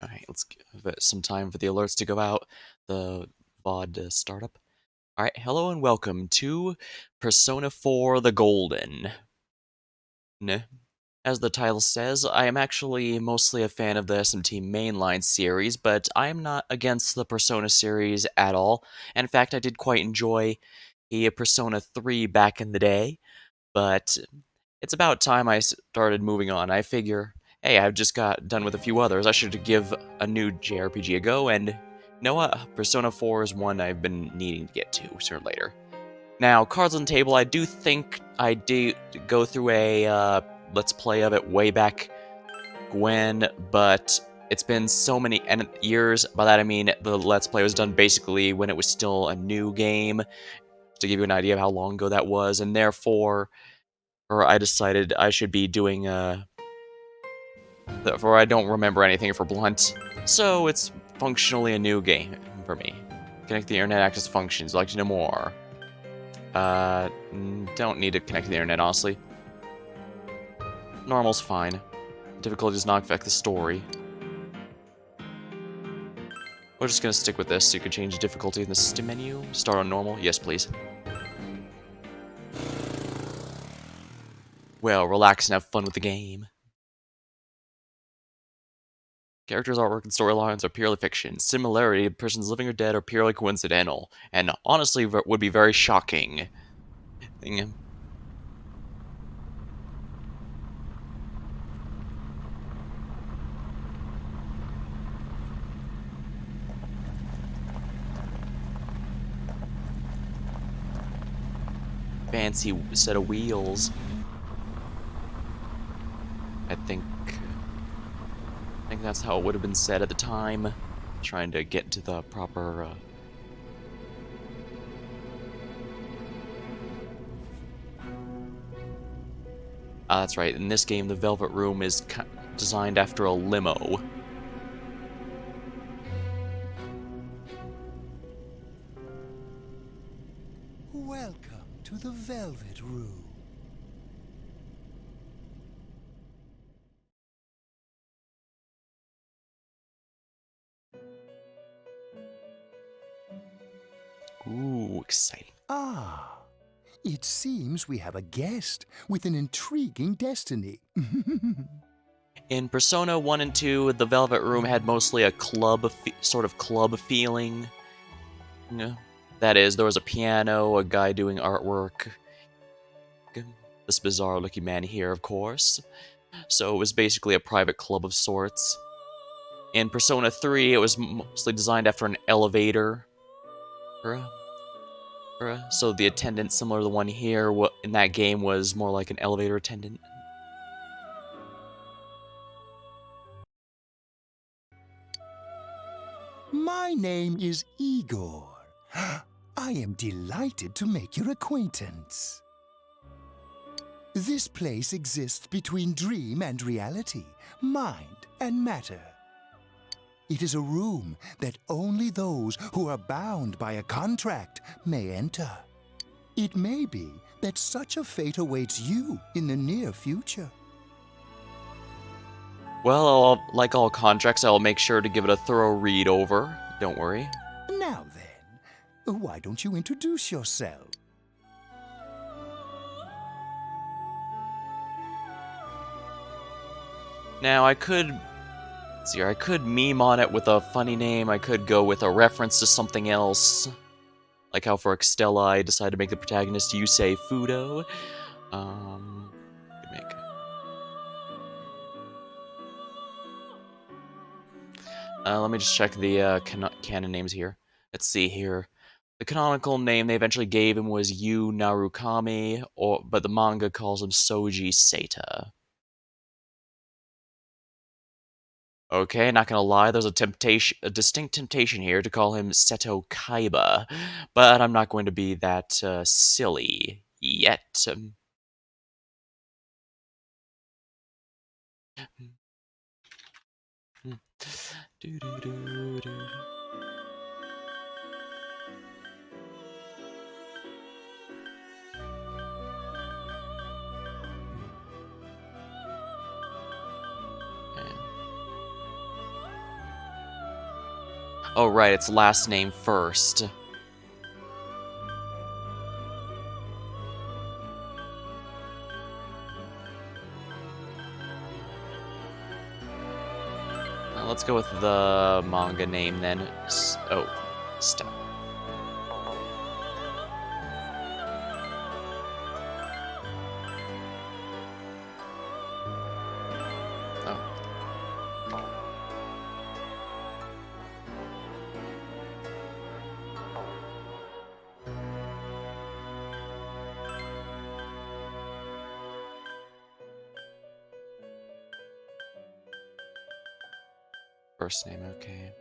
Alright, let's give it some time for the alerts to go out. The VOD to start up. Alright, hello and welcome to Persona 4 The Golden. As the title says, I am actually mostly a fan of the SMT Mainline series, but I am not against the Persona series at all. In fact, I did quite enjoy the Persona 3 back in the day, but it's about time I started moving on. I figure, hey, I've just got done with a few others. I should give a new JRPG a go, and you know what? Persona 4 is one I've been needing to get to sooner or later. Now, cards on the table, I do think I did go through a Let's Play of it way back when, but it's been so many years. By that I mean the Let's Play was done basically when it was still a new game, to give you an idea of how long ago that was, and therefore I decided I should be doing for I don't remember anything for Blunt, so it's functionally a new game for me. Connect the internet access functions. Like to know more? Don't need to connect to the internet, honestly. Normal's fine. Difficulty does not affect the story. We're just gonna stick with this, so you can change the difficulty in the system menu. Start on normal. Yes, please. Well, relax and have fun with the game. Characters' artwork and storylines are purely fiction. Similarity of persons living or dead are purely coincidental, and honestly would be very shocking. Fancy set of wheels. I think that's how it would have been said at the time. Trying to get to the proper. That's right. In this game, the Velvet Room is designed after a limo. Welcome to the Velvet Room. Ooh, exciting. Ah, it seems we have a guest with an intriguing destiny. In Persona 1 and 2, the Velvet Room had mostly a sort of club feeling. Yeah. That is, there was a piano, a guy doing artwork. This bizarre-looking man here, of course. So it was basically a private club of sorts. In Persona 3, it was mostly designed after an elevator. So the attendant, similar to the one here, in that game was more like an elevator attendant. My name is Igor. I am delighted to make your acquaintance. This place exists between dream and reality, mind and matter. It is a room that only those who are bound by a contract may enter. It may be that such a fate awaits you in the near future. Well, like all contracts, I'll make sure to give it a thorough read over. Don't worry. Now then, why don't you introduce yourself? Now, I could meme on it with a funny name. I could go with a reference to something else. Like how for Extella, I decided to make the protagonist Yusei Fudo. Let me just check the canon names here. Let's see here. The canonical name they eventually gave him was Yu Narukami, but the manga calls him Soji Seita. Okay, not gonna lie, there's a distinct temptation here to call him Seto Kaiba, but I'm not going to be that silly yet. Oh, right, it's last name first. Let's go with the manga name then. Oh, stop. Oh. First name, okay.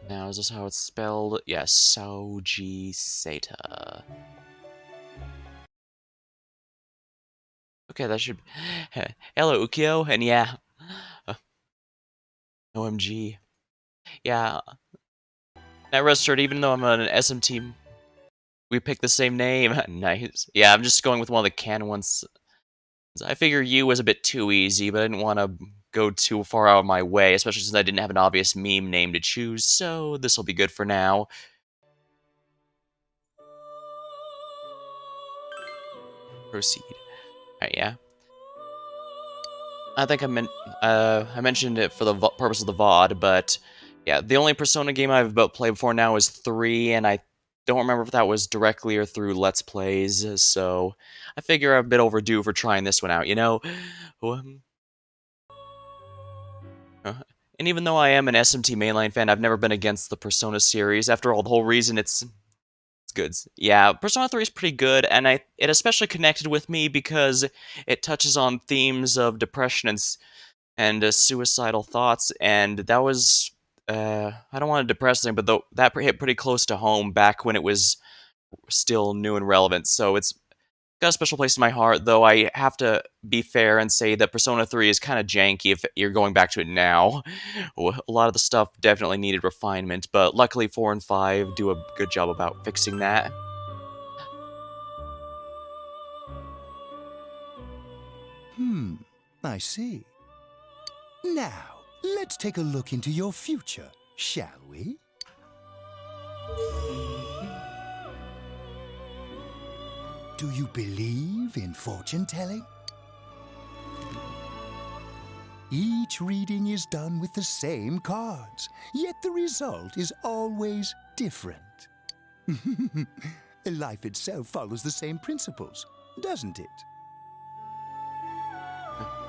Now, is this how it's spelled? Yes, Soji Seta. Okay, that should... Hello, Ukyo, and yeah. Uh, OMG. Yeah, that registered even though I'm an SMT. We picked the same name. Nice. Yeah, I'm just going with one of the canon ones. I figure U was a bit too easy, but I didn't want to go too far out of my way, especially since I didn't have an obvious meme name to choose, so this will be good for now. Proceed. Alright, yeah. I think I mentioned it for the purpose of the VOD, but yeah, the only Persona game I've about played before now is 3, and I don't remember if that was directly or through Let's Plays, so I figure I'm a bit overdue for trying this one out, you know? Um, uh, and even though I am an SMT Mainline fan, I've never been against the Persona series. After all, the whole reason it's good. Yeah, Persona 3 is pretty good, and it especially connected with me because it touches on themes of depression and suicidal thoughts, and that was I don't want to depress them, but that hit pretty close to home back when it was still new and relevant. So it's got a special place in my heart. Though I have to be fair and say that Persona 3 is kind of janky if you're going back to it now. A lot of the stuff definitely needed refinement, but luckily 4 and 5 do a good job about fixing that. I see. Now, let's take a look into your future, shall we? Do you believe in fortune telling? Each reading is done with the same cards, yet the result is always different. Life itself follows the same principles, doesn't it?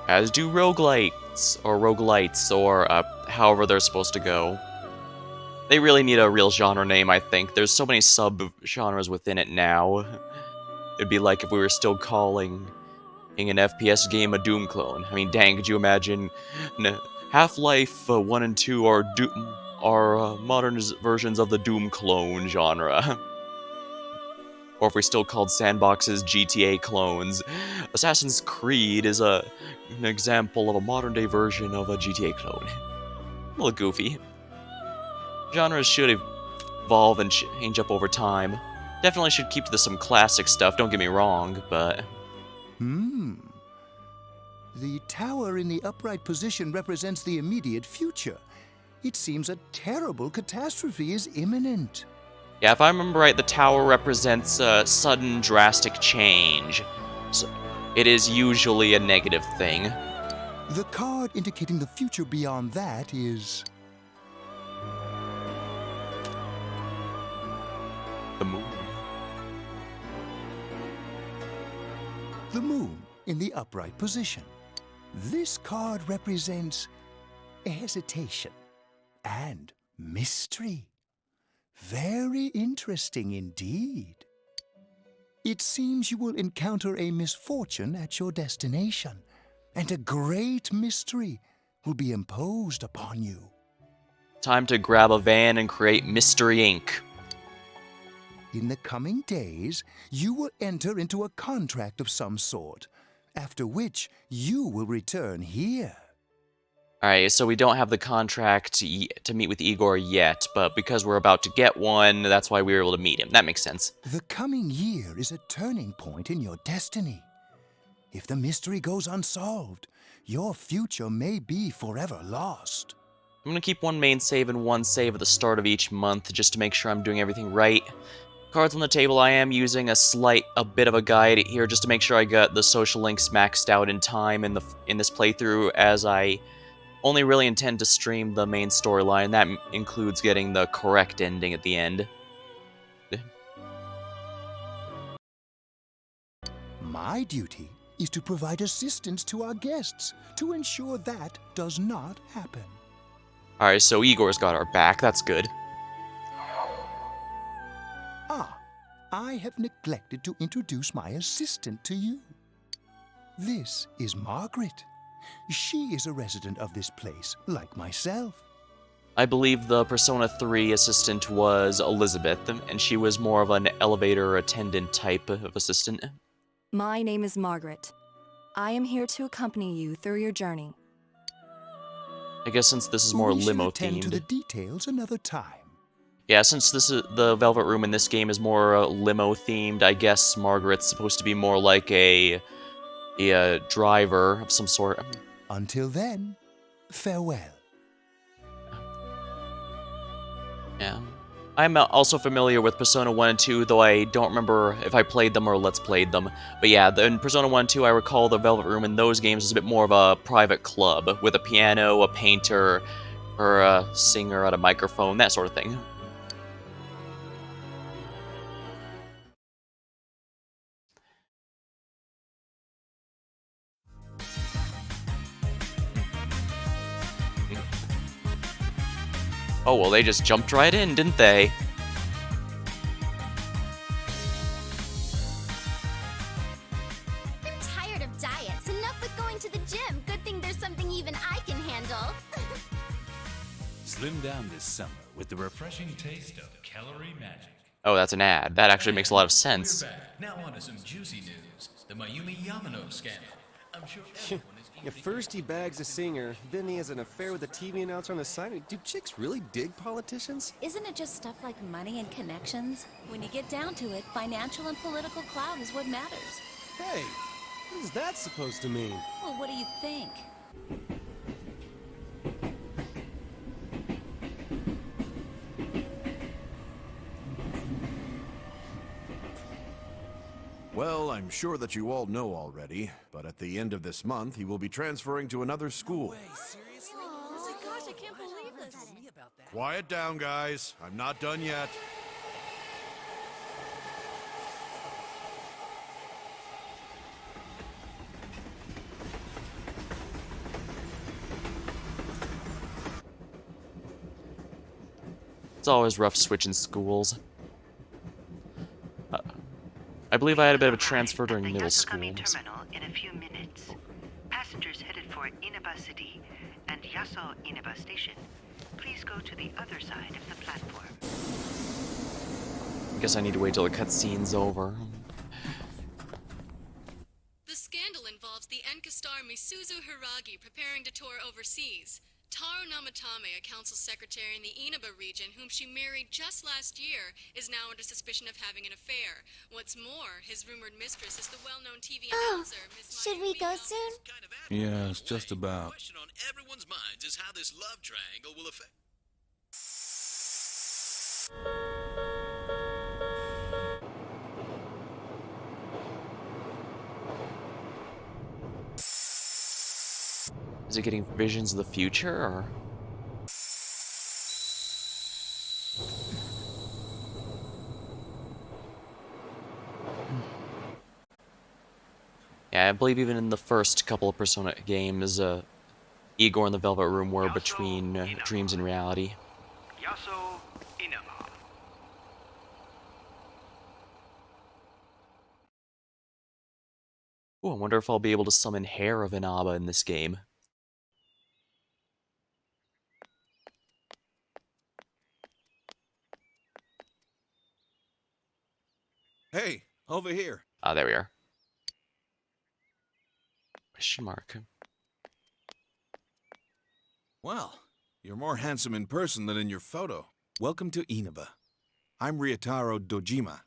As do roguelites, or however they're supposed to go. They really need a real genre name, I think. There's so many sub-genres within it now. It'd be like if we were still calling an FPS game a Doom clone. I mean, dang, could you imagine Half-Life 1 and 2 are modern versions of the Doom clone genre. Or if we still called sandboxes GTA clones. Assassin's Creed is an example of a modern-day version of a GTA clone. A little goofy. Genres should evolve and change up over time. Definitely should keep to some classic stuff, don't get me wrong, but... The tower in the upright position represents the immediate future. It seems a terrible catastrophe is imminent. Yeah, if I remember right, the tower represents a sudden, drastic change. So it is usually a negative thing. The card indicating the future beyond that is... The moon. The moon in the upright position. This card represents hesitation and mystery. Very interesting indeed. It seems you will encounter a misfortune at your destination, and a great mystery will be imposed upon you. Time to grab a van and create Mystery Inc. In the coming days, you will enter into a contract of some sort, after which you will return here. Alright, so we don't have the contract to meet with Igor yet, but because we're about to get one, that's why we were able to meet him. That makes sense. The coming year is a turning point in your destiny. If the mystery goes unsolved, your future may be forever lost. I'm gonna keep one main save and one save at the start of each month just to make sure I'm doing everything right. Cards on the table, I am using a bit of a guide here just to make sure I got the social links maxed out in time in this playthrough, as I only really intend to stream the main storyline. That includes getting the correct ending at the end. My duty is to provide assistance to our guests to ensure that does not happen. Alright, so Igor's got our back, that's good. Ah, I have neglected to introduce my assistant to you. This is Margaret. She is a resident of this place, like myself. I believe the Persona 3 assistant was Elizabeth, and she was more of an elevator attendant type of assistant. My name is Margaret. I am here to accompany you through your journey. I guess since this is more We shall limo attend to themed. the details another time. Yeah, since this is the Velvet Room in this game is more limo themed, I guess Margaret's supposed to be more like a driver of some sort. Until then, farewell. Yeah. I'm also familiar with Persona 1 and 2, though I don't remember if I played them or Let's Played them. But yeah, in Persona 1 and 2, I recall the Velvet Room in those games was a bit more of a private club, with a piano, a painter, or a singer at a microphone, that sort of thing. Oh, well, they just jumped right in, didn't they? I'm tired of diets. Enough with going to the gym. Good thing there's something even I can handle. Slim down this summer with the refreshing taste of Calorie Magic. Oh, that's an ad. That actually makes a lot of sense. We're back. Now on to some juicy news. The Mayumi Yamano scandal. I'm sure everyone is Yeah, first he bags a singer, then he has an affair with a TV announcer on the side. Do chicks really dig politicians? Isn't it just stuff like money and connections? When you get down to it, financial and political clout is what matters. Hey, what is that supposed to mean? Well, what do you think? Well, I'm sure that you all know already, but at the end of this month, he will be transferring to another school. Oh my gosh, I can't believe this. Quiet down, guys. I'm not done yet. It's always rough switching schools. I believe I had a bit of a transfer during middle school. Terminal in a few minutes. Passengers headed for Inaba City and Yaso Inaba Station. Please go to the other side of the platform. I guess I need to wait till the cutscene's over. The scandal involves the Enkastar Misuzu Hiragi preparing to tour overseas. Taro Namatame, a council secretary in the Inaba region, whom she married just last year, is now under suspicion of having an affair. What's more, his rumored mistress is the well-known TV announcer, Miss Should we go soon? Yeah, it's just about. The question on everyone's minds is how this love triangle will affect. Is it getting visions of the future, or? Yeah, I believe even in the first couple of Persona games, Igor and the Velvet Room were between dreams and reality. Yaso Inaba. Ooh, I wonder if I'll be able to summon Hair of Inaba in this game. Hey, over here. Ah, there we are. Question mark. Well, you're more handsome in person than in your photo. Welcome to Inaba. I'm Ryotaro Dojima.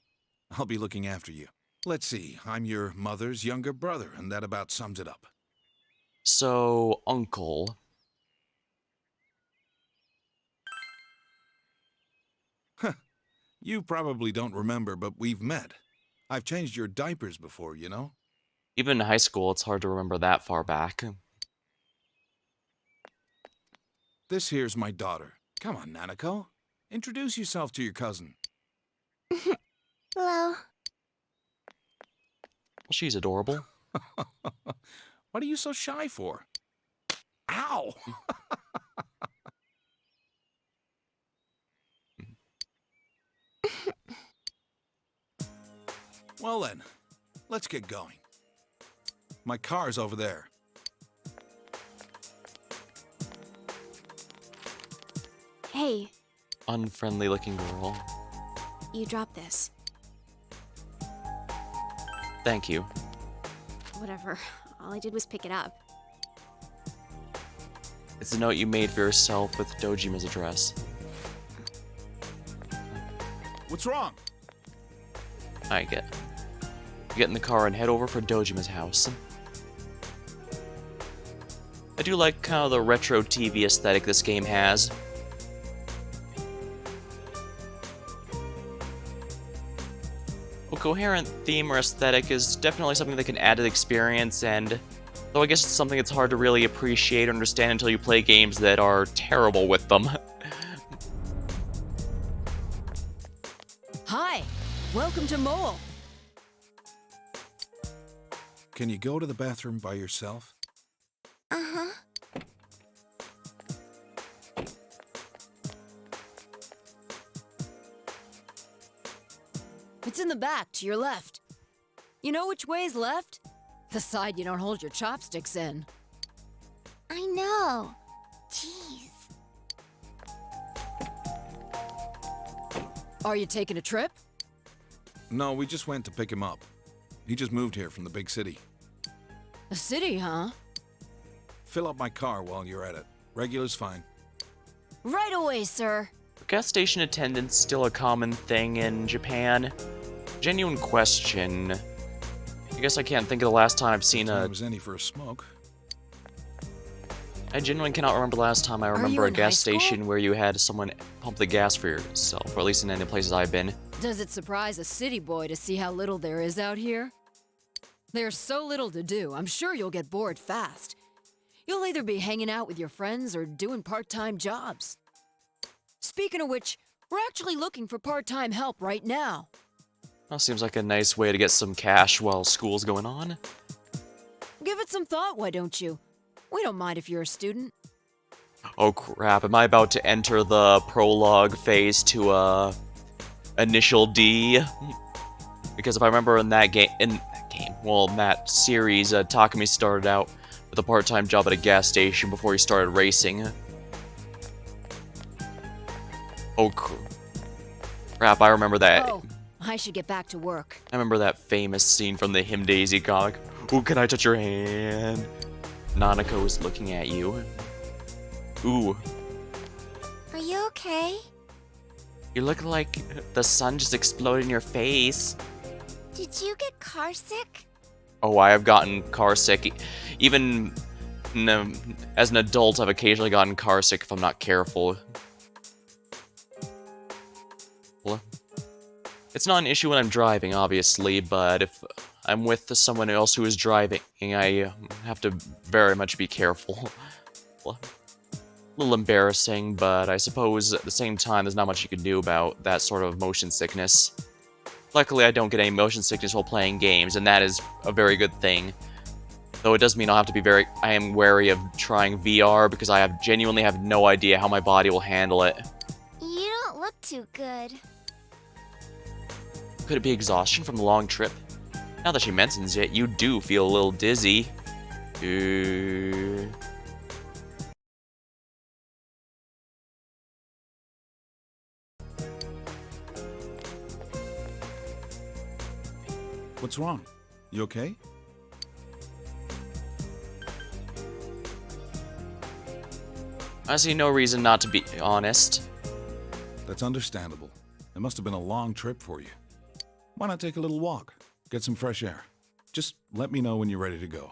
I'll be looking after you. Let's see, I'm your mother's younger brother, and that about sums it up. So, uncle. You probably don't remember, but we've met. I've changed your diapers before, you know? Even in high school, it's hard to remember that far back. This here's my daughter. Come on, Nanako. Introduce yourself to your cousin. Hello. She's adorable. What are you so shy for? Ow! Well then, let's get going. My car's over there. Hey, Unfriendly looking girl. you dropped this. Thank you. Whatever. All I did was pick it up. It's a note you made for yourself with Dojima's address. What's wrong? I get. Get in the car and head over for Dojima's house. I do like kind of the retro TV aesthetic this game has. A coherent theme or aesthetic is definitely something that can add to the experience, and though I guess it's something that's hard to really appreciate or understand until you play games that are terrible with them. Hi, welcome to Mole. Can you go to the bathroom by yourself? Uh-huh. It's in the back, to your left. You know which way's left? The side you don't hold your chopsticks in. I know. Jeez. Are you taking a trip? No, we just went to pick him up. He just moved here from the big city. A city, huh? Fill up my car while you're at it. Regular's fine. Right away, sir. Gas station attendance still a common thing in Japan? Genuine question. I guess I can't think of the last time I've seen a... was any for a smoke. I genuinely cannot remember the last time I remember a gas station where you had someone pump the gas for yourself, or at least in any places I've been. Does it surprise a city boy to see how little there is out here? There's so little to do, I'm sure you'll get bored fast. You'll either be hanging out with your friends or doing part-time jobs. Speaking of which, we're actually looking for part-time help right now. Well, seems like a nice way to get some cash while school's going on. Give it some thought, why don't you? We don't mind if you're a student. Oh crap, am I about to enter the prologue phase to, Initial D? Because if I remember in that game, in that series, Takumi started out with a part-time job at a gas station before he started racing. Oh crap, I remember that. Oh, I should get back to work. I remember that famous scene from the Him Daisy comic. Ooh, can I touch your hand? Nanako is looking at you. Ooh. Are you okay? You look like the sun just exploded in your face. Did you get car sick? Oh, I have gotten car sick. Even as an adult, I've occasionally gotten car sick if I'm not careful. Well, it's not an issue when I'm driving, obviously, but if I'm with someone else who is driving, I have to very much be careful. Well, a little embarrassing, but I suppose at the same time there's not much you can do about that sort of motion sickness. Luckily, I don't get any motion sickness while playing games, and that is a very good thing. Though it does mean I'll have to be I am wary of trying VR because I genuinely have no idea how my body will handle it. You don't look too good. Could it be exhaustion from the long trip? Now that she mentions it, you do feel a little dizzy. What's wrong? You okay? I see no reason not to be honest. That's understandable. It must have been a long trip for you. Why not take a little walk? get some fresh air. Just let me know when you're ready to go.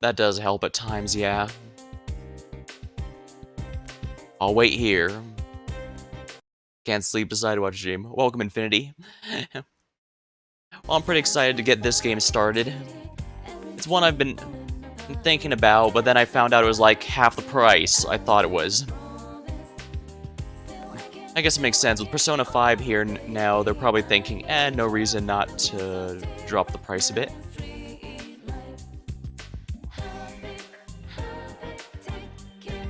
That does help at times, yeah. I'll wait here. Can't sleep, decide to watch a stream. Welcome, Infinity. Well, I'm pretty excited to get this game started. It's one I've been thinking about, but then I found out it was like half the price I thought it was. I guess it makes sense. With Persona 5 here now, they're probably thinking, no reason not to drop the price a bit.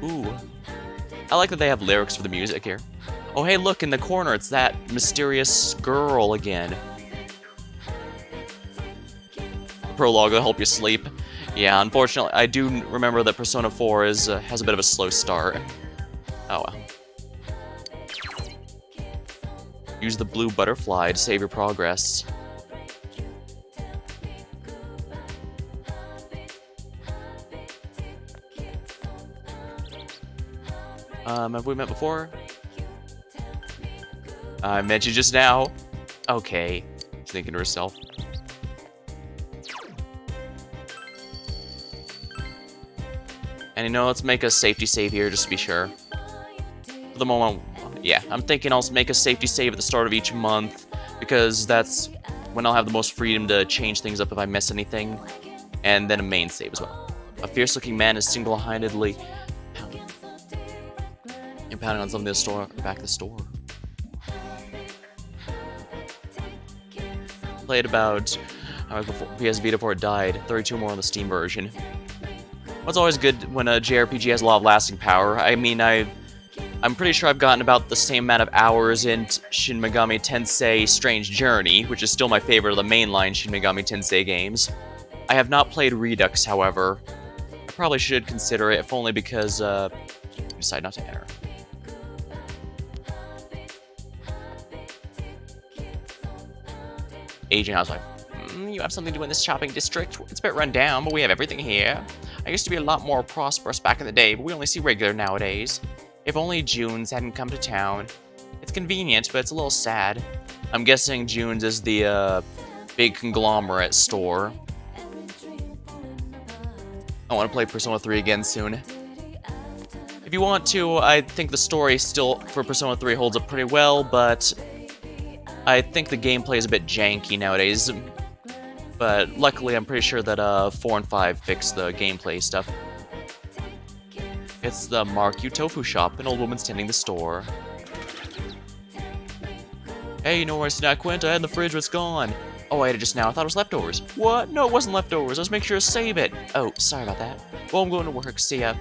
Ooh. I like that they have lyrics for the music here. Oh, hey, look, in the corner, it's that mysterious girl again. Prologue will help you sleep. Yeah, unfortunately, I do remember that Persona 4 has a bit of a slow start. Oh well. Use the blue butterfly to save your progress. Have we met before? I met you just now. Okay. She's thinking to herself. And you know, let's make a safety save here just to be sure. For the moment, yeah, I'm thinking I'll make a safety save at the start of each month, because that's when I'll have the most freedom to change things up if I miss anything, and then a main save as well. A fierce-looking man is single-handedly pounding on something in the store, back of the store. Played about PS Vita before it died, 32 more on the Steam version. What's always good when a JRPG has a lot of lasting power. I mean, I'm pretty sure I've gotten about the same amount of hours in Shin Megami Tensei Strange Journey, which is still my favorite of the mainline Shin Megami Tensei games. I have not played Redux, however. I probably should consider it, if only because, I decided not to enter. Aging housewife. You have something to do in this shopping district? It's a bit run down, but we have everything here. I used to be a lot more prosperous back in the day, but we only see regular nowadays. If only June's hadn't come to town. It's convenient, but it's a little sad. I'm guessing June's is the, big conglomerate store. I want to play Persona 3 again soon. If you want to, I think the story still, for Persona 3, holds up pretty well, but I think the gameplay is a bit janky nowadays. But luckily, I'm pretty sure that 4 and 5 fixed the gameplay stuff. It's the Mark Yu Tofu Shop. An old woman's tending the store. Hey, you know where my snack went? I had in the fridge, but it's gone. Oh, I ate it just now. I thought it was leftovers. What? No, it wasn't leftovers. Let's make sure to save it. Oh, sorry about that. Well, I'm going to work. See ya.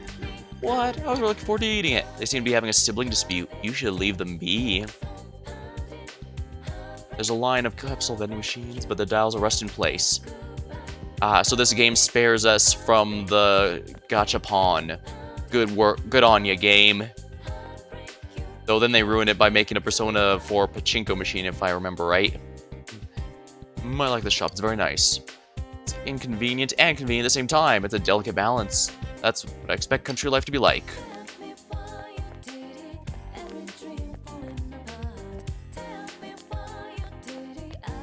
What? I was really looking forward to eating it. They seem to be having a sibling dispute. You should leave them be. There's a line of capsule vending machines, but the dials are rust in place. So this game spares us from the gachapon. Good work. Good on ya, game. Though then they ruin it by making a Persona 4 pachinko machine, if I remember right. I like this shop. It's very nice. It's inconvenient and convenient at the same time. It's a delicate balance. That's what I expect country life to be like.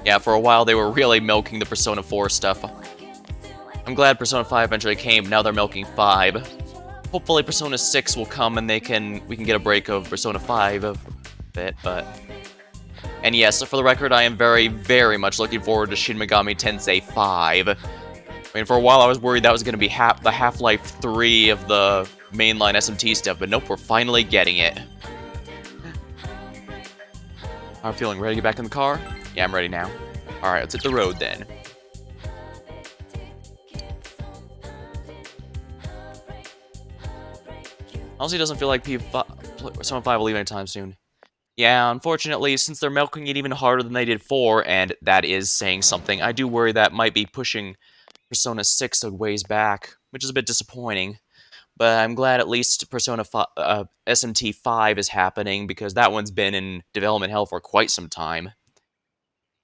Yeah, for a while they were really milking the Persona 4 stuff. I'm glad Persona 5 eventually came. Now they're milking 5. Hopefully Persona 6 will come and we can get a break of Persona 5 a bit, but... And yes, for the record, I am very, very much looking forward to Shin Megami Tensei 5. I mean, for a while I was worried that was going to be the Half-Life 3 of the mainline SMT stuff, but nope, we're finally getting it. I'm feeling ready to get back in the car? Yeah, I'm ready now. Alright, let's hit the road then. Honestly, it doesn't feel like Persona 5 will leave anytime soon. Yeah, unfortunately, since they're milking it even harder than they did 4, and that is saying something, I do worry that might be pushing Persona 6 a ways back, which is a bit disappointing. But I'm glad at least Persona SMT 5 is happening, because that one's been in development hell for quite some time.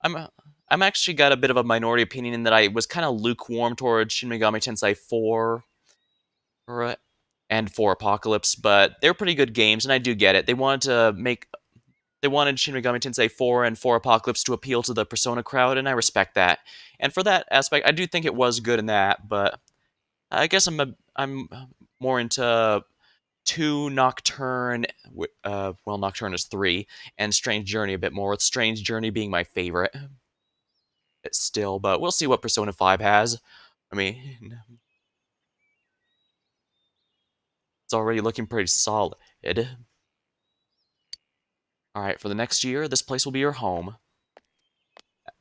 I'm actually got a bit of a minority opinion in that I was kind of lukewarm towards Shin Megami Tensei 4 and 4 Apocalypse, but they're pretty good games, and I do get it. They wanted to make... they wanted Shin Megami Tensei 4 and 4 Apocalypse to appeal to the Persona crowd, and I respect that. And for that aspect, I do think it was good in that, but I guess I'm more into 2 Nocturne, well, Nocturne is 3, and Strange Journey a bit more, with Strange Journey being my favorite still, but we'll see what Persona 5 has. I mean, it's already looking pretty solid. Alright, for the next year, this place will be your home.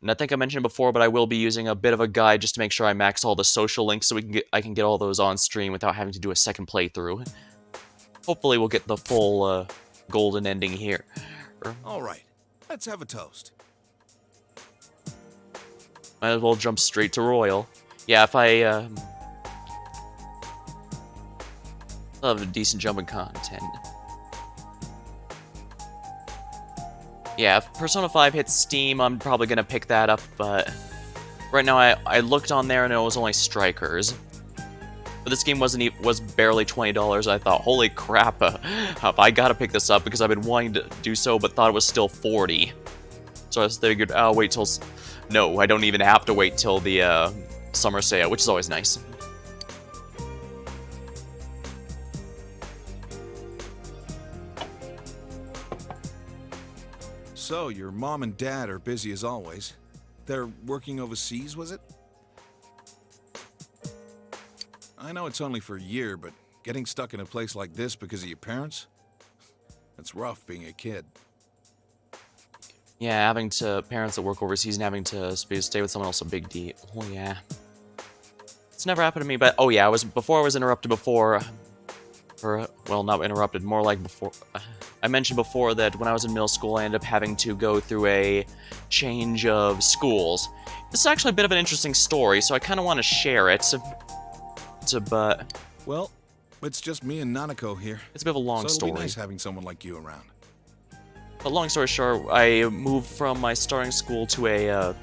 And I think I mentioned before, but I will be using a bit of a guide just to make sure I max all the social links so I can get all those on stream without having to do a second playthrough. Hopefully we'll get the full golden ending here. Alright, let's have a toast. Might as well jump straight to Royal. Yeah, if I have a decent jump in content. Yeah, if Persona 5 hits Steam, I'm probably gonna pick that up, but right now I looked on there and it was only Strikers. But this game was barely $20. I thought, holy crap, I gotta pick this up because I've been wanting to do so, but thought it was still $40. So I figured, I'll wait till... No, I don't even have to wait till the summer sale, which is always nice. So, your mom and dad are busy as always. They're working overseas, was it? I know it's only for a year, but getting stuck in a place like this because of your parents? It's rough being a kid. Yeah, having parents that work overseas and having to stay with someone else a big deal. Oh yeah. It's never happened to me, but oh yeah, before I was interrupted before, or well, not interrupted, more like before. I mentioned before that when I was in middle school, I ended up having to go through a change of schools. This is actually a bit of an interesting story, so I kind of want to share it. But well, it's just me and Nanako here. It's a bit of a long story. It'll be nice having someone like you around. But long story short, I moved from my starting school to a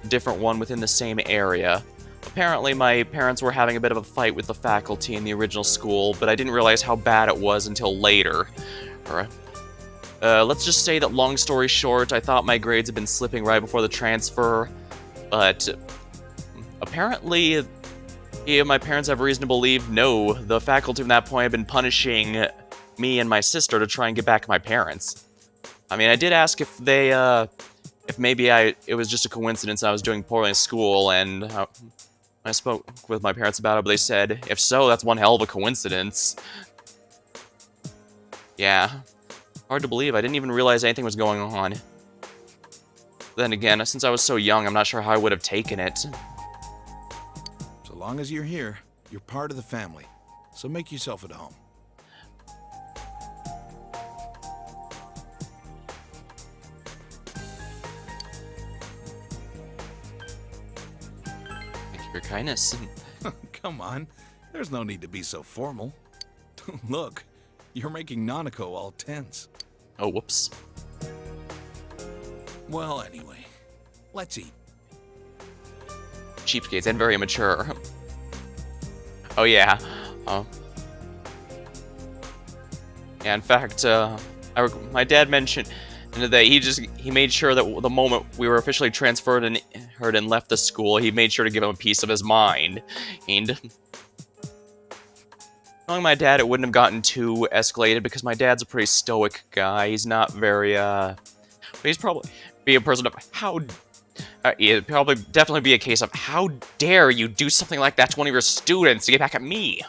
different one within the same area. Apparently, my parents were having a bit of a fight with the faculty in the original school, but I didn't realize how bad it was until later. Let's just say that, long story short, I thought my grades had been slipping right before the transfer, but apparently, my parents have reason to believe, no, the faculty from that point have been punishing me and my sister to try and get back at my parents. I mean, I did ask if they, if maybe it was just a coincidence I was doing poorly in school, and I spoke with my parents about it, but they said, if so, that's one hell of a coincidence. Yeah. Hard to believe, I didn't even realize anything was going on. Then again, since I was so young, I'm not sure how I would have taken it. So long as you're here, you're part of the family. So make yourself at home. Your kindness. Come on, there's no need to be so formal. Look, you're making Nanako all tense. Oh, whoops. Well, anyway, let's eat. Cheapskates and very immature. Oh yeah. Yeah, in fact, my dad mentioned that he made sure that the moment we were officially transferred and left the school, he made sure to give him a piece of his mind. And knowing my dad, it wouldn't have gotten too escalated because my dad's a pretty stoic guy. He's not very, but he's probably be a person of how. It'd probably definitely be a case of how dare you do something like that to one of your students to get back at me.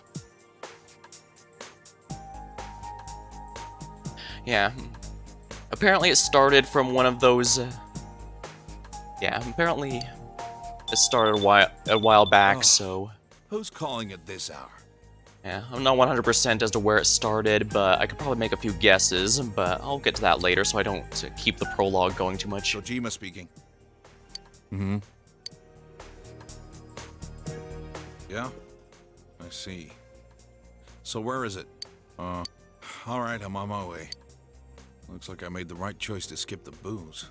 Yeah. Apparently it started from one of those, yeah, apparently it started a while back, so... Who's calling at this hour? Yeah, I'm not 100% as to where it started, but I could probably make a few guesses, but I'll get to that later so I don't keep the prologue going too much. Kojima speaking. Mm-hmm. Yeah? I see. So where is it? Alright, I'm on my way. Looks like I made the right choice to skip the booze.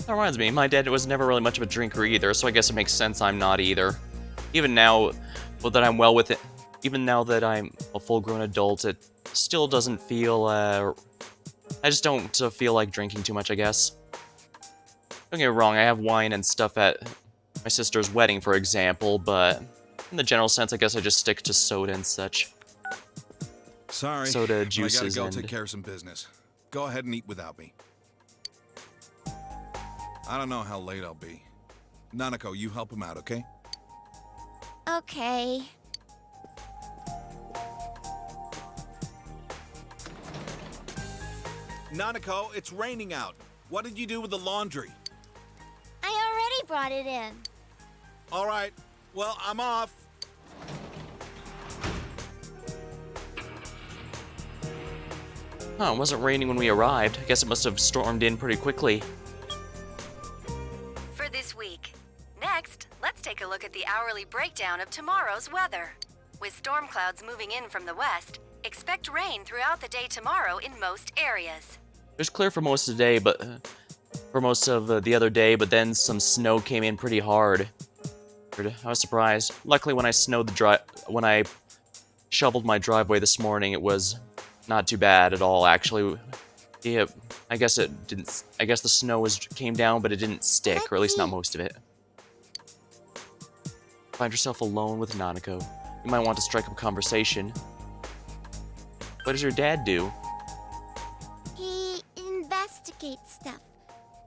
That reminds me, my dad was never really much of a drinker either, so I guess it makes sense I'm not either. Even now, that I'm well with it, even now that I'm a full-grown adult, it still doesn't feel, I just don't feel like drinking too much, I guess. Don't get me wrong, I have wine and stuff at my sister's wedding, for example, but in the general sense, I guess I just stick to soda and such. Sorry, Soda, but I gotta juices, go and... take care of some business. Go ahead and eat without me. I don't know how late I'll be. Nanako, you help him out, okay? Okay. Nanako, it's raining out. What did you do with the laundry? I already brought it in. All right. Well, I'm off. Huh, it wasn't raining when we arrived. I guess it must have stormed in pretty quickly. For this week. Next, let's take a look at the hourly breakdown of tomorrow's weather. With storm clouds moving in from the west, expect rain throughout the day tomorrow in most areas. It was clear for most of the day, but for most of the other day, but then some snow came in pretty hard. I was surprised. Luckily, when I shoveled my driveway this morning, it was not too bad at all. Actually, yeah, I guess it didn't. I guess the snow came down, but it didn't stick, or at least not most of it. Find yourself alone with Nanako. You might want to strike up a conversation. What does your dad do? He investigates stuff.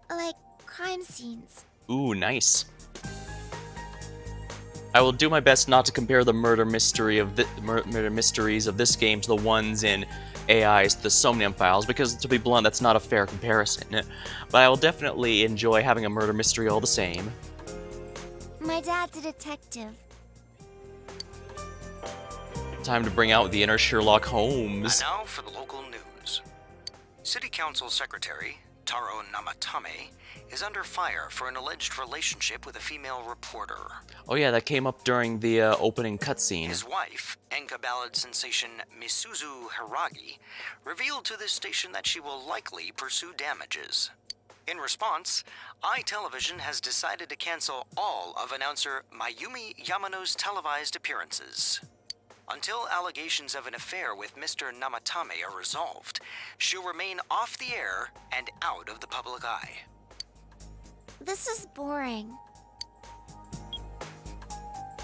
Like crime scenes. Ooh, nice. I will do my best not to compare the murder mysteries of this game to the ones in AI's The Somnium Files, because to be blunt, that's not a fair comparison. But I will definitely enjoy having a murder mystery all the same. My dad's a detective. Time to bring out the inner Sherlock Holmes. And now for the local news. City Council Secretary Taro Namatame is under fire for an alleged relationship with a female reporter. Oh yeah, that came up during the opening cutscene. His wife, Enka ballad sensation Misuzu Hiragi, revealed to this station that she will likely pursue damages. In response, iTelevision has decided to cancel all of announcer Mayumi Yamano's televised appearances. Until allegations of an affair with Mr. Namatame are resolved, she'll remain off the air and out of the public eye. This is boring.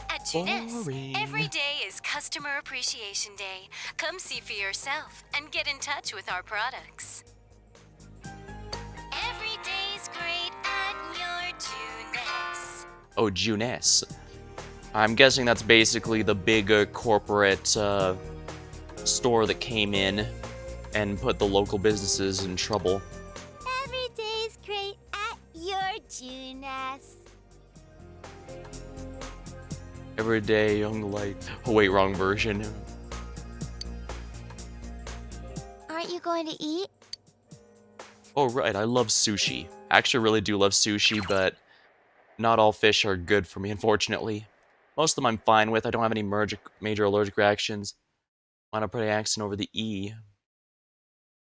At Juness, every day is Customer Appreciation Day. Come see for yourself and get in touch with our products. Every day's great at your Juness. Oh, Juness. I'm guessing that's basically the big corporate store that came in and put the local businesses in trouble. Every day's great at your Juness. Every day, young light. Oh wait, wrong version. Aren't you going to eat? Oh right, I love sushi. I actually really do love sushi, but not all fish are good for me, unfortunately. Most of them I'm fine with. I don't have any major allergic reactions. Why not put an accent over the E?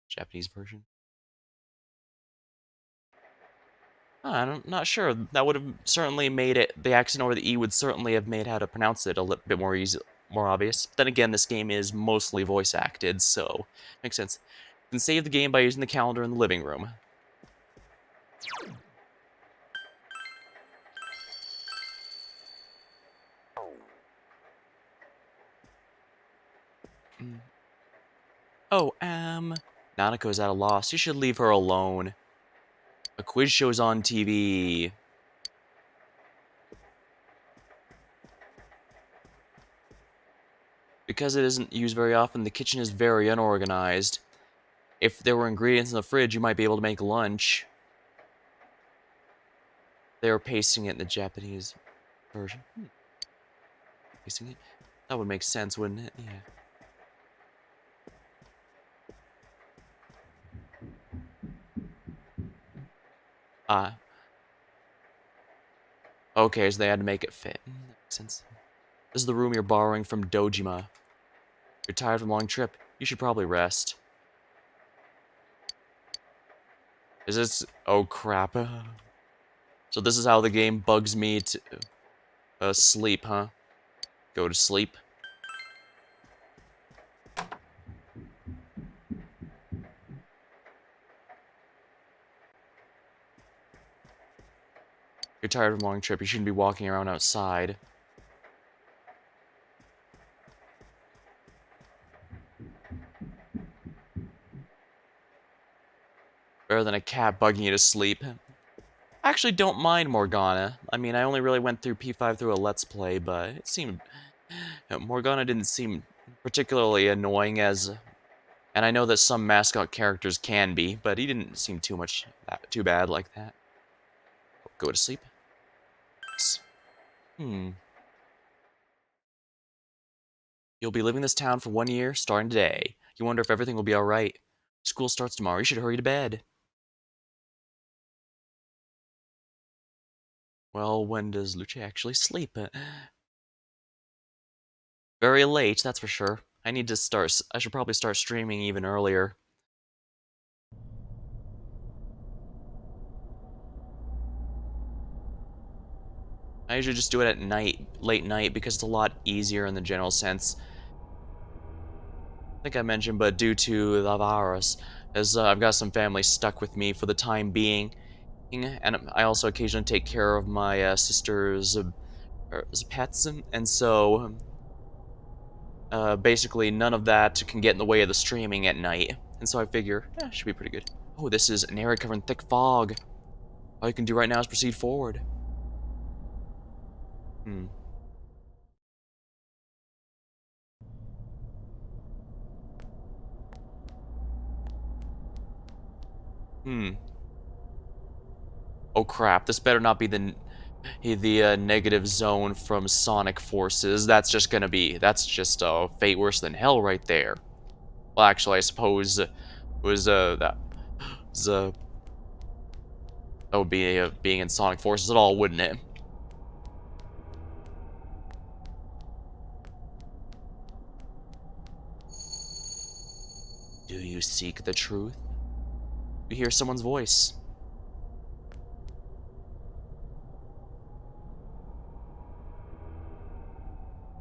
Japanese version. I'm not sure. That would have certainly made it. The accent over the E would certainly have made how to pronounce it a little bit more easy, more obvious. But then again, this game is mostly voice acted, so makes sense. You can save the game by using the calendar in the living room. Oh, Nanako's at a loss. You should leave her alone. A quiz show's on TV. Because it isn't used very often, the kitchen is very unorganized. If there were ingredients in the fridge, you might be able to make lunch. They were pasting it in the Japanese version. Pasting it? That would make sense, wouldn't it? Yeah. Okay, so they had to make it fit. That makes sense. This is the room you're borrowing from Dojima. You're tired from a long trip. You should probably rest. Is this... Oh, crap. So this is how the game bugs me to sleep, huh? Go to sleep. tired from a long trip. You shouldn't be walking around outside. Better than a cat bugging you to sleep. I actually don't mind Morgana. I mean, I only really went through P5 through a Let's Play, but it seemed... Morgana didn't seem particularly annoying as... And I know that some mascot characters can be, but he didn't seem too bad like that. Go to sleep. You'll be leaving this town for 1 year, starting today. You wonder if everything will be alright. School starts tomorrow. You should hurry to bed. Well, when does Luce actually sleep? Very late, that's for sure. I should probably start streaming even earlier. I usually just do it at night, late night, because it's a lot easier in the general sense. I think I mentioned, but due to the virus, as I've got some family stuck with me for the time being, and I also occasionally take care of my sister's pets, and so basically none of that can get in the way of the streaming at night. And so I figure, it should be pretty good. Oh, this is an area covered in thick fog. All you can do right now is proceed forward. Hmm. Oh crap, this better not be the negative zone from Sonic Forces. That's just fate worse than hell right there. Well, actually, I suppose that was, that would be being in Sonic Forces at all, wouldn't it? Do you seek the truth? You hear someone's voice.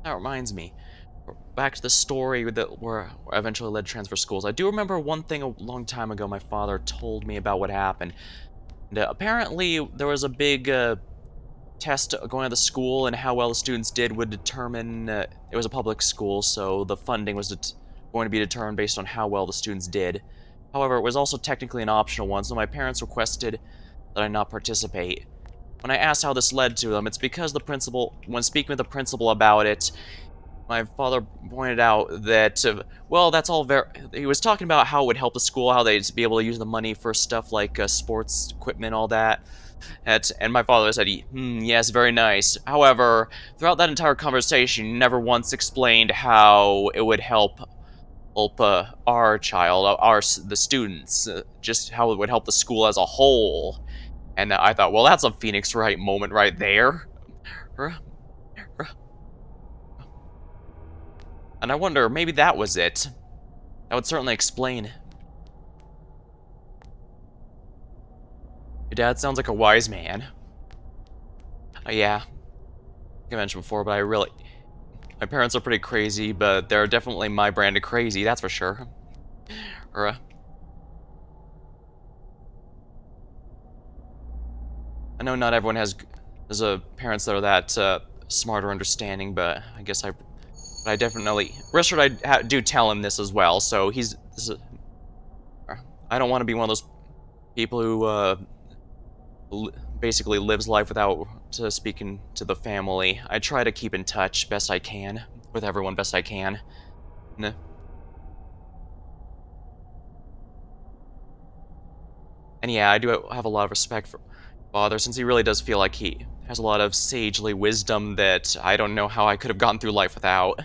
That reminds me. Back to the story that where I eventually led transfer schools. I do remember one thing a long time ago my father told me about what happened. And, apparently, there was a big test going to the school, and how well the students did would determine... it was a public school, so the funding was going to be determined based on how well the students did. However, it was also technically an optional one, so my parents requested that I not participate. When I asked how this led to them, it's because the principal, when speaking with the principal about it, my father pointed out that, well, that's all very... He was talking about how it would help the school, how they'd be able to use the money for stuff like sports equipment, all that. And my father said, yes, very nice. However, throughout that entire conversation, he never once explained how it would help our child, the students, just how it would help the school as a whole. And I thought, well, that's a Phoenix Wright moment right there. And I wonder, maybe that was it. That would certainly explain. Your dad sounds like a wise man. Yeah. Like I mentioned before, but my parents are pretty crazy, but they're definitely my brand of crazy, that's for sure. Or, I know not everyone has parents that are that smart or understanding, but I definitely... Richard, do tell him this as well, so I don't want to be one of those people who basically lives life without speaking to the family. I try to keep in touch best I can, with everyone best I can. And yeah, I do have a lot of respect for Father, since he really does feel like he has a lot of sagely wisdom that I don't know how I could have gone through life without.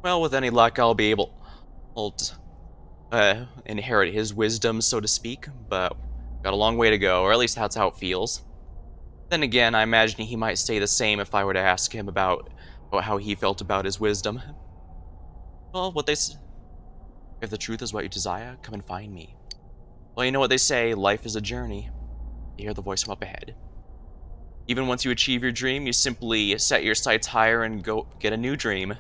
Well, with any luck, I'll be able to inherit his wisdom, so to speak, but got a long way to go, or at least that's how it feels. Then again, I imagine he might say the same if I were to ask him about how he felt about his wisdom. Well, if the truth is what you desire, come and find me. Well, you know what they say, life is a journey. You hear the voice from up ahead. Even once you achieve your dream, you simply set your sights higher and go get a new dream.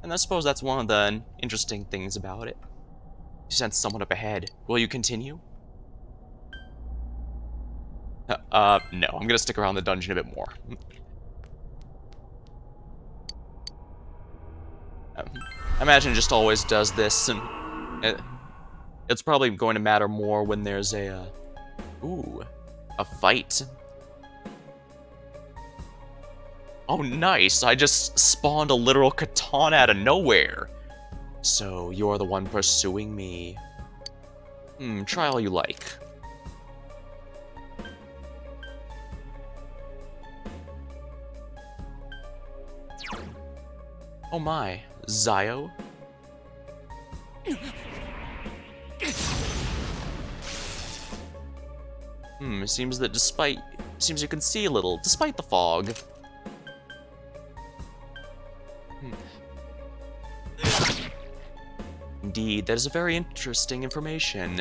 And I suppose that's one of the interesting things about it. You sense someone up ahead. Will you continue? No, I'm gonna stick around the dungeon a bit more. I imagine it just always does this, and it's probably going to matter more when there's a fight. Oh, nice! I just spawned a literal katana out of nowhere. So, you're the one pursuing me. Try all you like. Oh my, Zio? It seems that seems you can see a little, despite the fog. Indeed, that is a very interesting information.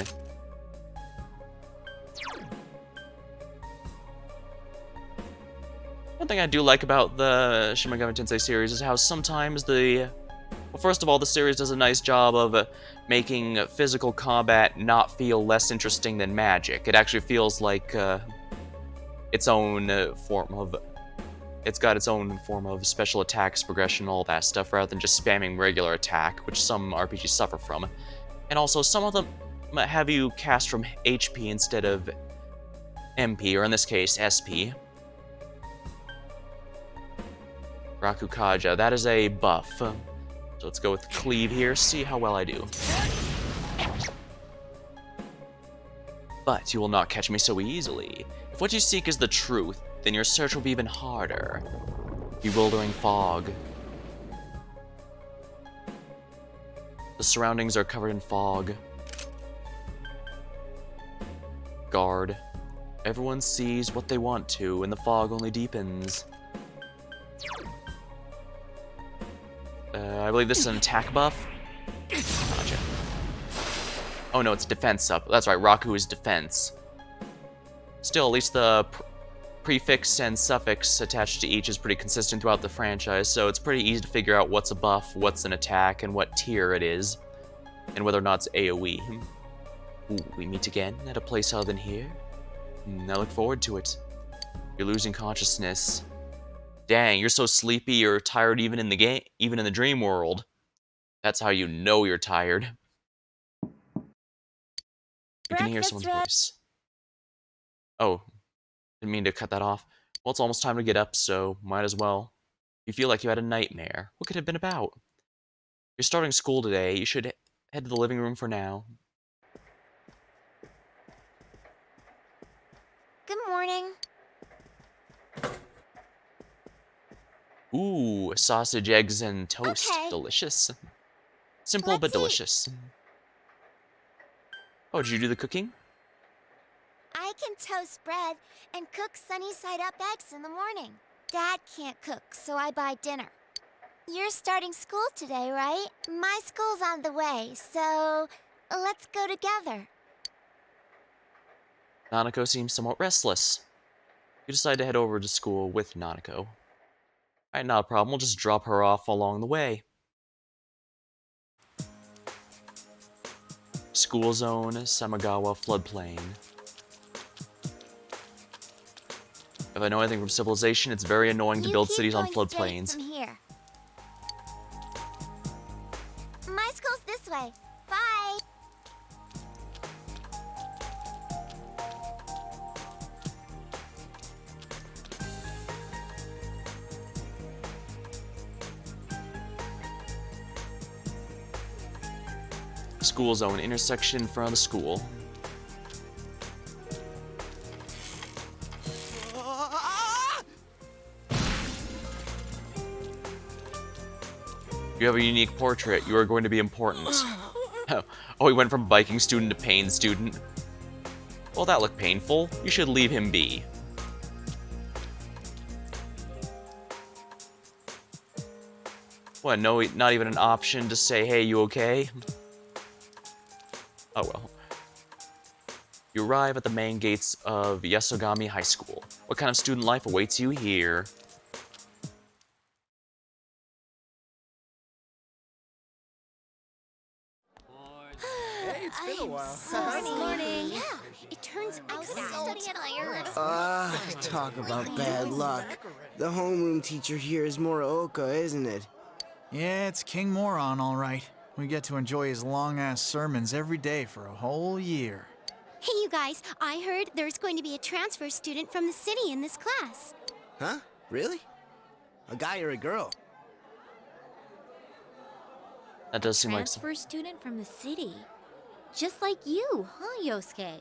One thing I do like about the Shin Megami Tensei series is how sometimes well, first of all, the series does a nice job of making physical combat not feel less interesting than magic. It actually feels like its own form of... It's got its own form of special attacks, progression, all that stuff, rather than just spamming regular attack, which some RPGs suffer from. And also, some of them have you cast from HP instead of MP, or in this case, SP. Rakukaja, that is a buff. So let's go with Cleave here, see how well I do. But you will not catch me so easily. If what you seek is the truth, then your search will be even harder. Bewildering fog. The surroundings are covered in fog. Guard. Everyone sees what they want to, and the fog only deepens. I believe this is an attack buff. Gotcha. Oh no, it's defense up. That's right, Raku is defense. Still, at least the prefix and suffix attached to each is pretty consistent throughout the franchise, so it's pretty easy to figure out what's a buff, what's an attack, and what tier it is, and whether or not it's AoE. Ooh, we meet again at a place other than here? I look forward to it. You're losing consciousness. Dang, you're so sleepy you're tired even in the game, even in the dream world. That's how you know you're tired. You can hear someone's voice. Oh, didn't mean to cut that off. Well, it's almost time to get up, so might as well. You feel like you had a nightmare. What could it have been about? You're starting school today. You should head to the living room for now. Good morning. Ooh, sausage, eggs, and toast. Okay. Delicious. Simple but delicious. Oh, did you do the cooking? I can toast bread and cook sunny-side up eggs in the morning. Dad can't cook, so I buy dinner. You're starting school today, right? My school's on the way, so let's go together. Nanako seems somewhat restless. You decide to head over to school with Nanako. Alright, not a problem. We'll just drop her off along the way. School zone, Samagawa floodplain. If I know anything from Civilization, it's very annoying to build cities on floodplains. From here. My school's this way. Bye. School zone, intersection in front of the school. You have a unique portrait. You are going to be important. Oh, he went from biking student to pain student. Well, that looked painful. You should leave him be. What, no, not even an option to say, hey, you okay? Oh well. You arrive at the main gates of Yasogami High School. What kind of student life awaits you here? Hey, it's been a while. Morning. Yeah, it turns out studying at Ireland. Talk about bad luck. The homeroom teacher here is Morooka, isn't it? Yeah, it's King Moron, all right. We get to enjoy his long-ass sermons every day for a whole year. Hey, you guys, I heard there's going to be a transfer student from the city in this class. Huh? Really? A guy or a girl? That does seem like Transfer student from the city. Just like you, huh, Yosuke?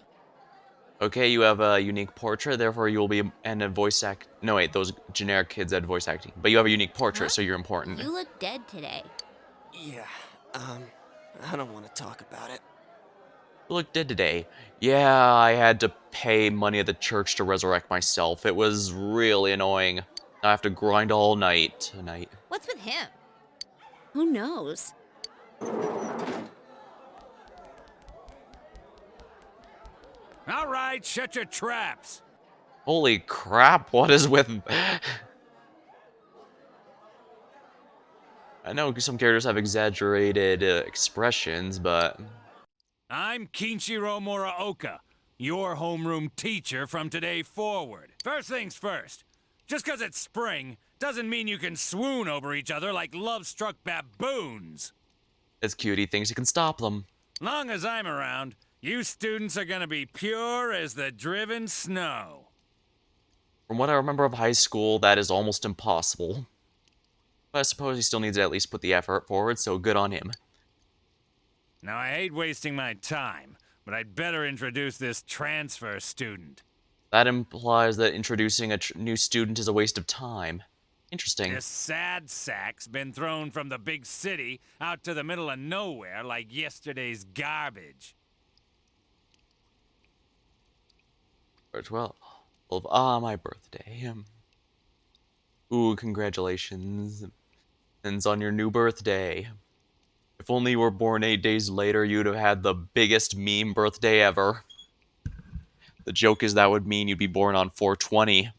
okay, you have a unique portrait, therefore you will be and a voice act. No, wait, those generic kids had voice acting. But you have a unique portrait, so you're important. You look dead today. Yeah, I don't want to talk about it. You look dead today. Yeah, I had to pay money at the church to resurrect myself. It was really annoying. I have to grind all night tonight. What's with him? Who knows? All right, shut your traps. Holy crap, what is with... I know some characters have exaggerated expressions, but... I'm Kinshiro Muraoka, your homeroom teacher from today forward. First things first, just 'cause it's spring doesn't mean you can swoon over each other like love-struck baboons. It's cute, he thinks he can stop them. Long as I'm around, you students are gonna be pure as the driven snow. From what I remember of high school, that is almost impossible. But I suppose he still needs to at least put the effort forward, so good on him. Now, I hate wasting my time, but I'd better introduce this transfer student. That implies that introducing a new student is a waste of time. Interesting. This sad sack's been thrown from the big city out to the middle of nowhere like yesterday's garbage. My birthday. Ooh, congratulations. And on your new birthday. If only you were born 8 days later, you'd have had the biggest meme birthday ever. The joke is that would mean you'd be born on 420.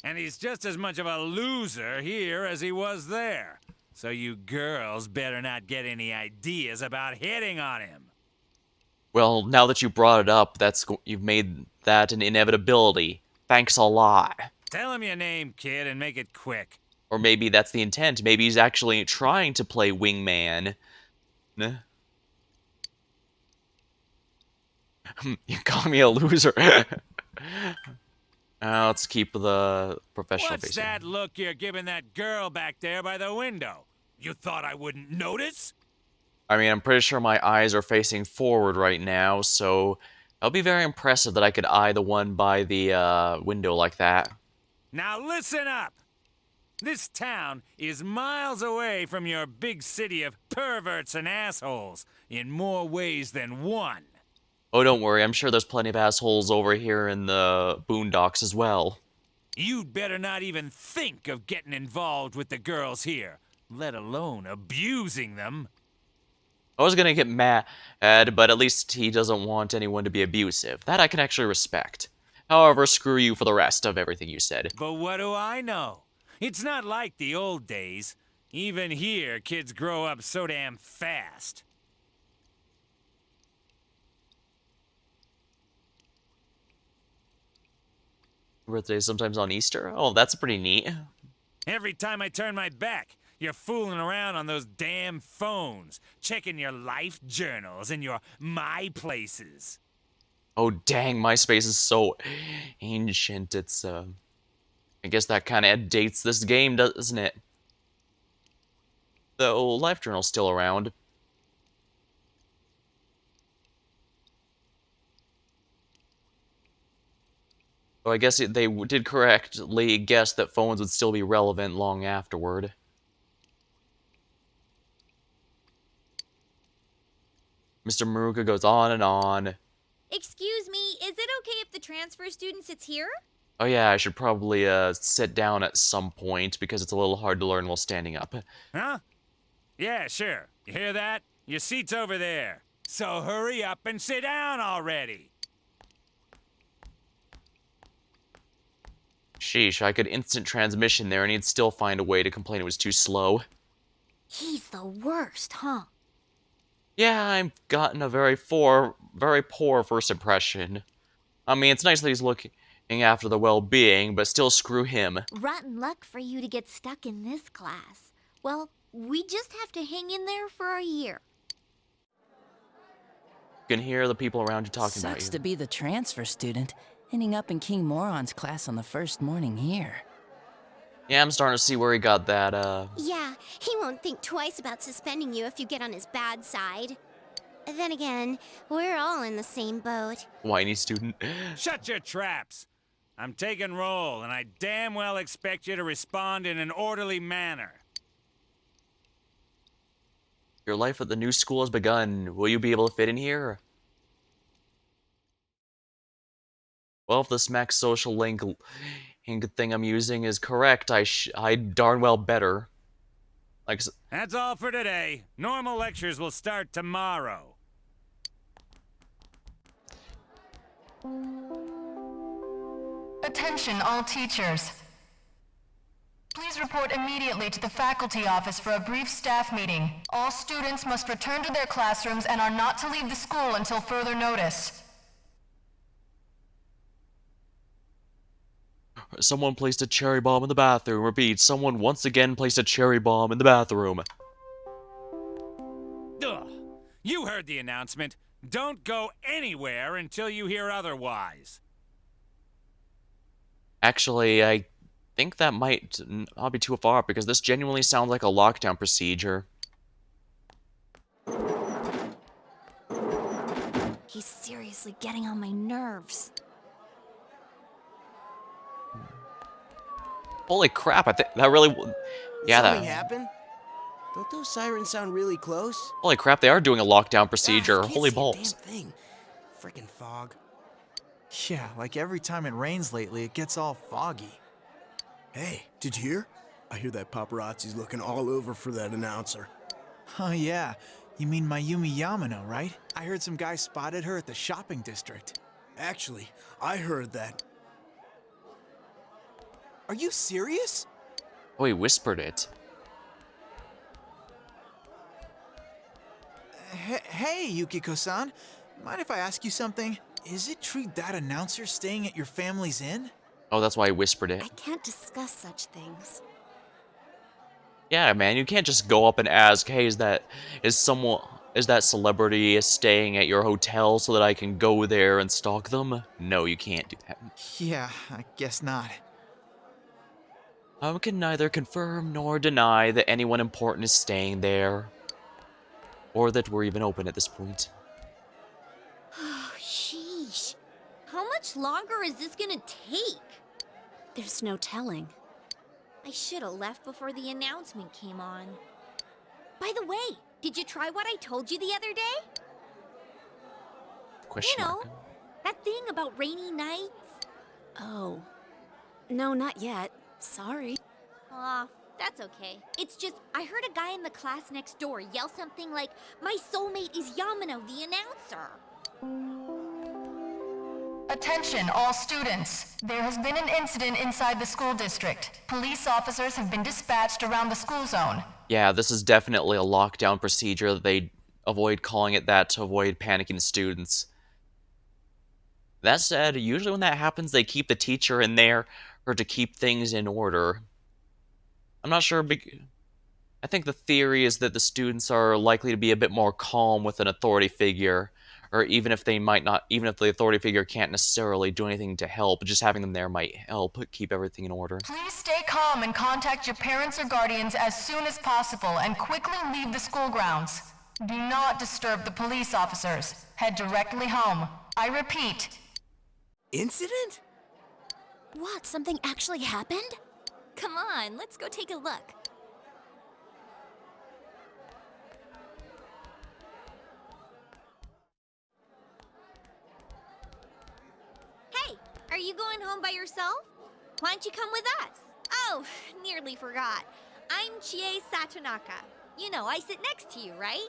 And he's just as much of a loser here as he was there. So you girls better not get any ideas about hitting on him. Well, now that you brought it up, you've made that an inevitability. Thanks a lot. Tell him your name, kid, and make it quick. Or maybe that's the intent. Maybe he's actually trying to play wingman. You call me a loser. Let's keep the professional What's facing. that look you're giving that girl back there by the window? You thought I wouldn't notice? I mean, I'm pretty sure my eyes are facing forward right now, so that'll be very impressive that I could eye the one by the window like that. Now listen up! This town is miles away from your big city of perverts and assholes in more ways than one. Oh, don't worry, I'm sure there's plenty of assholes over here in the boondocks as well. You'd better not even think of getting involved with the girls here, let alone abusing them. I was gonna get mad, but at least he doesn't want anyone to be abusive. That I can actually respect. However, screw you for the rest of everything you said. But what do I know? It's not like the old days. Even here, kids grow up so damn fast. Birthday sometimes on Easter? Oh, that's pretty neat. Every time I turn my back, you're fooling around on those damn phones, checking your life journals and your My Places. Oh, dang, MySpace is so ancient. It's, I guess that kind of dates this game, doesn't it? The old life journal's still around. So I guess they did correctly guess that phones would still be relevant long afterward. Mr. Maruka goes on and on. Excuse me, is it okay if the transfer student sits here? Oh yeah, I should probably sit down at some point because it's a little hard to learn while standing up. Huh? Yeah, sure. You hear that? Your seat's over there. So hurry up and sit down already. Sheesh, I could instant transmission there and he'd still find a way to complain it was too slow. He's the worst, huh? Yeah, I've gotten a very poor first impression. I mean, it's nice that he's looking after the well-being, but still screw him. Rotten luck for you to get stuck in this class. Well, we just have to hang in there for a year. You can hear the people around you talking about Sucks you. to be the transfer student, ending up in King Moron's class on the first morning here. Yeah, I'm starting to see where he got that, Yeah, he won't think twice about suspending you if you get on his bad side. Then again, we're all in the same boat. whiny student. Shut your traps! I'm taking roll, and I damn well expect you to respond in an orderly manner. Your life at the new school has begun. Will you be able to fit in here? Well, if the Smack social link thing I'm using is correct, I darn well better. Like, That's all for today. Normal lectures will start tomorrow. Attention all teachers. Please report immediately to the faculty office for a brief staff meeting. All students must return to their classrooms and are not to leave the school until further notice. someone placed a cherry bomb in the bathroom. Repeat, someone once again placed a cherry bomb in the bathroom. Ugh. You heard the announcement. Don't go anywhere until you hear otherwise. Actually, I think that might not be too far, because this genuinely sounds like a lockdown procedure. He's seriously getting on my nerves. Holy crap, I think that really... Yeah, Something that... happened? Don't those sirens sound really close? Holy crap, they are doing a lockdown procedure. Can't Holy see a balls. damn thing. Frickin' fog. Yeah, like every time it rains lately, it gets all foggy. Hey, did you hear? I hear that paparazzi's looking all over for that announcer. Oh yeah, you mean Mayumi Yamano, right? I heard some guy spotted her at the shopping district. Actually, I heard that. Are you serious? Oh, he whispered it. Hey, Yukiko-san. Mind if I ask you something? Is it true that announcer's staying at your family's inn? Oh, that's why he whispered it. I can't discuss such things. Yeah, man, you can't just go up and ask, hey, is that celebrity staying at your hotel so that I can go there and stalk them? No, you can't do that. Yeah, I guess not. I can neither confirm nor deny that anyone important is staying there. Or that we're even open at this point. Oh, sheesh. How much longer is this gonna take? There's no telling. I should have left before the announcement came on. By the way, did you try what I told you the other day? Question mark. That thing about rainy nights? Oh. No, not yet. Sorry. Aw, that's okay. It's just, I heard a guy in the class next door yell something like, "My soulmate is Yamano, the announcer." Attention all students. There has been an incident inside the school district. Police officers have been dispatched around the school zone. Yeah, this is definitely a lockdown procedure. They avoid calling it that to avoid panicking students. That said, usually when that happens, they keep the teacher in there or to keep things in order. I'm not sure. I think the theory is that the students are likely to be a bit more calm with an authority figure, or even if the authority figure can't necessarily do anything to help, just having them there might help keep everything in order. Please stay calm and contact your parents or guardians as soon as possible and quickly leave the school grounds. Do not disturb the police officers. Head directly home. I repeat. Incident? What, something actually happened? Come on, let's go take a look. Hey, are you going home by yourself? Why don't you come with us? Oh, nearly forgot. I'm Chie Satonaka. You know, I sit next to you, right?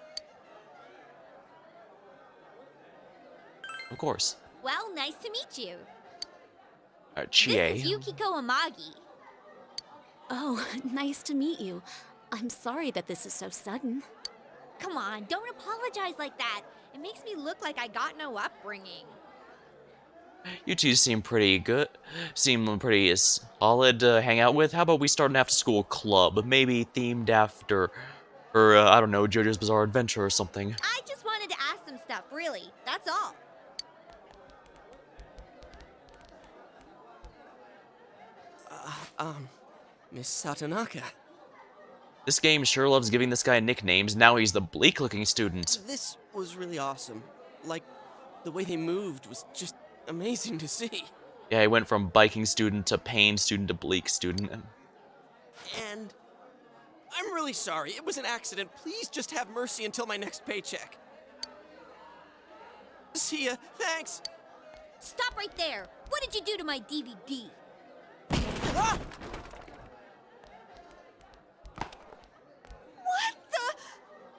Of course. Well, nice to meet you. Chie. This is Yukiko Amagi. Oh, nice to meet you. I'm sorry that this is so sudden. Come on, don't apologize like that. It makes me look like I got no upbringing. You two seem pretty good. Seem pretty solid to hang out with. How about we start an after-school club, maybe themed after, or I don't know, JoJo's Bizarre Adventure or something. I just wanted to ask some stuff, really. That's all. Miss Satonaka. This game sure loves giving this guy nicknames. Now he's the bleak-looking student. This was really awesome. Like, the way they moved was just amazing to see. Yeah, he went from biking student to pain student to bleak student. And I'm really sorry. It was an accident. Please just have mercy until my next paycheck. See ya. Thanks. Stop right there. What did you do to my DVD? Ah! What the?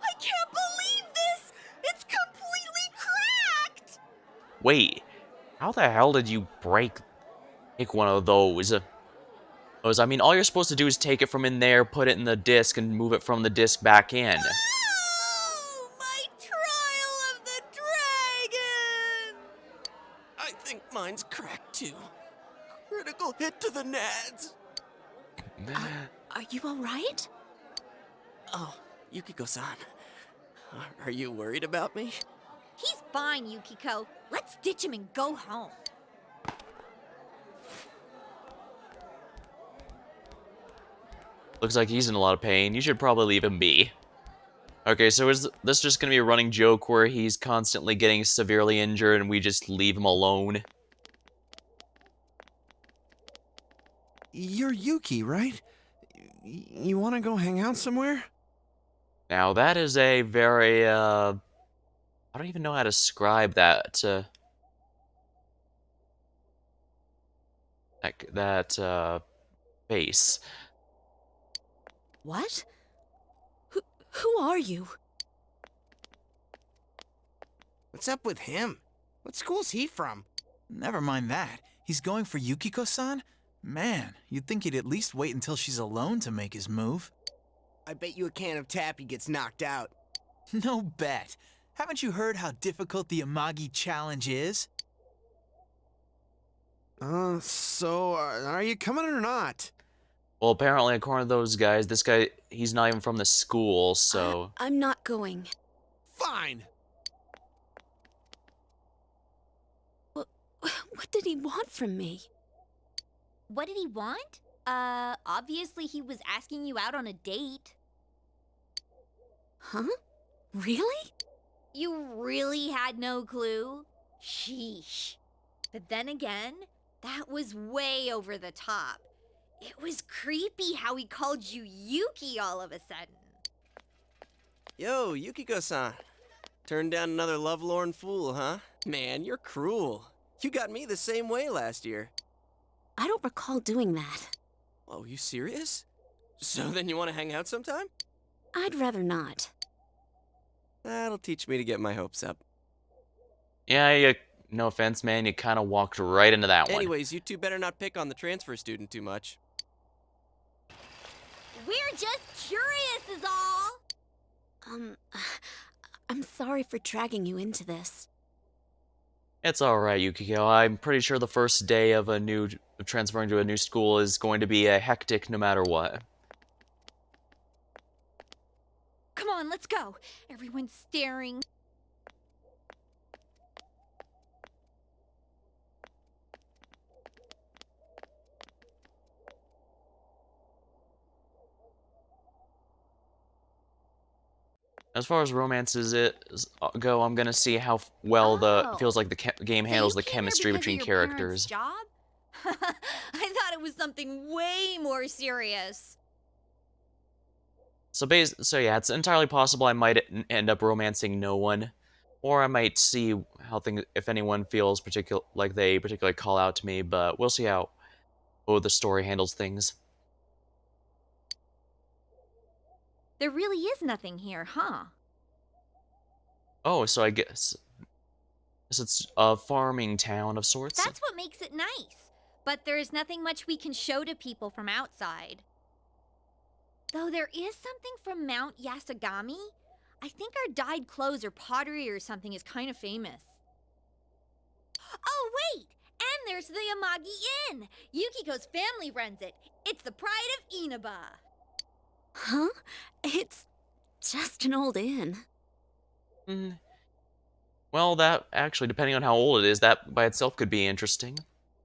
I can't believe this! It's completely cracked! Wait, how the hell did you take one of those? I mean, all you're supposed to do is take it from in there, put it in the disc, and move it from the disc back in. Oh, my trial of the dragon! I think mine's cracked too. Critical hit to the nads. Are you alright? Oh, Yukiko-san. Are you worried about me? He's fine, Yukiko. Let's ditch him and go home. Looks like he's in a lot of pain. You should probably leave him be. Okay, so is this just going to be a running joke where he's constantly getting severely injured and we just leave him alone? You're Yuki, right? You want to go hang out somewhere? Now, that is a very, I don't even know how to describe that, face. What? Who are you? What's up with him? What school's he from? Never mind that. He's going for Yukiko-san? Man, you'd think he'd at least wait until she's alone to make his move. I bet you a can of tappy gets knocked out. No bet. Haven't you heard how difficult the Amagi challenge is? So, are you coming or not? Well, apparently, according to those guys, this guy, he's not even from the school, so... I'm not going. Fine! What did he want from me? What did he want? Obviously he was asking you out on a date. Huh? Really? You really had no clue? Sheesh. But then again, that was way over the top. It was creepy how he called you Yuki all of a sudden. Yo, Yukiko-san. Turned down another lovelorn fool, huh? Man, you're cruel. You got me the same way last year. I don't recall doing that. Oh, you serious? So then you want to hang out sometime? I'd rather not. That'll teach me to get my hopes up. Yeah, no offense, man, you kind of walked right into that one. Anyways, you two better not pick on the transfer student too much. We're just curious is all. I'm sorry for dragging you into this. It's alright, Yukiko. I'm pretty sure the first day of transferring to a new school is going to be hectic no matter what. Come on, let's go. Everyone's staring. As far as romances go, I'm gonna see how well feels like the game handles the chemistry between characters. Job? I thought it was something way more serious. So yeah, it's entirely possible I might end up romancing no one, or I might see how if anyone feels like they particularly call out to me. But we'll see how the story handles things. There really is nothing here, huh? Oh, so I guess it's a farming town of sorts. That's what makes it nice. But there's nothing much we can show to people from outside. Though there is something from Mount Yasogami. I think our dyed clothes or pottery or something is kind of famous. Oh, wait! And there's the Amagi Inn! Yukiko's family runs it. It's the pride of Inaba. Huh? It's just an old inn. Well, that actually, depending on how old it is, that by itself could be interesting.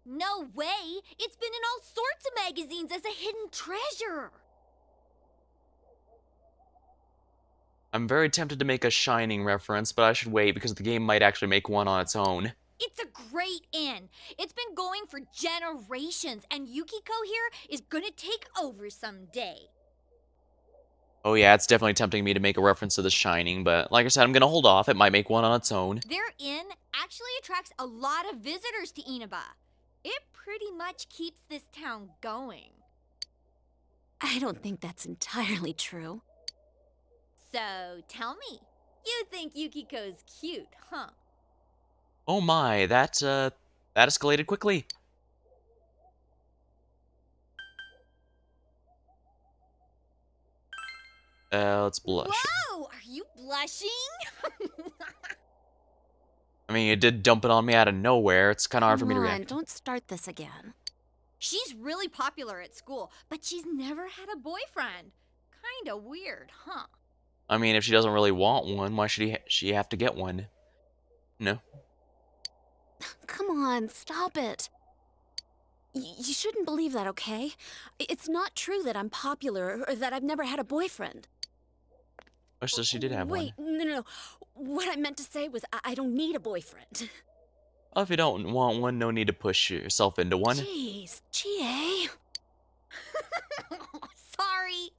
No way! It's been in all sorts of magazines as a hidden treasure! I'm very tempted to make a Shining reference, but I should wait because the game might actually make one on its own. It's a great inn. It's been going for generations, and Yukiko here is gonna take over someday. Oh yeah, it's definitely tempting me to make a reference to The Shining, but like I said, I'm gonna hold off. It might make one on its own. Their inn actually attracts a lot of visitors to Inaba. It pretty much keeps this town going. I don't think that's entirely true. So, tell me, you think Yukiko's cute, huh? Oh my, that escalated quickly. Let's blush. Whoa! Are you blushing? I mean, you did dump it on me out of nowhere. It's kind of hard for me to Come on, react. don't start this again. She's really popular at school, but she's never had a boyfriend. Kinda weird, huh? I mean, if she doesn't really want one, why should she have to get one? No. Come on, stop it. You shouldn't believe that, okay? It's not true that I'm popular or that I've never had a boyfriend. Oh, so she did have Wait, one. no. What I meant to say was I don't need a boyfriend. Well, if you don't want one, no need to push yourself into one. Jeez, GA.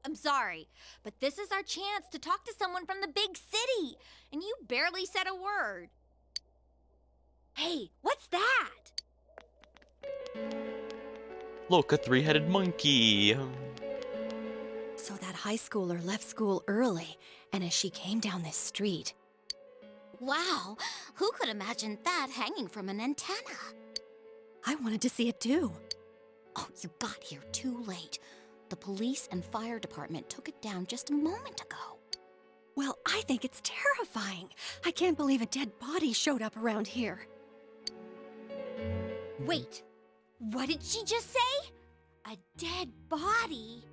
I'm sorry. But this is our chance to talk to someone from the big city. And you barely said a word. Hey, what's that? Look, a three-headed monkey. So that high schooler left school early, and as she came down this street... Wow, who could imagine that hanging from an antenna? I wanted to see it too. Oh, you got here too late. The police and fire department took it down just a moment ago. Well, I think it's terrifying. I can't believe a dead body showed up around here. Wait, what did she just say? A dead body?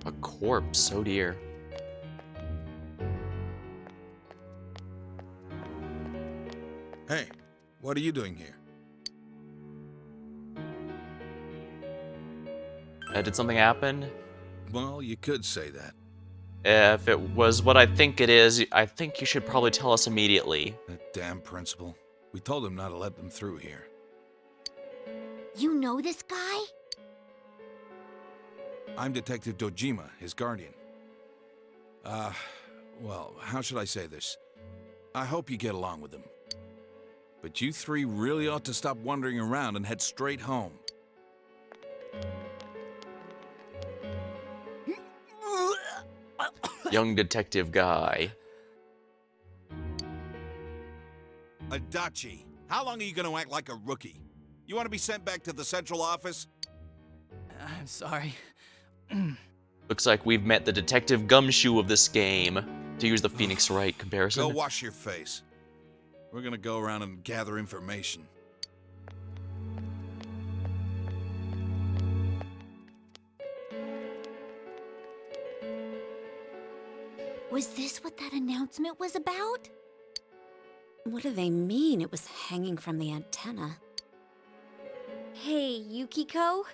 A corpse, oh dear. Hey, what are you doing here? Did something happen? Well, you could say that. If it was what I think it is, I think you should probably tell us immediately. That damn principal. We told him not to let them through here. You know this guy? I'm Detective Dojima, his guardian. Well, how should I say this? I hope you get along with him. But you three really ought to stop wandering around and head straight home. Young detective guy. Adachi, how long are you going to act like a rookie? You want to be sent back to the central office? I'm sorry. Looks like we've met the detective gumshoe of this game, to use the Phoenix Wright comparison. Go wash your face. We're going to go around and gather information. Was this what that announcement was about? What do they mean it was hanging from the antenna? Hey, Yukiko,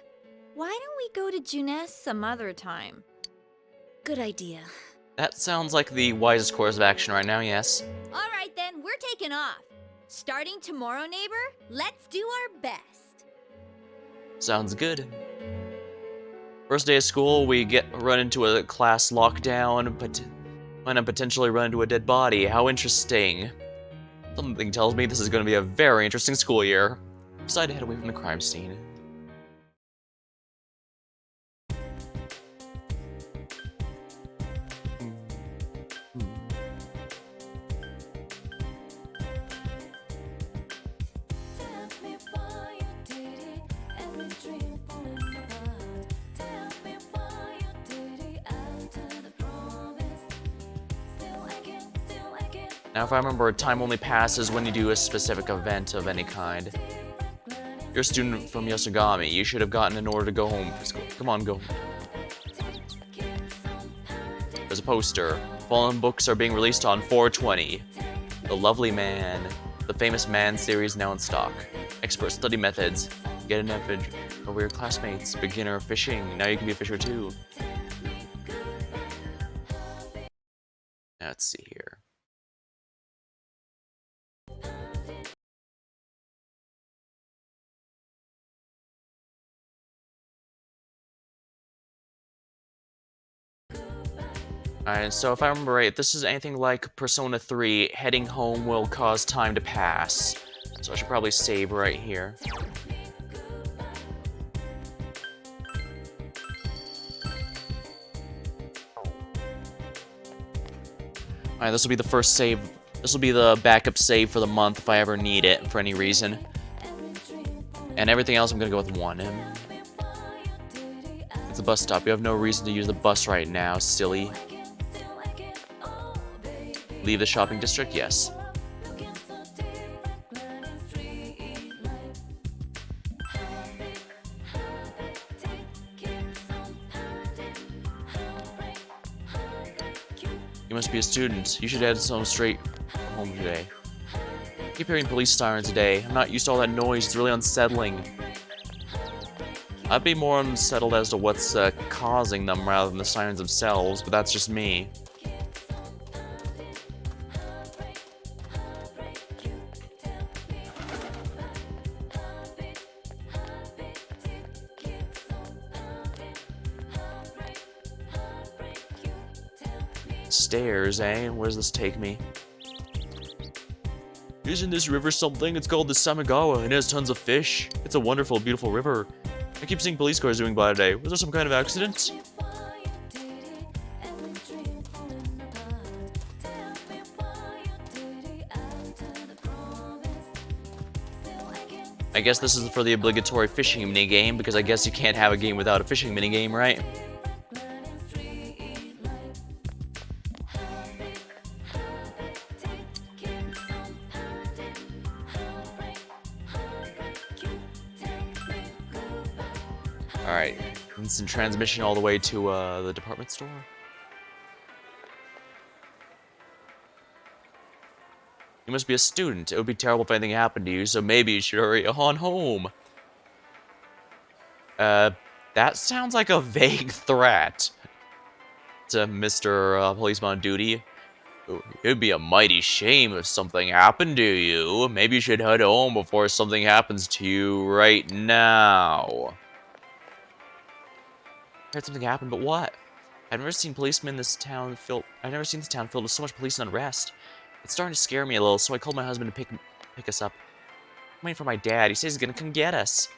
why don't we go to Junes some other time? Good idea. That sounds like the wisest course of action right now, yes. All right then, we're taking off. Starting tomorrow, neighbor, let's do our best. Sounds good. First day of school, we run into a class lockdown, but might potentially run into a dead body. How interesting. Something tells me this is going to be a very interesting school year. Decide to head away from the crime scene. Now, if I remember, time only passes when you do a specific event of any kind. You're a student from Yasogami. You should have gotten an order to go home for school. Come on, go. There's a poster. Fallen books are being released on 4/20. The Lovely Man. The Famous Man series now in stock. Expert study methods. Get an average over your classmates. Beginner fishing. Now you can be a fisher too. Now, let's see here. Alright, so if I remember right, if this is anything like Persona 3, heading home will cause time to pass. So I should probably save right here. Alright, this will be the first save. This will be the backup save for the month if I ever need it for any reason. And everything else I'm gonna go with 1. It's a bus stop. You have no reason to use the bus right now, silly. Leave the shopping district? Yes. You must be a student. You should head home straight home today. I keep hearing police sirens today. I'm not used to all that noise. It's really unsettling. I'd be more unsettled as to what's causing them rather than the sirens themselves, but that's just me. Stairs, eh? Where does this take me? Isn't this river something? It's called the Samigawa, and it has tons of fish. It's a wonderful, beautiful river. I keep seeing police cars doing by today. Was there some kind of accident? I guess this is for the obligatory fishing minigame, because I guess you can't have a game without a fishing minigame, right? Alright, instant transmission all the way to the department store. You must be a student. It would be terrible if anything happened to you, so maybe you should hurry on home. That sounds like a vague threat to Mr. Policeman on duty. It'd be a mighty shame if something happened to you. Maybe you should head home before something happens to you right now. I heard something happened, but what? I've never seen policemen in this town filled. I've never seen this town filled with so much police unrest. It's starting to scare me a little, so I called my husband to pick us up. I'm waiting for my dad. He says he's gonna come get us.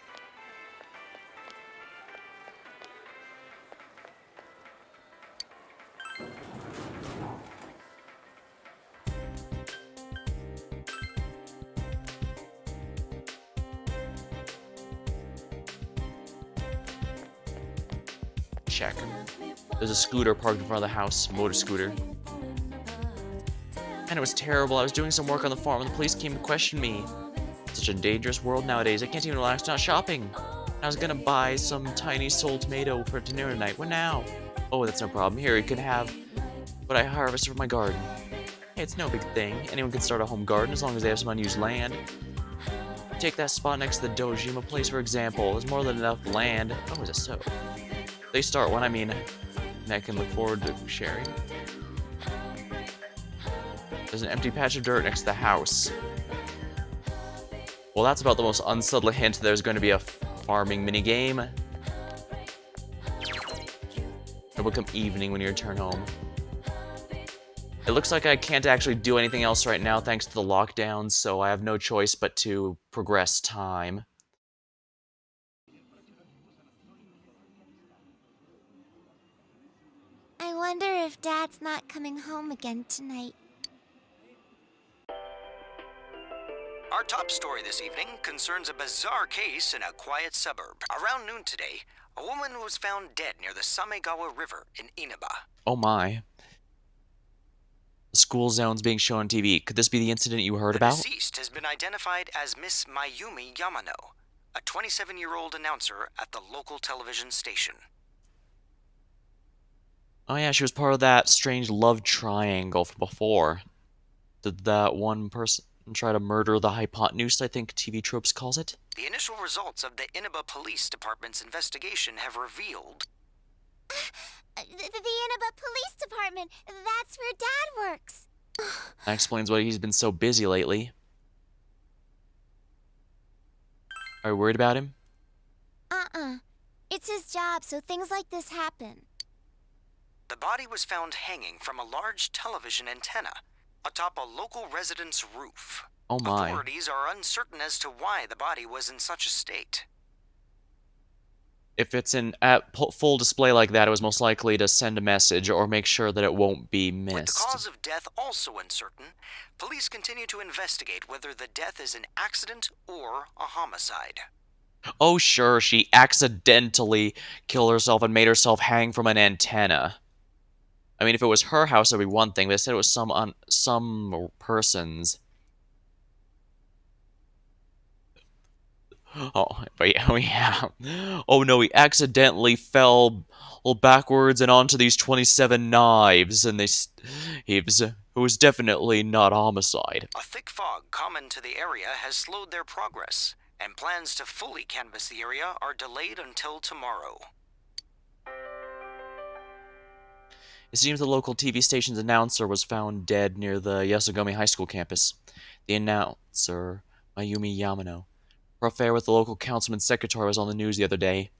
Check. There's a scooter parked in front of the house, a motor scooter. And it was terrible. I was doing some work on the farm and the police came to question me. It's such a dangerous world nowadays. I can't even relax not shopping. I was gonna buy some tiny soul tomato for dinner tonight. What now? Oh, that's no problem. Here, you can have what I harvested from my garden. Hey, it's no big thing. Anyone can start a home garden as long as they have some unused land. Take that spot next to the Dojima place, for example. There's more than enough land. Oh, is it so? They start one, I mean, and I can look forward to sharing. There's an empty patch of dirt next to the house. Well, that's about the most unsubtle hint there's going to be a farming minigame. It will come evening when you return home. It looks like I can't actually do anything else right now thanks to the lockdowns, so I have no choice but to progress time. I wonder if Dad's not coming home again tonight. Our top story this evening concerns a bizarre case in a quiet suburb. Around noon today, a woman was found dead near the Samegawa River in Inaba. Oh my. The school zones being shown on TV. Could this be the incident you heard The about? deceased has been identified as Miss Mayumi Yamano, a 27-year-old announcer at the local television station. Oh yeah, she was part of that strange love triangle from before. Did that one person try to murder the hypotenuse, I think TV Tropes calls it? The initial results of the Inaba Police Department's investigation have revealed... The Inaba Police Department! That's where Dad works! That explains why he's been so busy lately. Are you worried about him? It's his job, so things like this happen. The body was found hanging from a large television antenna atop a local resident's roof. Oh my. Authorities are uncertain as to why the body was in such a state. If it's at full display like that, it was most likely to send a message or make sure that it won't be missed. With the cause of death also uncertain, police continue to investigate whether the death is an accident or a homicide. Oh sure, she accidentally killed herself and made herself hang from an antenna. I mean, if it was her house, it would be one thing, but it said it was some person's. Oh, but yeah, oh yeah. Oh no, he accidentally fell backwards and onto these 27 knives, and it was definitely not homicide. A thick fog common to the area has slowed their progress, and plans to fully canvass the area are delayed until tomorrow. It seems the local TV station's announcer was found dead near the Yasogami High School campus. The announcer, Mayumi Yamano. Her affair with the local councilman's secretary was on the news the other day.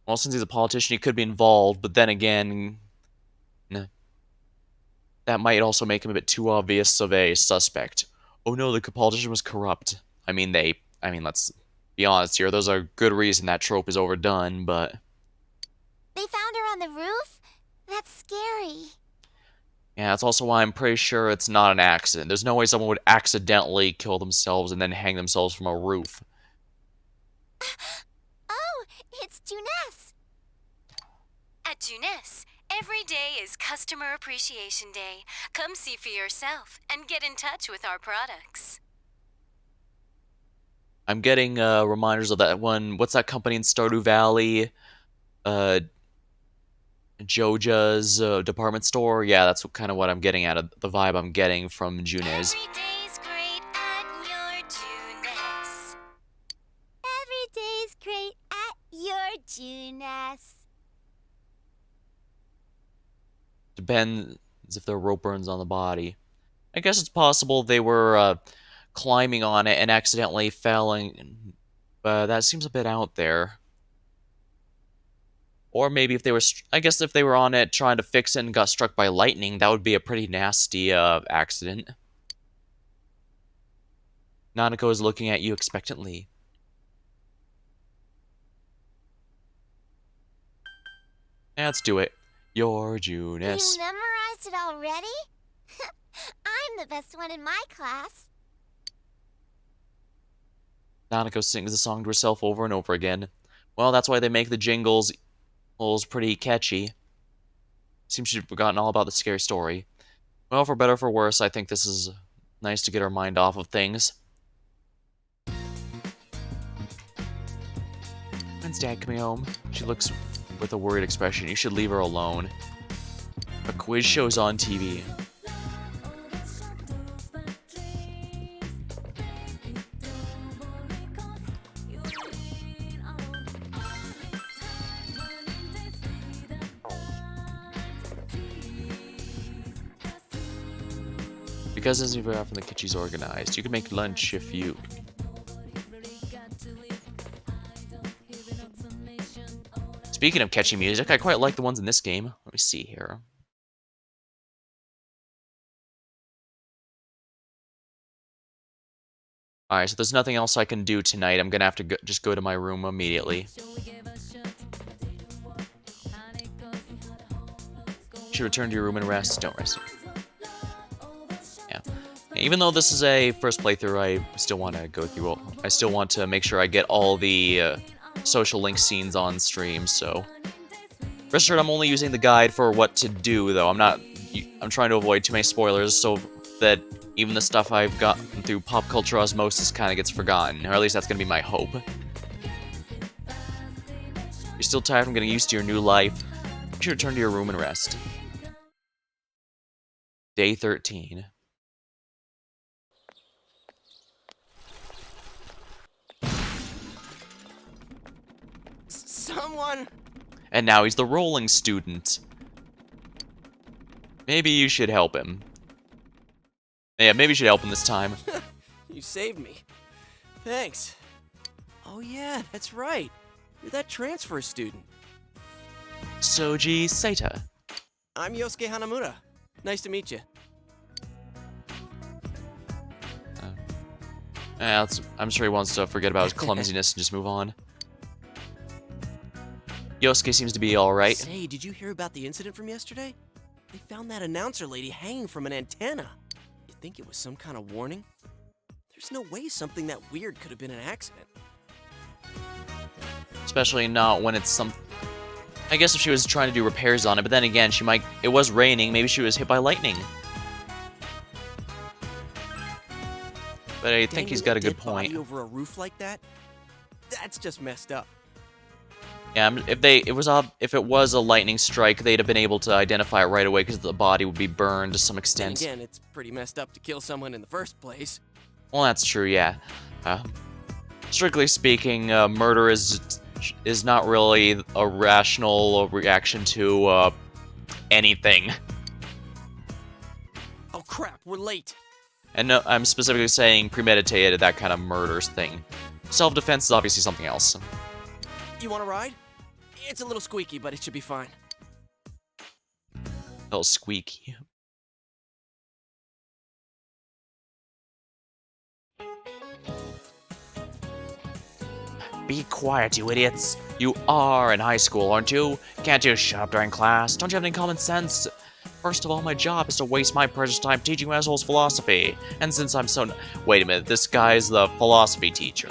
Well, since he's a politician, he could be involved, but then again, that might also make him a bit too obvious of a suspect. Oh no, the politician was corrupt. I mean, let's be honest here. There's a good reason that trope is overdone, but... They found her on the roof? That's scary. Yeah, that's also why I'm pretty sure it's not an accident. There's no way someone would accidentally kill themselves and then hang themselves from a roof. Oh, it's Juness. At Juness, every day is Customer Appreciation Day. Come see for yourself and get in touch with our products. I'm getting reminders of that one. What's that company in Stardew Valley? Joja's department store. Yeah, that's kind of what I'm getting at. The vibe I'm getting from Juness. Every day's great at your Juness. Every day's great at your Juness. Depends if their rope burns on the body. I guess it's possible they were climbing on it and accidentally falling. But that seems a bit out there. Or maybe if they were, I guess if they were on it trying to fix it and got struck by lightning, that would be a pretty nasty accident. Nanako is looking at you expectantly. Let's do it. Your Juness. You memorized it already? I'm the best one in my class. Nanako sings the song to herself over and over again. Well, that's why they make the jingles pretty catchy. Seems she'd forgotten all about the scary story. Well, for better or for worse, I think this is nice to get her mind off of things. When's Dad coming home? She looks with a worried expression. You should leave her alone. A quiz show's on TV. Because as very often the kitchen's organized, you can make lunch if you... Speaking of catchy music, I quite like the ones in this game. Let me see here. Alright, so there's nothing else I can do tonight. I'm gonna have to just go to my room immediately. You should return to your room and rest. Don't rest. Yeah. Even though this is a first playthrough, I still want to go through all... I still want to make sure I get all the social link scenes on stream, so... Rest assured, I'm only using the guide for what to do, though. I'm not I'm trying to avoid too many spoilers so that even the stuff I've gotten through pop culture osmosis kind of gets forgotten, or at least that's gonna be my hope. You're still tired from getting used to your new life? You should return to your room and rest. Day 13. Someone! And now he's the rolling student. Maybe you should help him. Yeah, maybe you should help him this time. You saved me. Thanks. Oh yeah, that's right. You're that transfer student. Soji Saita. I'm Yosuke Hanamura. Nice to meet you. I'm sure he wants to forget about his clumsiness and just move on. Yosuke seems to be alright. Say, did you hear about the incident from yesterday? They found that announcer lady hanging from an antenna. You think it was some kind of warning? There's no way something that weird could have been an accident. Especially not when it's some... I guess if she was trying to do repairs on it, but then again, she might... It was raining, maybe she was hit by lightning. But I think he's got a good point. Over a roof like that? That's just messed up. Yeah, if it was a lightning strike, they'd have been able to identify it right away because the body would be burned to some extent. And again, it's pretty messed up to kill someone in the first place. Well, that's true, yeah. Strictly speaking, murder is not really a rational reaction to anything. Oh crap, we're late. And no, I'm specifically saying premeditated, that kind of murders thing. Self-defense is obviously something else. You want a ride? It's a little squeaky, but it should be fine. A little squeaky. Be quiet, you idiots. You are in high school, aren't you? Can't you shut up during class? Don't you have any common sense? First of all, my job is to waste my precious time teaching you assholes philosophy. And since I'm so... Wait a minute, this guy's the philosophy teacher.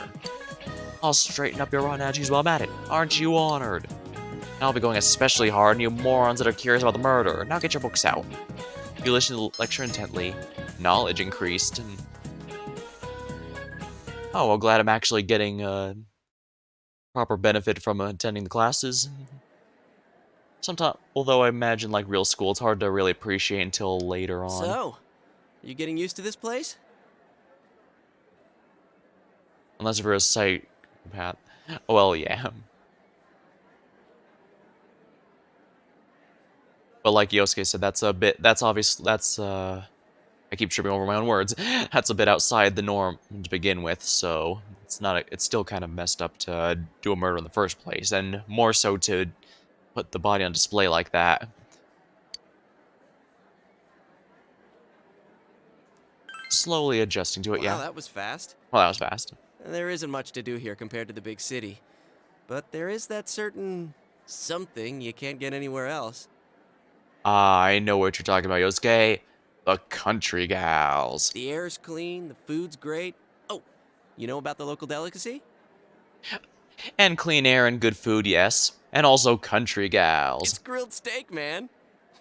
I'll straighten up your rotten attitudes while I'm at it. Aren't you honored? I'll be going especially hard on you morons that are curious about the murder. Now get your books out. You listen to the lecture intently. Knowledge increased. And... Oh, well, glad I'm actually getting proper benefit from attending the classes. Sometimes, although I imagine like real school, it's hard to really appreciate until later on. So, are you getting used to this place? Unless you're a psychopath. Well, yeah. But like Yosuke said, I keep tripping over my own words. That's a bit outside the norm to begin with, so it's still kind of messed up to do a murder in the first place, and more so to put the body on display like that. Slowly adjusting to it, yeah. Wow, that was fast. Well, that was fast. There isn't much to do here compared to the big city. But there is that certain something you can't get anywhere else. I know what you're talking about, Yosuke. The country gals. The air's clean, the food's great. Oh, you know about the local delicacy? And clean air and good food, yes. And also country gals. It's grilled steak, man.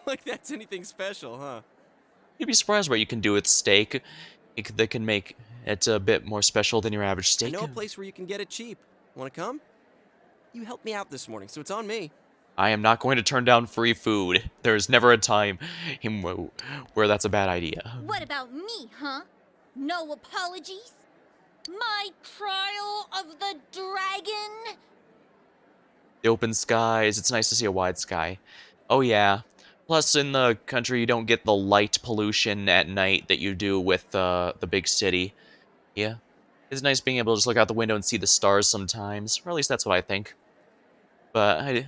Like that's anything special, huh? You'd be surprised what you can do with steak. That can make it a bit more special than your average steak. I know a place where you can get it cheap. Want to come? You helped me out this morning, so it's on me. I am not going to turn down free food. There's never a time where that's a bad idea. What about me, huh? No apologies? My trial of the dragon? The open skies, it's nice to see a wide sky. Oh yeah. Plus, in the country, you don't get the light pollution at night that you do with the big city. Yeah. It's nice being able to just look out the window and see the stars sometimes. Or at least that's what I think. But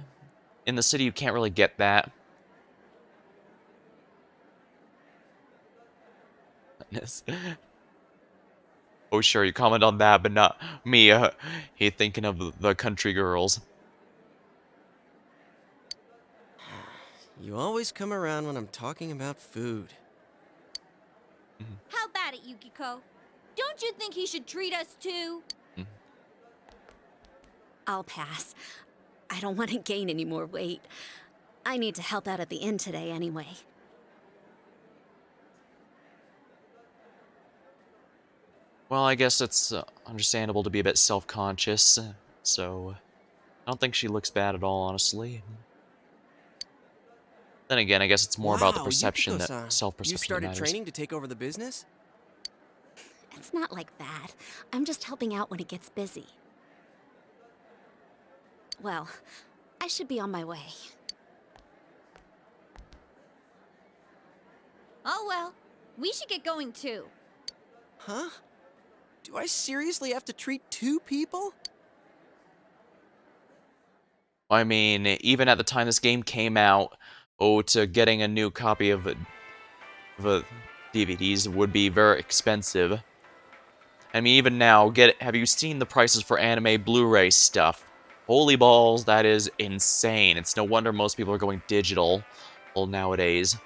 in the city, you can't really get that. Oh, sure, you comment on that, but not me. He thinking of the country girls. You always come around when I'm talking about food. How about it, Yukiko? Don't you think he should treat us too? I'll pass. I don't want to gain any more weight. I need to help out at the inn today anyway. Well, I guess it's understandable to be a bit self-conscious, so I don't think she looks bad at all, honestly. Then again, I guess it's more about the Wow, perception that Yukiko-san. You self-perception that started matters. training to take over the business? It's not like that. I'm just helping out when it gets busy. Well, I should be on my way. Oh well, we should get going too. Huh? Do I seriously have to treat 2 people? I mean, even at the time this game came out, to getting a new copy of DVDs would be very expensive. I mean, even now, have you seen the prices for anime Blu-ray stuff? Holy balls, that is insane. It's no wonder most people are going digital nowadays.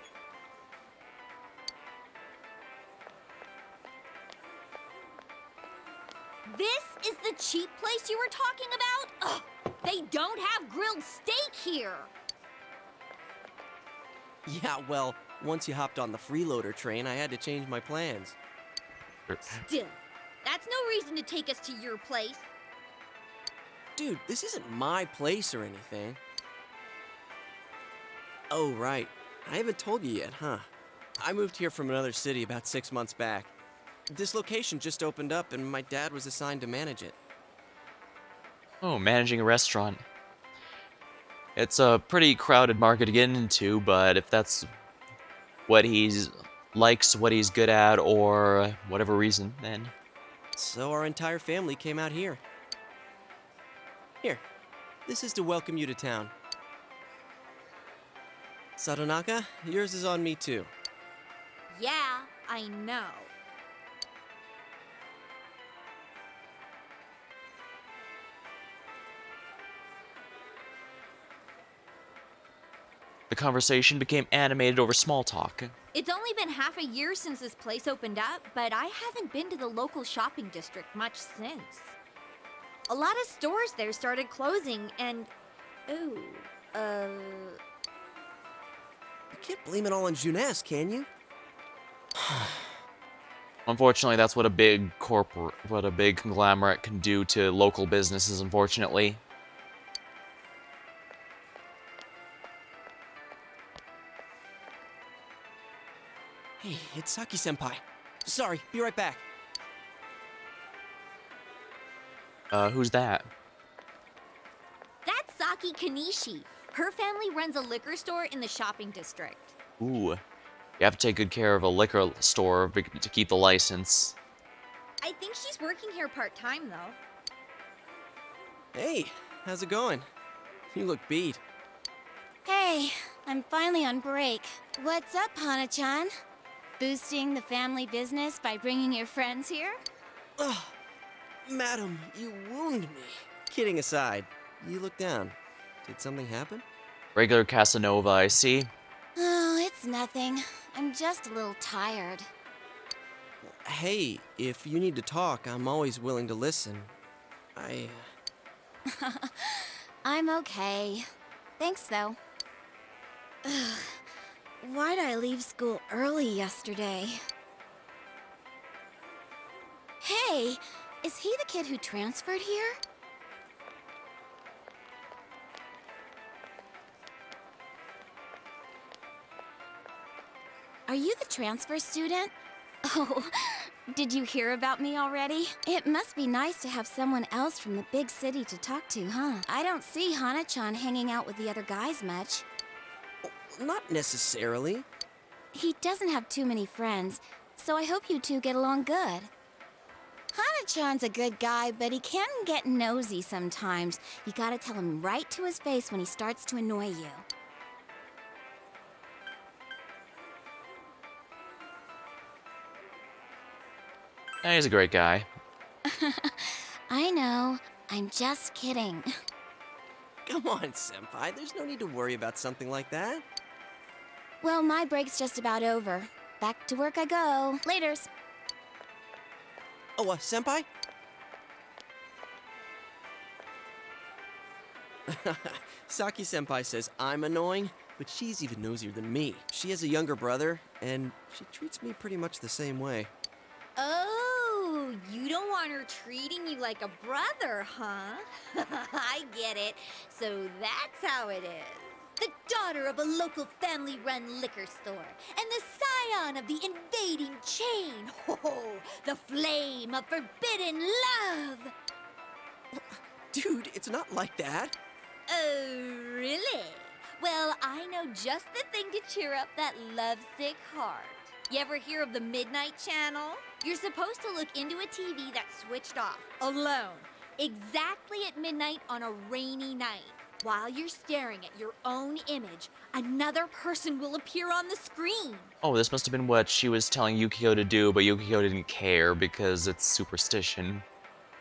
This is the cheap place you were talking about? Ugh, they don't have grilled steak here. Yeah, well, once you hopped on the freeloader train, I had to change my plans. Still, that's no reason to take us to your place. Dude, this isn't my place or anything. Oh, right. I haven't told you yet, huh? I moved here from another city about 6 months back. This location just opened up and my dad was assigned to manage it. Oh, managing a restaurant. It's a pretty crowded market to get into, but if that's what he's likes, what he's good at, or whatever reason, then... So our entire family came out here. Here, this is to welcome you to town. Sadonaka, yours is on me too. Yeah, I know. The conversation became animated over small talk. It's only been half a year since this place opened up, but I haven't been to the local shopping district much since. A lot of stores there started closing and... Ooh, You can't blame it all on Junes, can you? Unfortunately, that's what a big conglomerate can do to local businesses, unfortunately. Hey, it's Saki-senpai. Sorry, be right back. Who's that? that's Saki Kanishi. Her family runs a liquor store in the shopping district. Ooh. You have to take good care of a liquor store to keep the license. I think she's working here part-time, though. Hey, how's it going? You look beat. Hey, I'm finally on break. What's up, Hana-chan? Boosting the family business by bringing your friends here? Ugh, madam, you wound me. Kidding aside, you look down. Did something happen? Regular Casanova, I see. Oh, it's nothing. I'm just a little tired. Hey, if you need to talk, I'm always willing to listen. I'm okay. Thanks, though. Ugh, why'd I leave school early yesterday? Hey, is he the kid who transferred here? Are you the transfer student? Oh, did you hear about me already? It must be nice to have someone else from the big city to talk to, huh? I don't see Hana-chan hanging out with the other guys much. Not necessarily. He doesn't have too many friends, so I hope you two get along good. Hana-chan's a good guy, but he can get nosy sometimes. You gotta tell him right to his face when he starts to annoy you. He's a great guy. I know. I'm just kidding. Come on, senpai. There's no need to worry about something like that. Well, my break's just about over. Back to work I go. Laters. Oh, senpai? Saki-senpai says I'm annoying, but she's even nosier than me. She has a younger brother, and she treats me pretty much the same way. Oh, Oh, you don't want her treating you like a brother, huh? I get it. So that's how it is. The daughter of a local family-run liquor store, and the scion of the invading chain. Oh, the flame of forbidden love. Dude, it's not like that. Oh, really? Well, I know just the thing to cheer up that lovesick heart. You ever hear of the Midnight Channel? You're supposed to look into a TV that's switched off, alone, exactly at midnight on a rainy night. While you're staring at your own image, another person will appear on the screen. Oh, this must have been what she was telling Yukiko to do, but Yukiko didn't care because it's superstition.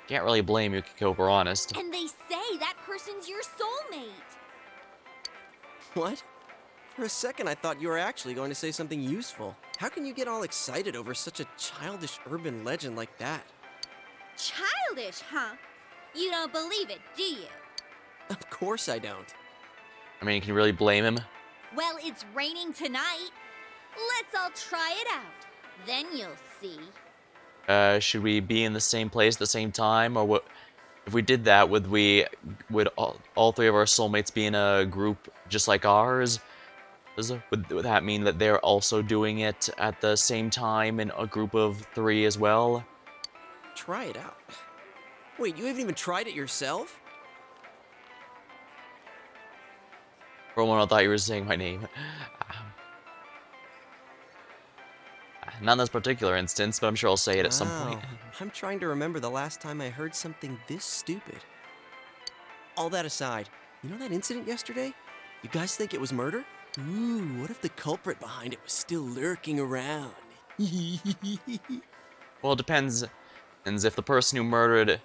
Can't really blame Yukiko, if we're honest. And they say that person's your soulmate. What? For a second, I thought you were actually going to say something useful. How can you get all excited over such a childish urban legend like that? Childish, huh? You don't believe it, do you? Of course I don't. I mean, can you really blame him? Well, it's raining tonight. Let's all try it out. Then you'll see. Should we be in the same place at the same time, or what? If we did that, would all three of our soulmates be in a group just like ours? Would that mean that they're also doing it at the same time in a group of three as well? Try it out. Wait, you haven't even tried it yourself? For a moment, I thought you were saying my name. Not in this particular instance, but I'm sure I'll say it at some point. Wow. I'm trying to remember the last time I heard something this stupid. All that aside, you know that incident yesterday? You guys think it was murder? Ooh, what if the culprit behind it was still lurking around? Well, it depends. And if the person who murdered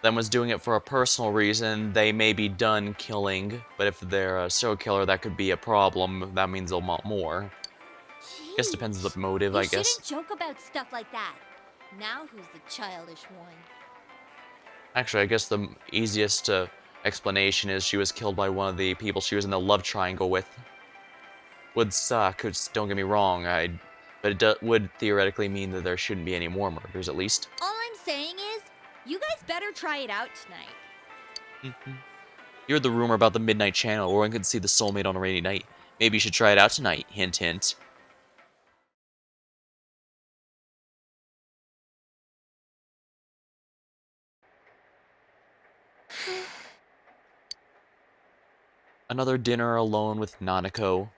them was doing it for a personal reason, they may be done killing. But if they're a serial killer, that could be a problem. That means they'll want more. I guess it depends on the motive, I guess. You shouldn't joke about stuff like that. Now who's the childish one? Actually, I guess the easiest explanation is she was killed by one of the people she was in the love triangle with. Would suck, don't get me wrong, but it would theoretically mean that there shouldn't be any more murders, at least. All I'm saying is, you guys better try it out tonight. You heard the rumor about the Midnight Channel, where one could see the soulmate on a rainy night. Maybe you should try it out tonight, hint hint. Another dinner alone with Nanako.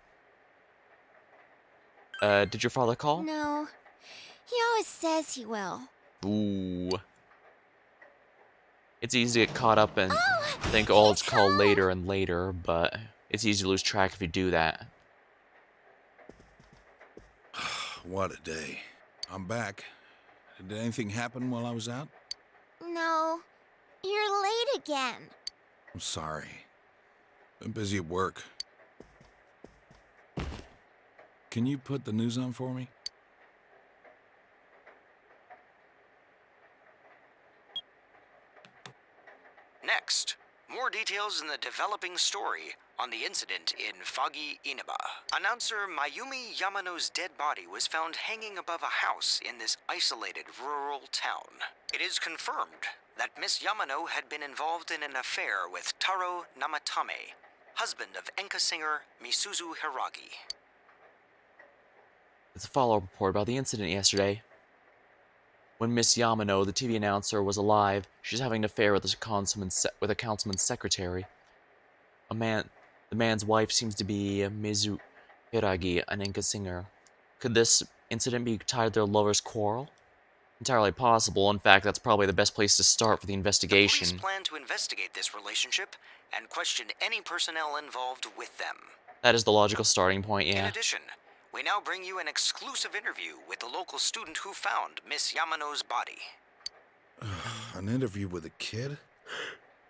Did your father call? No. He always says he will. Ooh. It's easy to get caught up and think, oh, let's call later and later, but it's easy to lose track if you do that. What a day. I'm back. Did anything happen while I was out? No. You're late again. I'm sorry. Been busy at work. Can you put the news on for me? Next, more details in the developing story on the incident in foggy Inaba. Announcer Mayumi Yamano's dead body was found hanging above a house in this isolated rural town. It is confirmed that Miss Yamano had been involved in an affair with Taro Namatame, husband of enka singer Misuzu Hiragi. It's a follow-up report about the incident yesterday. When Miss Yamano, the TV announcer, was alive, she's having an affair with a councilman's secretary. The man's wife seems to be Mizu Hiragi, an enka singer. Could this incident be tied to their lovers' quarrel? Entirely possible. In fact, that's probably the best place to start for the investigation. The police plan to investigate this relationship and question any personnel involved with them. That is the logical starting point, yeah. In addition, we now bring you an exclusive interview with the local student who found Miss Yamano's body. An interview with a kid?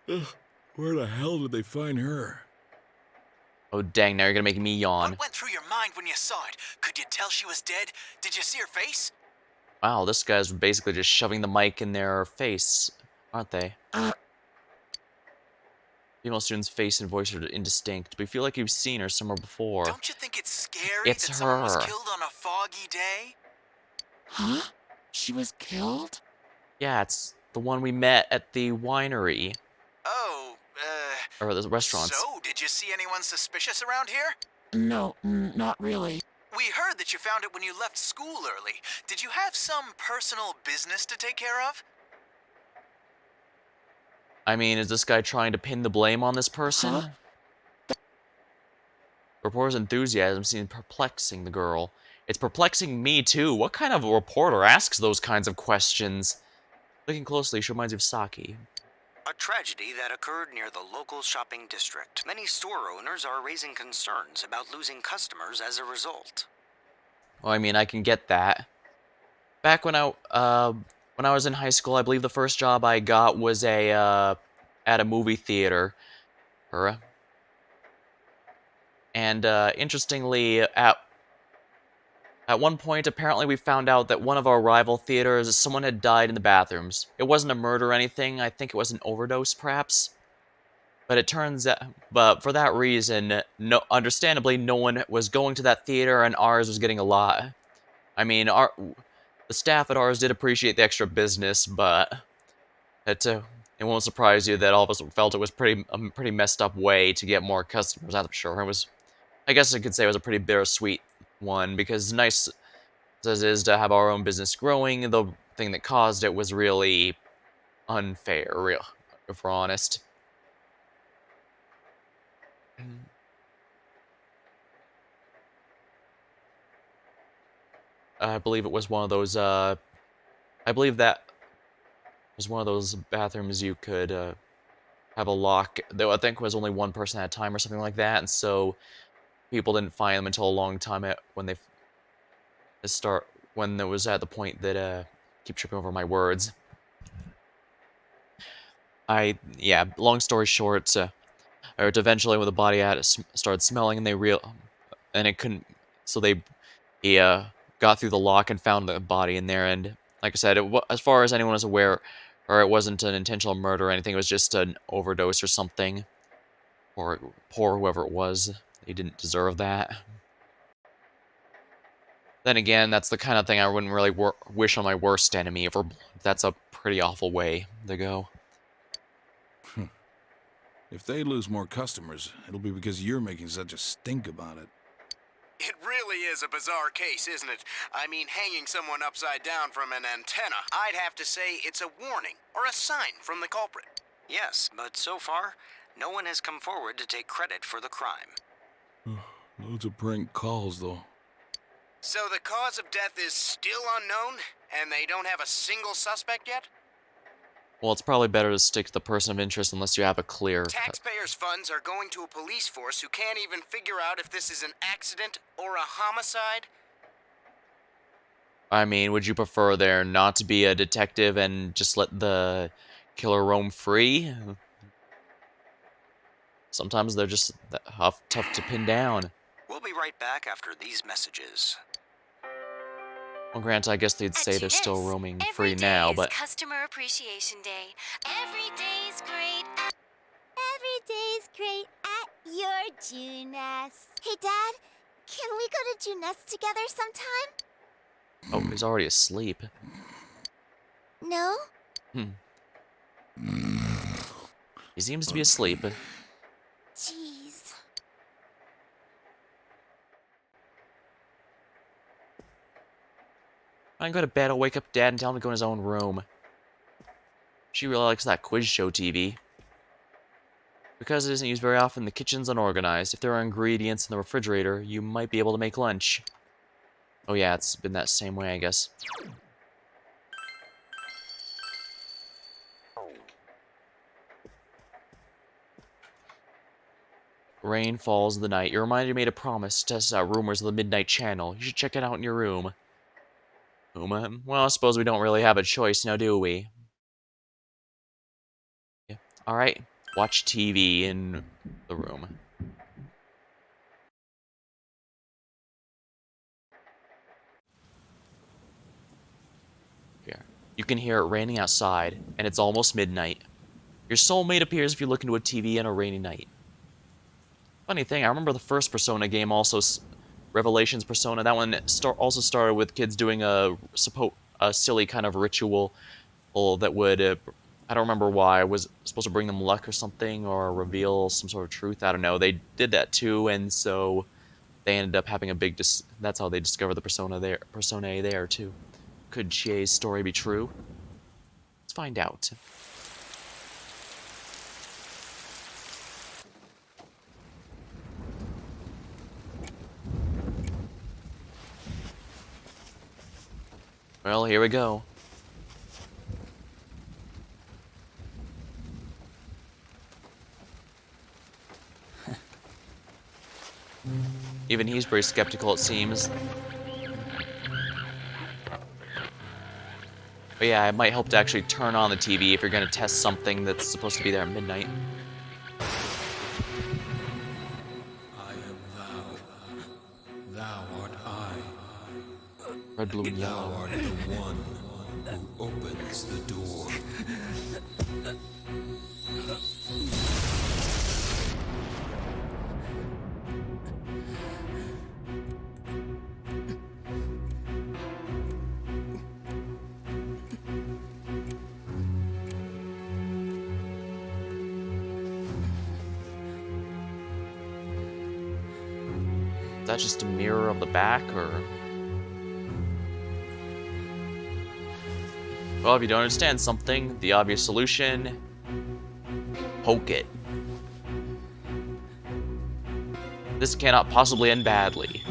Where the hell did they find her? Oh dang, now you're gonna make me yawn. What went through your mind when you saw it? Could you tell she was dead? Did you see her face? Wow, this guy's basically just shoving the mic in their face, aren't they? Female student's face and voice are indistinct, but we feel like you've seen her somewhere before. Don't you think it's scary It's that someone was her. killed on a foggy day? Huh? She was killed? Yeah, it's the one we met at the winery. Oh, Or the restaurants. so did you see anyone suspicious around here? No, not really. We heard that you found it when you left school early. Did you have some personal business to take care of? I mean, is this guy trying to pin the blame on this person? Huh? Reporter's enthusiasm seems perplexing the girl. It's perplexing me, too. What kind of a reporter asks those kinds of questions? Looking closely, she reminds me of Saki. A tragedy that occurred near the local shopping district. Many store owners are raising concerns about losing customers as a result. Well, I mean, I can get that. Back when I was in high school, I believe the first job I got was at a movie theater. And interestingly, at one point, apparently we found out that one of our rival theaters, someone had died in the bathrooms. It wasn't a murder or anything. I think it was an overdose, perhaps. But it turns out, but for that reason, understandably, no one was going to that theater, and ours was getting a lot. I mean, the staff at ours did appreciate the extra business, but it won't surprise you that all of us felt it was a pretty messed up way to get more customers. I'm sure it was. I guess I could say it was a pretty bittersweet one, because nice as it is to have our own business growing, the thing that caused it was really unfair, if we're honest. I believe it was one of those, I believe that was one of those bathrooms you could have a lock, though I think it was only one person at a time or something like that, and so people didn't find them until a long time when it was at the point that, keep tripping over my words. Yeah, long story short, or eventually when the body had started smelling and and it couldn't, so he got through the lock and found the body in there, and like I said, as far as anyone was aware, or it wasn't an intentional murder or anything, it was just an overdose or something, or poor whoever it was, he didn't deserve that. Then again, that's the kind of thing I wouldn't really wish on my worst enemy. That's a pretty awful way to go. If they lose more customers, it'll be because you're making such a stink about it. It really is a bizarre case, isn't it? I mean, hanging someone upside down from an antenna. I'd have to say it's a warning or a sign from the culprit. Yes, but so far, no one has come forward to take credit for the crime. Loads of prank calls, though. So the cause of death is still unknown, and they don't have a single suspect yet? Well, it's probably better to stick to the person of interest unless you have a clear... Taxpayers' funds are going to a police force who can't even figure out if this is an accident or a homicide? I mean, would you prefer there not to be a detective and just let the killer roam free? Sometimes they're just tough to pin down. We'll be right back after these messages. Well, granted, I guess they'd say they're still roaming free now, but... Customer Appreciation Day. Every day's great. Every day's great at your Junes. Hey, Dad, can we go to Junes together sometime? Oh, he's already asleep. No? He seems to be asleep. Jeez. I can go to bed, I'll wake up Dad and tell him to go in his own room. She really likes that quiz show TV. Because it isn't used very often, the kitchen's unorganized. If there are ingredients in the refrigerator, you might be able to make lunch. Oh yeah, it's been that same way, I guess. Rain falls in the night. Your reminder made a promise to test out rumors of the Midnight Channel. You should check it out in your room. Well, I suppose we don't really have a choice now, do we? Yeah. Alright, watch TV in the room. Here. You can hear it raining outside, and it's almost midnight. Your soulmate appears if you look into a TV on a rainy night. Funny thing, I remember the first Persona game also, Revelations Persona, that one also started with kids doing a silly kind of ritual that would, I don't remember why, was supposed to bring them luck or something, or reveal some sort of truth, I don't know. They did that too, and so they ended up having a big, that's how they discovered the personae there too. Could Chie's story be true? Let's find out. Well, here we go. Even he's pretty skeptical, it seems. But yeah, it might help to actually turn on the TV if you're going to test something that's supposed to be there at midnight. I am thou. Thou art I. Red, blue, and yellow. Thou art the one who opens the door. Is that just a mirror of the back, or...? Well, if you don't understand something, the obvious solution... poke it. This cannot possibly end badly.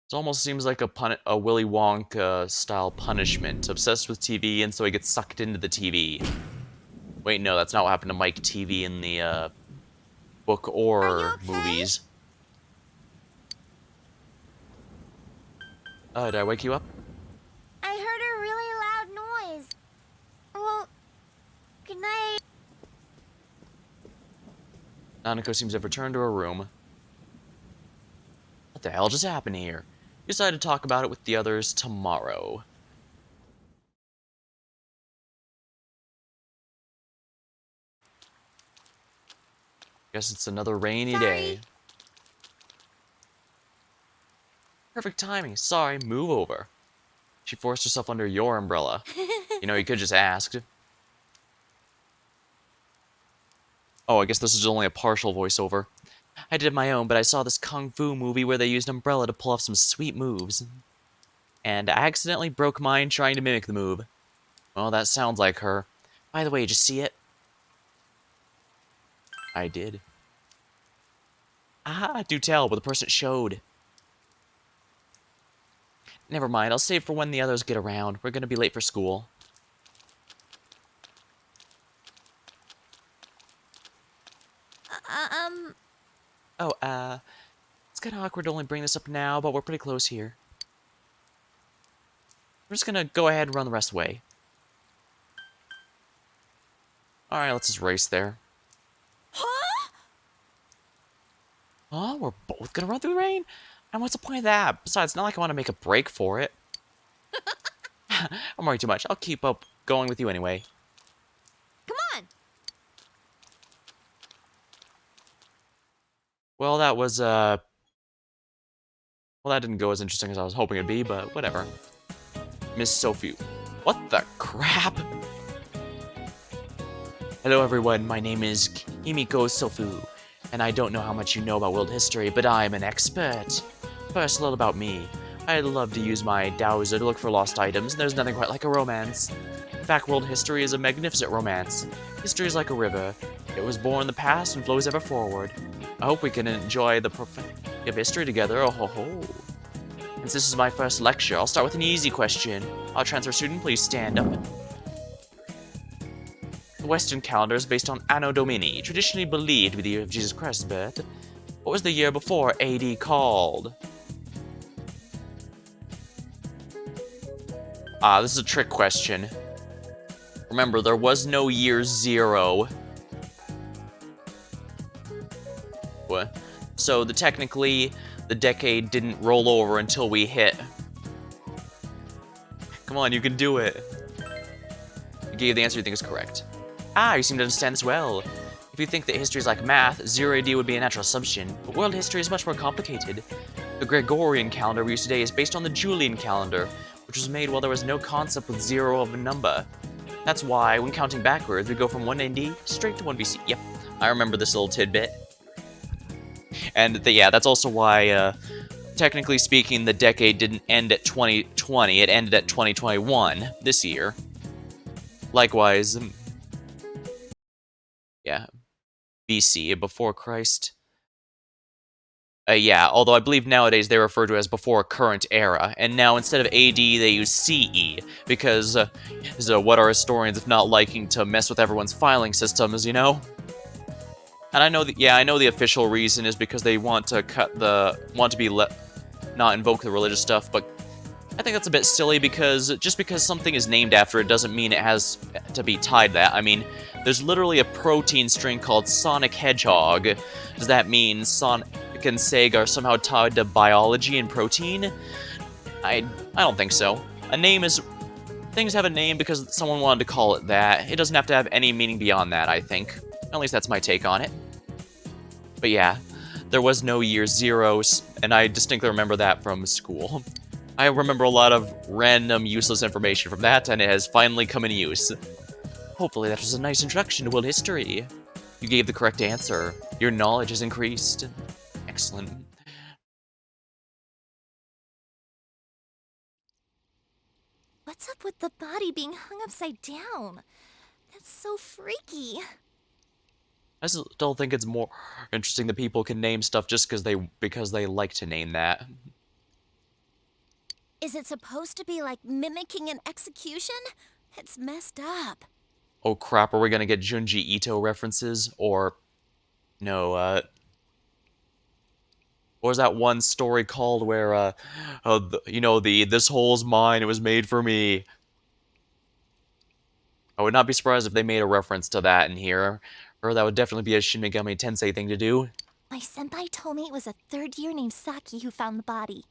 It almost seems like a Willy Wonka style punishment. Obsessed with TV, and so he gets sucked into the TV. Wait, no, that's not what happened to Mike TV in the book or movies. Did I wake you up? I heard a really loud noise. Well, good night. Nanako seems to have returned to her room. What the hell just happened here? You decided to talk about it with the others tomorrow. Guess it's another rainy day. Perfect timing. Sorry, move over. She forced herself under your umbrella. You know, you could just ask. Oh, I guess this is only a partial voiceover. I did my own, but I saw this kung fu movie where they used an umbrella to pull off some sweet moves. And I accidentally broke mine trying to mimic the move. Well, that sounds like her. By the way, did you see it? I did. Ah, do tell, but the person showed. Never mind, I'll save for when the others get around. We're gonna be late for school. Oh, it's kinda awkward to only bring this up now, but we're pretty close here. I'm just gonna go ahead and run the rest away. Alright, let's just race there. Huh? Huh? We're both gonna run through the rain? And what's the point of that? Besides, it's not like I want to make a break for it. I'm worried too much. I'll keep up going with you anyway. Come on. Well, that was, well, that didn't go as interesting as I was hoping it'd be, but whatever. Miss Sophie. What the crap? Hello, everyone. My name is Himiko Sofu, and I don't know how much you know about world history, but I'm an expert. First, a little about me. I love to use my dowser to look for lost items, and there's nothing quite like a romance. In fact, world history is a magnificent romance. History is like a river. It was born in the past and flows ever forward. I hope we can enjoy the perfect of history together. Oh ho ho. Since this is my first lecture, I'll start with an easy question. Our transfer student, please stand up. The Western calendar is based on Anno Domini, traditionally believed to be the year of Jesus Christ's birth. What was the year before AD called? This is a trick question. Remember, there was no year 0. What? So, technically, the decade didn't roll over until we hit. Come on, you can do it. You gave the answer you think is correct. Ah, you seem to understand this well. If you think that history is like math, 0 AD would be a natural assumption, but world history is much more complicated. The Gregorian calendar we use today is based on the Julian calendar, which was made while there was no concept with 0 of a number. That's why, when counting backwards, we go from 1 AD straight to 1 BC. Yep, I remember this little tidbit. And yeah, that's also why, technically speaking, the decade didn't end at 2020, it ended at 2021, this year. Likewise, yeah, BC, before Christ. Yeah, although I believe nowadays they refer to it as before current era, and now instead of AD they use CE, because what are historians if not liking to mess with everyone's filing systems, you know? And I know that, yeah, I know the official reason is because they want to not invoke the religious stuff, but I think that's a bit silly because just because something is named after it doesn't mean it has to be tied to that. I mean, there's literally a protein string called Sonic Hedgehog. Does that mean Sonic and Sega are somehow tied to biology and protein? I don't think so. Things have a name because someone wanted to call it that. It doesn't have to have any meaning beyond that, I think. At least that's my take on it. But yeah, there was no year 0, and I distinctly remember that from school. I remember a lot of random, useless information from that, and it has finally come in use. Hopefully that was a nice introduction to world history. You gave the correct answer. Your knowledge has increased. Excellent. What's up with the body being hung upside down? That's so freaky. I still think it's more interesting that people can name stuff just because they like to name that. Is it supposed to be like mimicking an execution? It's messed up. Oh crap, are we gonna get Junji Ito references? Or, no, what was that one story called where, this hole's mine, it was made for me. I would not be surprised if they made a reference to that in here, or that would definitely be a Shin Megami Tensei thing to do. My senpai told me it was a third year named Saki who found the body.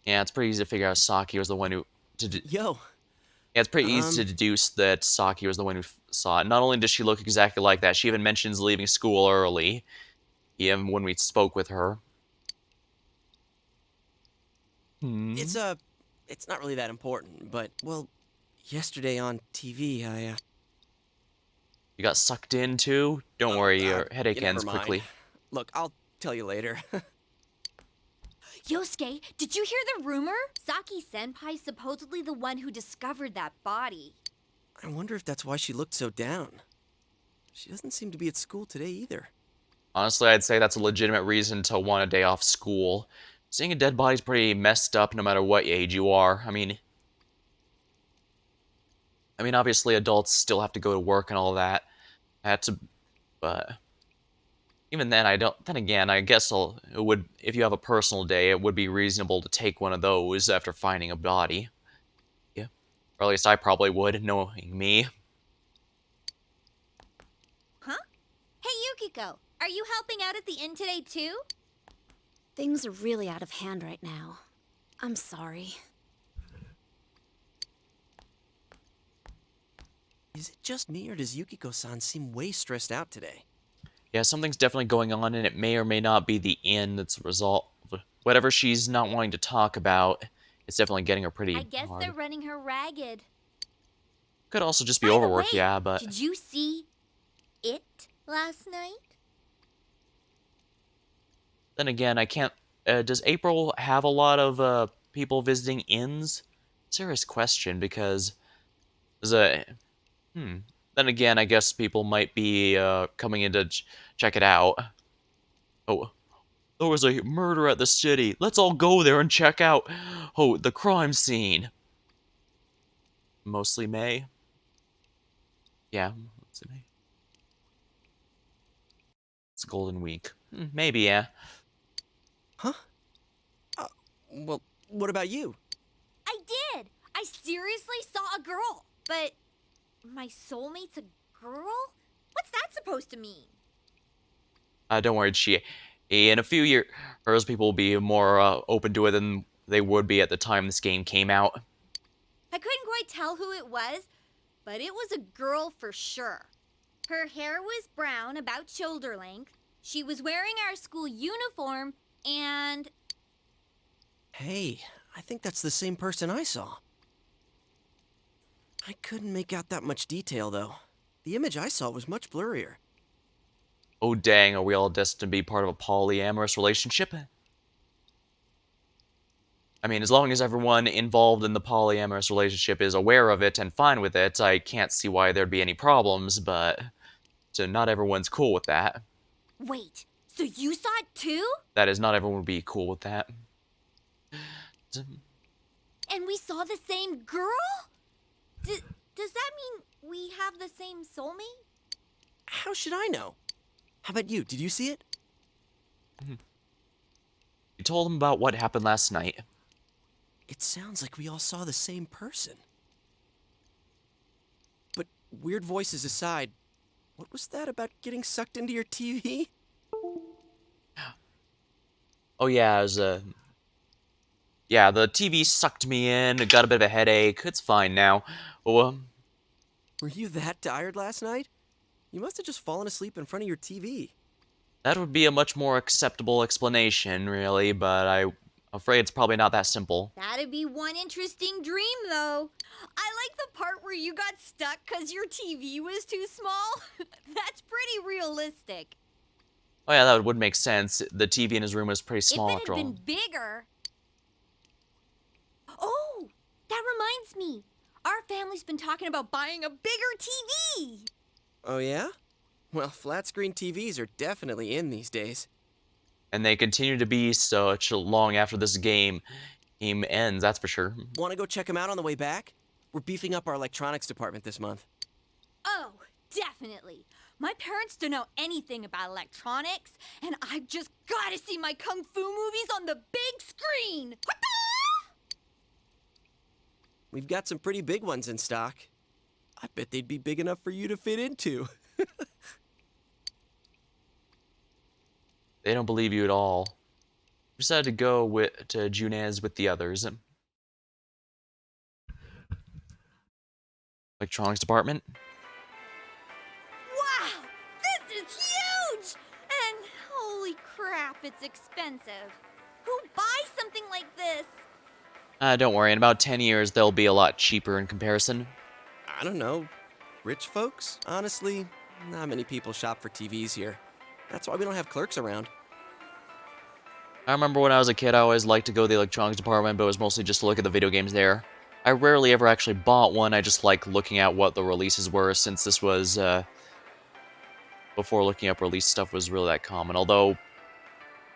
Yeah, it's pretty easy to figure out Saki was the one who... Yo! Yeah, it's pretty easy to deduce that Saki was the one who saw it. Not only does she look exactly like that, she even mentions leaving school early, even when we spoke with her. It's not really that important, but, well, yesterday on TV, You got sucked in, too? Don't worry, your headache never ends mind. quickly. Look, I'll tell you later. Yosuke, did you hear the rumor? Saki-senpai's supposedly the one who discovered that body. I wonder if that's why she looked so down. She doesn't seem to be at school today either. Honestly, I'd say that's a legitimate reason to want a day off school. Seeing a dead body's pretty messed up no matter what age you are. I mean, obviously adults still have to go to work and all that. But even then, then again, I guess if you have a personal day, it would be reasonable to take one of those after finding a body. Yeah. Or at least I probably would, knowing me. Huh? Hey, Yukiko, are you helping out at the inn today, too? Things are really out of hand right now. I'm sorry. Is it just me, or does Yukiko-san seem way stressed out today? Yeah, something's definitely going on, and it may or may not be the inn that's a result. Whatever she's not wanting to talk about, it's definitely getting her pretty I guess hard. they're running her ragged. Could also just be By the overwork, way, yeah, but... Did you see it last night? Then again, I can't... does April have a lot of people visiting inns? Serious question, because... Then again, I guess people might be coming in to check it out. Oh, there was a murder at the city. Let's all go there and check out, the crime scene. Mostly May. Yeah, mostly May. It's Golden Week. Maybe, yeah. Huh? Well, what about you? I did! I seriously saw a girl, but my soulmate's a girl? What's that supposed to mean? Don't worry, in a few years, people will be more open to it than they would be at the time this game came out. I couldn't quite tell who it was, but it was a girl for sure. Her hair was brown, about shoulder length. She was wearing our school uniform, and... Hey, I think that's the same person I saw. I couldn't make out that much detail, though. The image I saw was much blurrier. Oh dang, are we all destined to be part of a polyamorous relationship? I mean, as long as everyone involved in the polyamorous relationship is aware of it and fine with it, I can't see why there'd be any problems, but... So not everyone's cool with that. Wait, so you saw it too? That is, not everyone would be cool with that. And we saw the same girl? Does that mean we have the same soulmate? How should I know? How about you? Did you see it? You told him about what happened last night. It sounds like we all saw the same person. But weird voices aside, what was that about getting sucked into your TV? Oh yeah, it was, yeah, the TV sucked me in, got a bit of a headache, it's fine now. Oh, Were you that tired last night? You must have just fallen asleep in front of your TV. that would be a much more acceptable explanation, really, but I'm afraid it's probably not that simple. That'd be one interesting dream, though. I like the part where you got stuck because your TV was too small. That's pretty realistic. Oh yeah, that would make sense. The TV in his room was pretty small If it after had all. been bigger... Oh, that reminds me. Our family's been talking about buying a bigger TV. Oh yeah? Well, flat screen TVs are definitely in these days. And they continue to be such long after this game ends, that's for sure. Want to go check them out on the way back? We're beefing up our electronics department this month. Oh, definitely. My parents don't know anything about electronics, and I've just got to see my kung fu movies on the big screen. We've got some pretty big ones in stock. I bet they'd be big enough for you to fit into. They don't believe you at all. Decided to go to Junez with the others. Electronics department. Wow, this is huge! And holy crap, it's expensive. Who buys something like this? Don't worry, in about 10 years, they'll be a lot cheaper in comparison. I don't know. Rich folks? Honestly, not many people shop for TVs here. That's why we don't have clerks around. I remember when I was a kid, I always liked to go to the electronics department, but it was mostly just to look at the video games there. I rarely ever actually bought one, I just liked looking at what the releases were, since this was, before looking up release stuff was really that common. Although,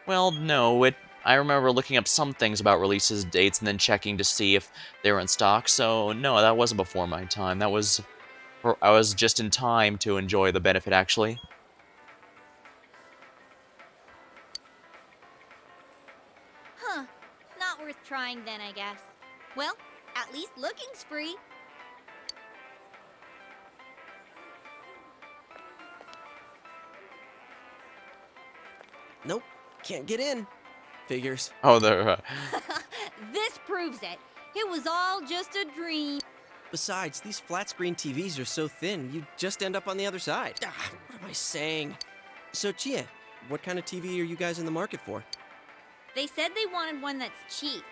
well, no, I remember looking up some things about releases, dates, and then checking to see if they were in stock, so no, that wasn't before my time. I was just in time to enjoy the benefit, actually. Huh, not worth trying then, I guess. Well, at least looking's free. Nope, can't get in. Figures. Oh, they're, This proves it. It was all just a dream. Besides, these flat screen TVs are so thin, you'd just end up on the other side. What am I saying? So, Chia, what kind of TV are you guys in the market for? They said they wanted one that's cheap.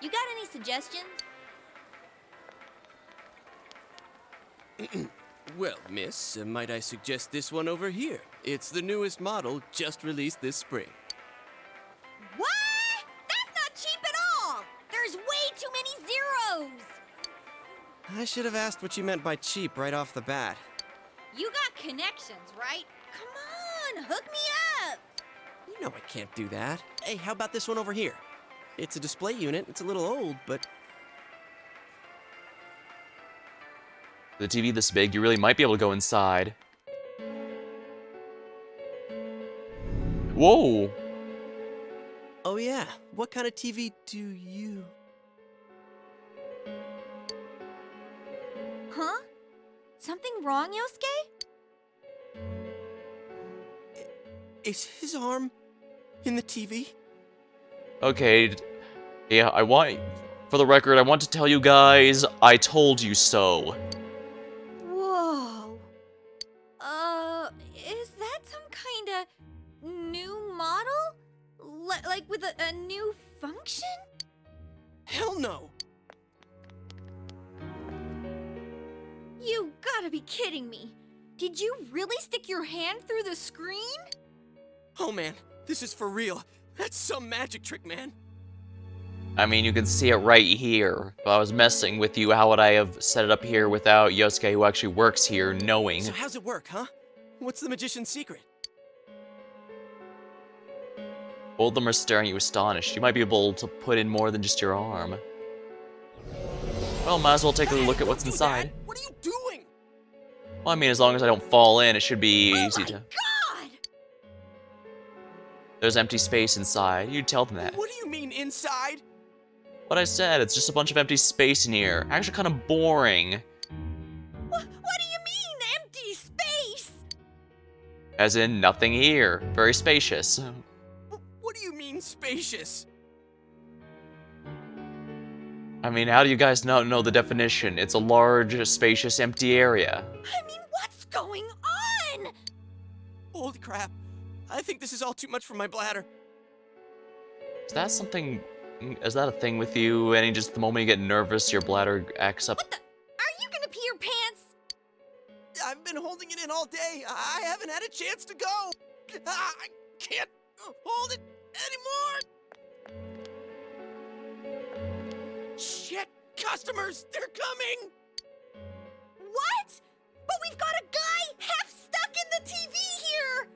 You got any suggestions? Well, miss, might I suggest this one over here? It's the newest model, just released this spring. What? That's not cheap at all! There's way too many zeros! I should have asked what you meant by cheap right off the bat. You got connections, right? Come on, hook me up! You know I can't do that. Hey, how about this one over here? It's a display unit, it's a little old, but... the TV this big, you really might be able to go inside. Whoa! Oh yeah, what kind of TV do you... Huh? Something wrong, Yosuke? Is his arm in the TV? Okay, yeah, For the record, I want to tell you guys, I told you so. Whoa. Is that some kind of new model? Like with a new function? Hell no! You gotta be kidding me. Did you really stick your hand through the screen? Oh man, this is for real. That's some magic trick, man. I mean, you can see it right here. If I was messing with you, how would I have set it up here without Yosuke, who actually works here, knowing? So how's it work, huh? What's the magician's secret? Both of them are staring at you astonished. You might be able to put in more than just your arm. Well, might as well take a look at what's inside. What are you doing? Well, I mean, as long as I don't fall in, it should be easy to... God! There's empty space inside. You tell them that. What do you mean, inside? What I said, it's just a bunch of empty space in here. Actually kind of boring. What do you mean, empty space? As in, nothing here. Very spacious. What do you mean, spacious? I mean, how do you guys not know the definition? It's a large, spacious, empty area. I mean, what's going on? Holy crap. I think this is all too much for my bladder. Is that something... Is that a thing with you? And just the moment you get nervous, your bladder acts up? What the? Are you gonna pee your pants? I've been holding it in all day. I haven't had a chance to go. I can't hold it anymore. Shit, customers, they're coming. What? But we've got a guy half stuck in the TV here.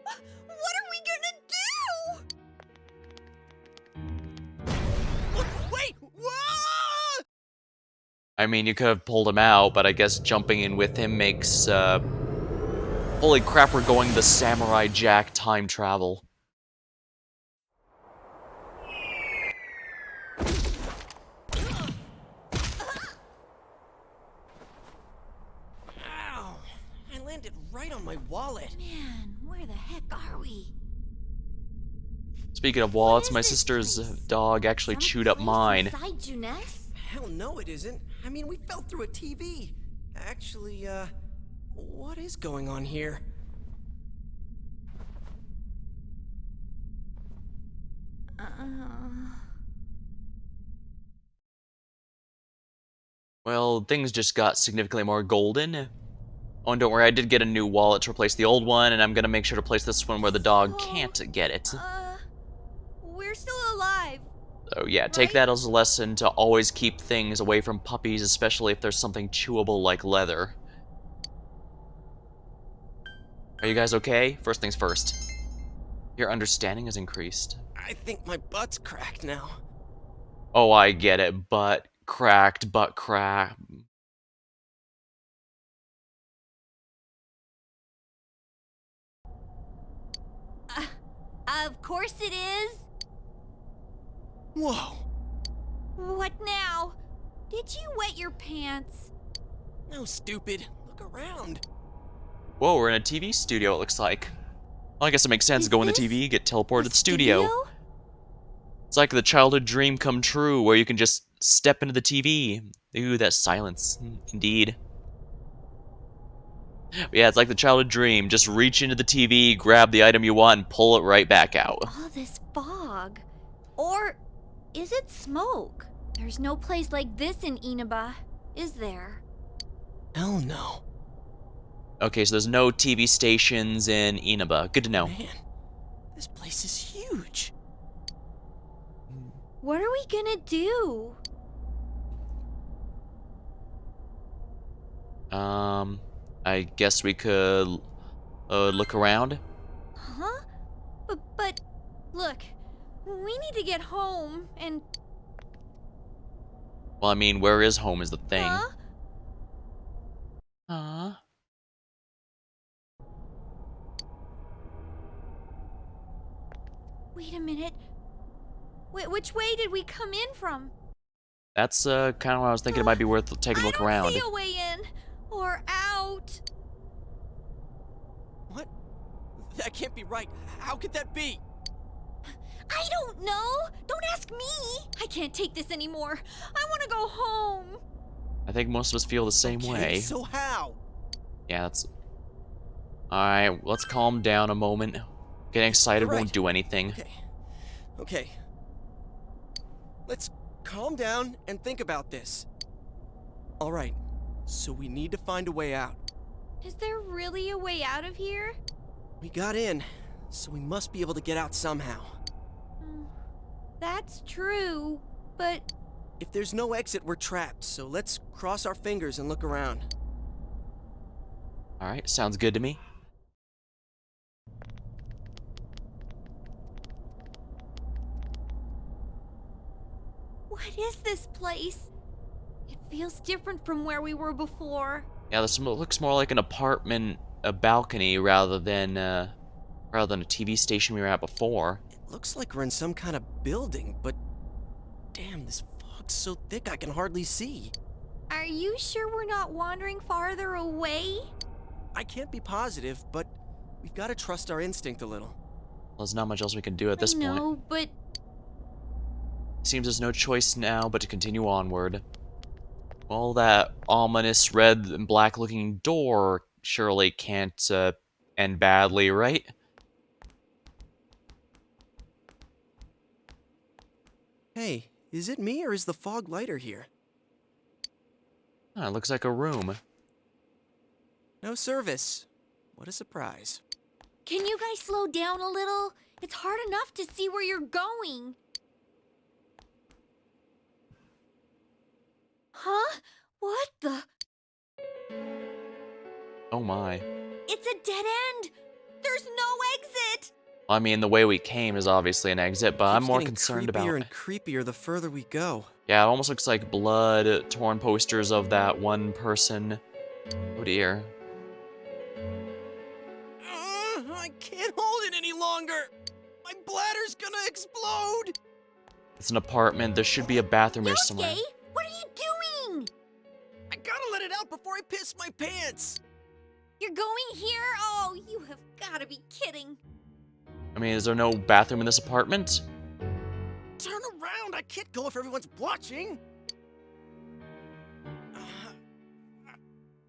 What are we gonna do? Wait! Whoa! I mean, you could have pulled him out, but I guess jumping in with him makes, holy crap, we're going the Samurai Jack time travel. Ow! I landed right on my wallet. Man, where the heck are we? Speaking of wallets, my sister's dog actually chewed up mine. Inside Juness? Hell no, it isn't. I mean, we fell through a TV. Actually, what is going on here? Well, things just got significantly more golden. Oh, and don't worry, I did get a new wallet to replace the old one, and I'm gonna make sure to place this one where the dog can't get it. We're still alive. So yeah, take that as a lesson to always keep things away from puppies, especially if there's something chewable like leather. Are you guys okay? First things first. Your understanding has increased. I think my butt's cracked now. Oh, I get it. Butt cracked, butt crack. Of course it is. Whoa. What now? Did you wet your pants? No, stupid. Look around. Whoa, we're in a TV studio, it looks like. Well, I guess it makes sense. Go in the TV, get teleported to the studio. It's like the childhood dream come true, where you can just step into the TV. Ooh, that silence. Indeed. But yeah, it's like the childhood dream. Just reach into the TV, grab the item you want, and pull it right back out. All this fog. Or is it smoke? There's no place like this in Inaba, is there? Hell no. Okay, so there's no TV stations in Inaba. Good to know. Man, this place is huge. What are we gonna do? I guess we could look around. Huh? But look, we need to get home and... Well, I mean, where is home is the thing. Huh? Wait a minute. Which way did we come in from? That's kind of what I was thinking. It might be worth taking a look around. I don't see a way in or out. What? That can't be right. How could that be? I don't know. Don't ask me. I can't take this anymore. I want to go home. I think most of us feel the same way. So how? Yeah, that's... Alright, let's calm down a moment. Getting excited You're right. won't do anything. Okay. Let's calm down and think about this. All right, so we need to find a way out. Is there really a way out of here? We got in, so we must be able to get out somehow. That's true, but... If there's no exit, we're trapped, so let's cross our fingers and look around. Alright, sounds good to me. What is this place? It feels different from where we were before. Yeah, this looks more like an apartment, a balcony, rather than a TV station we were at before. It looks like we're in some kind of building, but damn, this fog's so thick I can hardly see. Are you sure we're not wandering farther away? I can't be positive, but we've got to trust our instinct a little. Well, there's not much else we can do at this I know, point. but... Seems there's no choice now but to continue onward. Well, that ominous red and black looking door surely can't end badly, right? Hey, is it me or is the fog lighter here? It looks like a room. No service. What a surprise. Can you guys slow down a little? It's hard enough to see where you're going. Huh? What the? Oh my. It's a dead end! There's no exit! I mean, the way we came is obviously an exit, but I'm more concerned about... creepier and creepier the further we go. Yeah, it almost looks like blood, torn posters of that one person. Oh dear. I can't hold it any longer! My bladder's gonna explode! It's an apartment. There should be a bathroom here somewhere. Yosuke, what are you doing? I gotta let it out before I piss my pants! You're going here? Oh, you have gotta be kidding. I mean, is there no bathroom in this apartment? Turn around! I can't go if everyone's watching!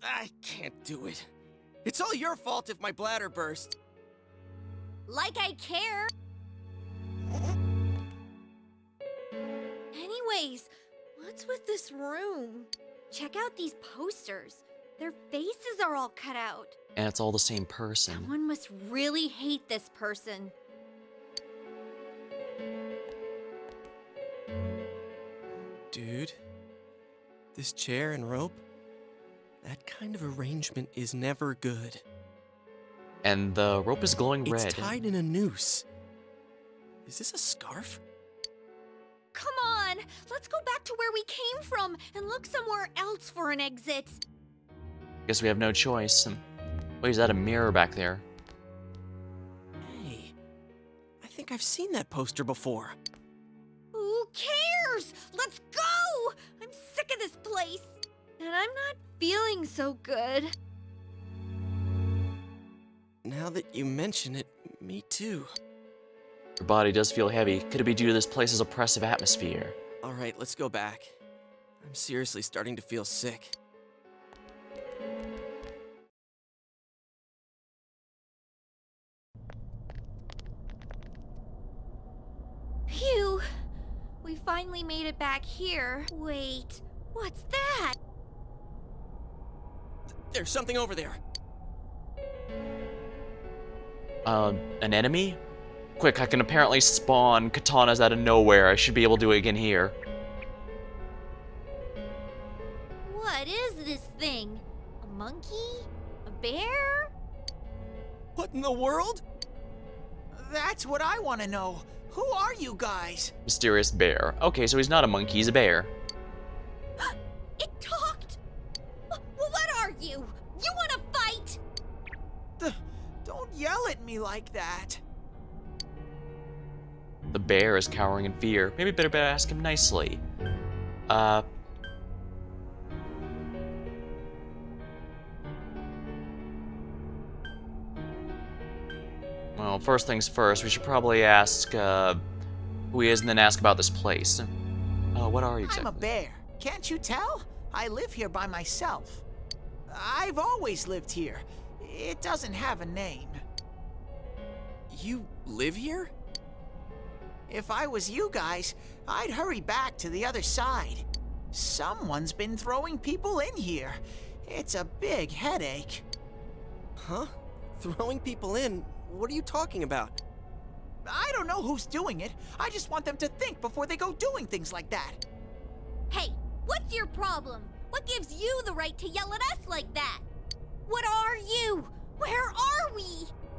I can't do it. It's all your fault if my bladder burst. Like I care. Anyways, what's with this room? Check out these posters. Their faces are all cut out. And it's all the same person. Someone must really hate this person. Dude, this chair and rope, that kind of arrangement is never good. And the rope is glowing red. It's tied in a noose. Is this a scarf? Come on, let's go back to where we came from and look somewhere else for an exit. Guess we have no choice. Wait, is that a mirror back there? Hey, I think I've seen that poster before. Who cares? Let's go! I'm sick of this place. And I'm not feeling so good. Now that you mention it, me too. Your body does feel heavy. Could it be due to this place's oppressive atmosphere? Alright, let's go back. I'm seriously starting to feel sick. Phew! We finally made it back here. Wait, what's that? There's something over there. An enemy? Quick, I can apparently spawn katanas out of nowhere. I should be able to do it again here. What is this thing? A monkey? A bear? What in the world? That's what I want to know. Who are you guys? Mysterious bear. Okay, so he's not a monkey, he's a bear. It talked! What are you? You want to fight? Don't yell at me like that. The bear is cowering in fear. Maybe better ask him nicely. Well, first things first, we should probably ask, who he is and then ask about this place. What are you I'm a exactly? bear. Can't you tell? I live here by myself. I've always lived here. It doesn't have a name. You live here? If I was you guys, I'd hurry back to the other side. Someone's been throwing people in here. It's a big headache. Huh? Throwing people in? What are you talking about? I don't know who's doing it. I just want them to think before they go doing things like that. Hey, what's your problem? What gives you the right to yell at us like that? What are you? Where are we?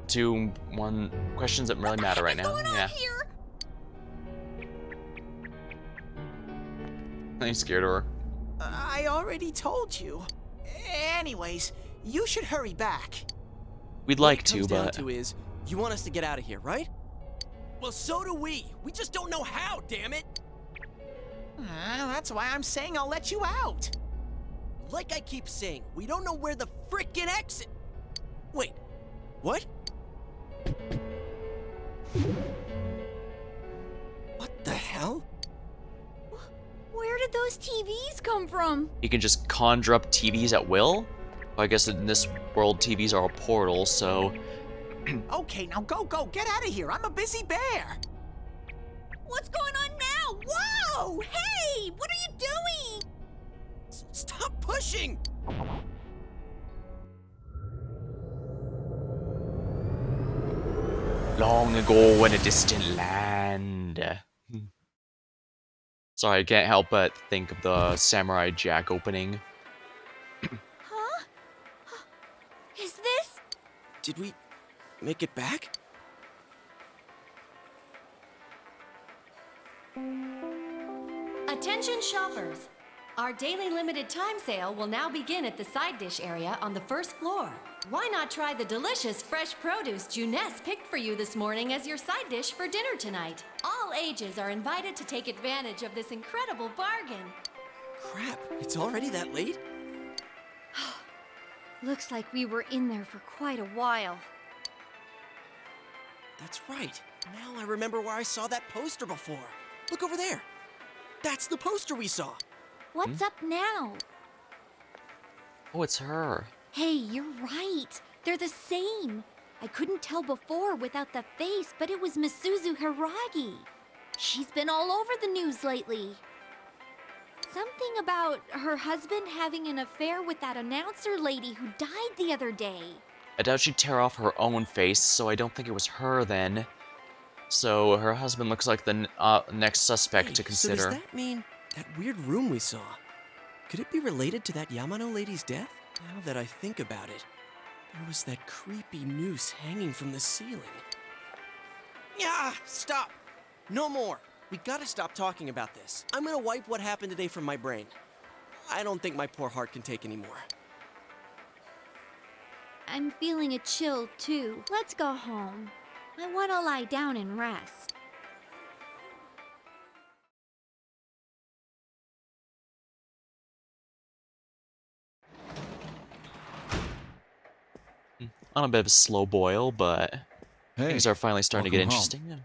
Two, one questions that really matter right now. Yeah. Here? I'm scared of her. I already told you. Anyways, you should hurry back. We'd like What it comes to, down but to is, you want us to get out of here, right? Well, so do we. We just don't know how, damn it. That's why I'm saying I'll let you out. Like I keep saying, we don't know where the frickin' exit... Wait, what? What the hell? Where did those TVs come from? you can just conjure up TVs at will? Well, I guess in this world, TVs are a portal, so... Okay, now go, get out of here. I'm a busy bear. What's going on now? Whoa! Hey! What are you doing? Stop pushing! Long ago in a distant land. Sorry, I can't help but think of the Samurai Jack opening. Huh? Is this? Did we make it back? Attention shoppers! Our daily limited time sale will now begin at the side dish area on the first floor. Why not try the delicious fresh produce Juness picked for you this morning as your side dish for dinner tonight? All ages are invited to take advantage of this incredible bargain. Crap, it's already that late? Looks like we were in there for quite a while. That's right. Now I remember where I saw that poster before. Look over there. That's the poster we saw. What's up now? Oh, it's her. Hey, you're right. They're the same. I couldn't tell before without the face, but it was Misuzu Hiragi. She's been all over the news lately. Something about her husband having an affair with that announcer lady who died the other day. I doubt she'd tear off her own face, so I don't think it was her then. So her husband looks like the next suspect to consider. So does that mean that weird room we saw? Could it be related to that Yamano lady's death? Now that I think about it, there was that creepy noose hanging from the ceiling. Yeah, stop! No more! We gotta stop talking about this. I'm gonna wipe what happened today from my brain. I don't think my poor heart can take anymore. I'm feeling a chill too. Let's go home. I want to lie down and rest. On a bit of a slow boil, but things are finally starting to get welcome home. interesting.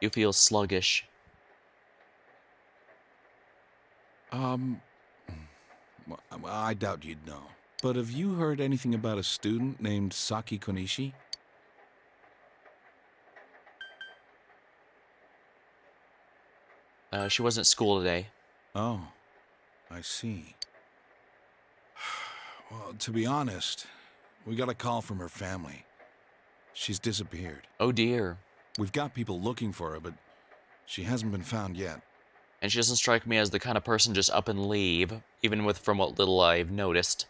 You feel sluggish. Well, I doubt you'd know. But have you heard anything about a student named Saki Konishi? She wasn't at school today. Oh, I see. Well, to be honest, we got a call from her family. She's disappeared. Oh dear. We've got people looking for her, but she hasn't been found yet. And she doesn't strike me as the kind of person just up and leave, even with from what little I've noticed.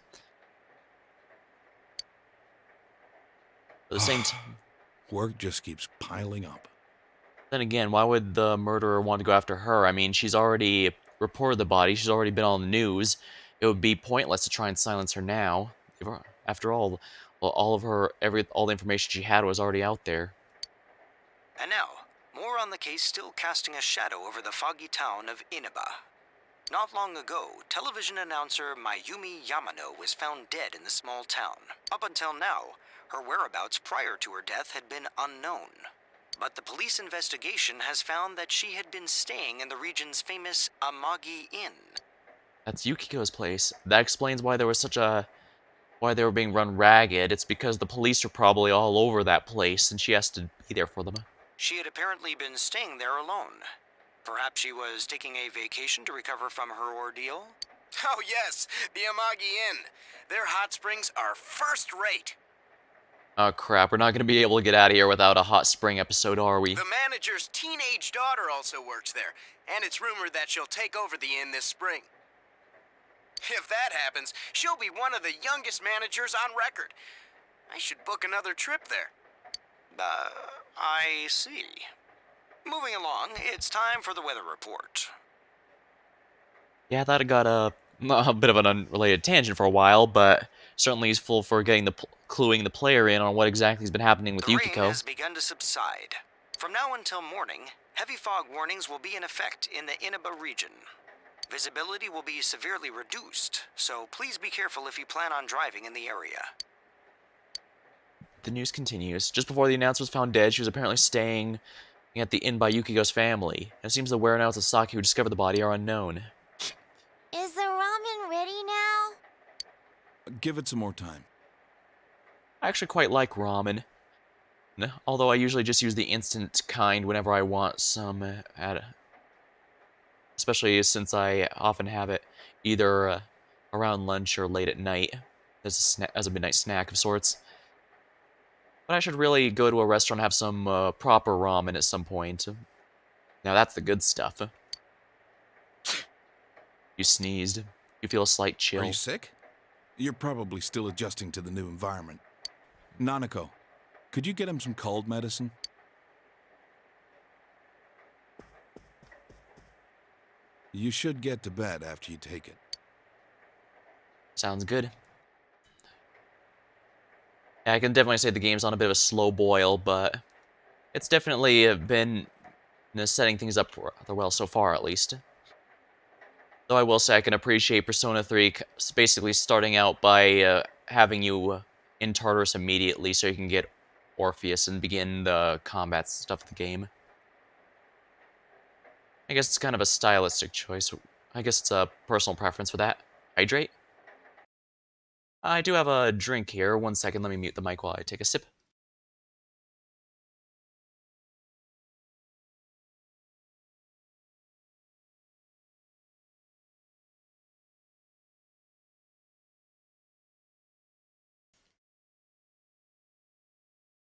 At the same time, work just keeps piling up. Then again, why would the murderer want to go after her? I mean, she's already reported the body. She's already been on the news. It would be pointless to try and silence her now. After all, well, all the information she had was already out there. And now, more on the case still casting a shadow over the foggy town of Inaba. Not long ago, television announcer Mayumi Yamano was found dead in the small town. Up until now, her whereabouts prior to her death had been unknown. But the police investigation has found that she had been staying in the region's famous Amagi Inn. That's Yukiko's place. That explains why there was why they were being run ragged. It's because the police are probably all over that place, and she has to be there for them. She had apparently been staying there alone. Perhaps she was taking a vacation to recover from her ordeal? Oh yes, the Amagi Inn. Their hot springs are first rate. Oh crap, we're not going to be able to get out of here without a hot spring episode, are we? The manager's teenage daughter also works there, and it's rumored that she'll take over the inn this spring. If that happens, she'll be one of the youngest managers on record. I should book another trip there. I see. Moving along, it's time for the weather report. Yeah, that got a bit of an unrelated tangent for a while, but certainly useful for getting cluing the player in on what exactly has been happening with The rain Yukiko. has begun to subside. From now until morning, heavy fog warnings will be in effect in the Inaba region. Visibility will be severely reduced, so please be careful if you plan on driving in the area. The news continues. Just before the announcer was found dead, she was apparently staying at the inn by Yukiko's family. It seems the whereabouts of Saki, who discovered the body, are unknown. Is the ramen ready now? Give it some more time. I actually quite like ramen. Although I usually just use the instant kind whenever I want some, especially since I often have it either around lunch or late at night as a midnight snack of sorts. But I should really go to a restaurant and have some proper ramen at some point. Now that's the good stuff. You sneezed. You feel a slight chill. Are you sick? You're probably still adjusting to the new environment. Nanako, could you get him some cold medicine? You should get to bed after you take it. Sounds good. Yeah, I can definitely say the game's on a bit of a slow boil, but it's definitely been setting things up rather well so far, at least. Though I will say I can appreciate Persona 3 basically starting out by having you in Tartarus immediately so you can get Orpheus and begin the combat stuff of the game. I guess it's kind of a stylistic choice. I guess it's a personal preference for that. Hydrate? I do have a drink here. 1 second, let me mute the mic while I take a sip.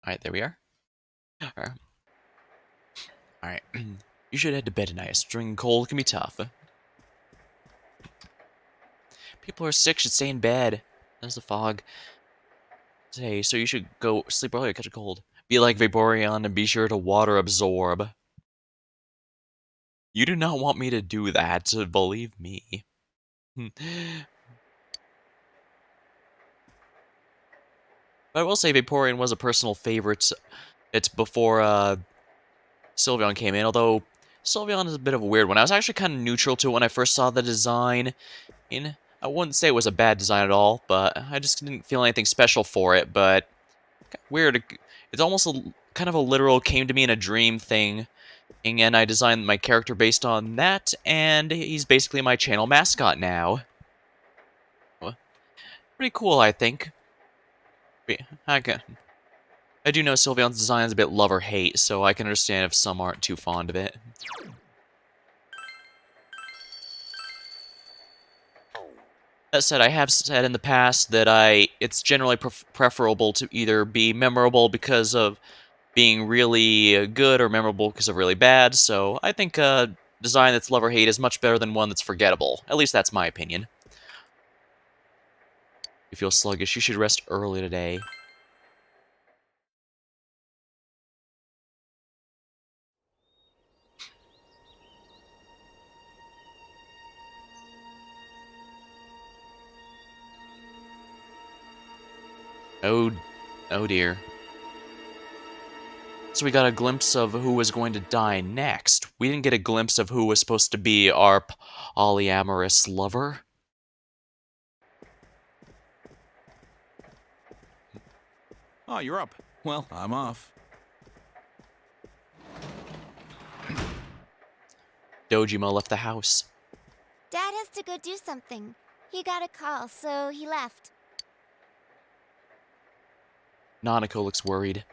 Alright, there we are. Alright. You should head to bed tonight. Drinking cold can be tough. People who are sick should stay in bed. There's the fog today, so you should go sleep early or catch a cold. Be like Vaporeon and be sure to water absorb. You do not want me to do that, believe me. But I will say Vaporeon was a personal favorite. It's before Sylveon came in, although Sylveon is a bit of a weird one. I was actually kind of neutral to it when I first saw the design. I wouldn't say it was a bad design at all, but I just didn't feel anything special for it, but weird. It's almost kind of a literal came to me in a dream thing, and I designed my character based on that, and he's basically my channel mascot now. Pretty cool, I think. I do know Sylveon's design is a bit love or hate, so I can understand if some aren't too fond of it. That said, I have said in the past that it's generally preferable to either be memorable because of being really good or memorable because of really bad, so I think a design that's love or hate is much better than one that's forgettable. At least that's my opinion. You feel sluggish, you should rest early today. Oh dear. So we got a glimpse of who was going to die next. We didn't get a glimpse of who was supposed to be our polyamorous lover. Oh, you're up. Well, I'm off. Dojima left the house. Dad has to go do something. He got a call, so he left. Nanako looks worried.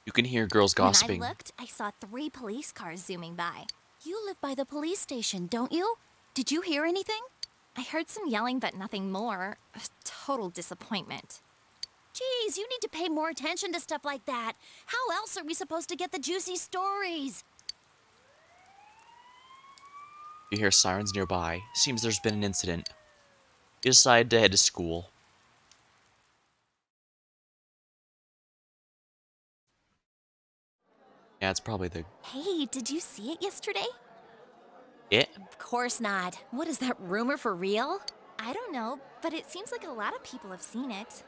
You can hear girls gossiping. When I looked, I saw 3 police cars zooming by. You live by the police station, don't you? Did you hear anything? I heard some yelling, but nothing more. A total disappointment. Geez, you need to pay more attention to stuff like that. How else are we supposed to get the juicy stories? You hear sirens nearby. Seems there's been an incident. You decide to head to school. Yeah, it's probably the... Hey, did you see it yesterday? It? Of course not. What is that, rumor for real? I don't know, but it seems like a lot of people have seen it.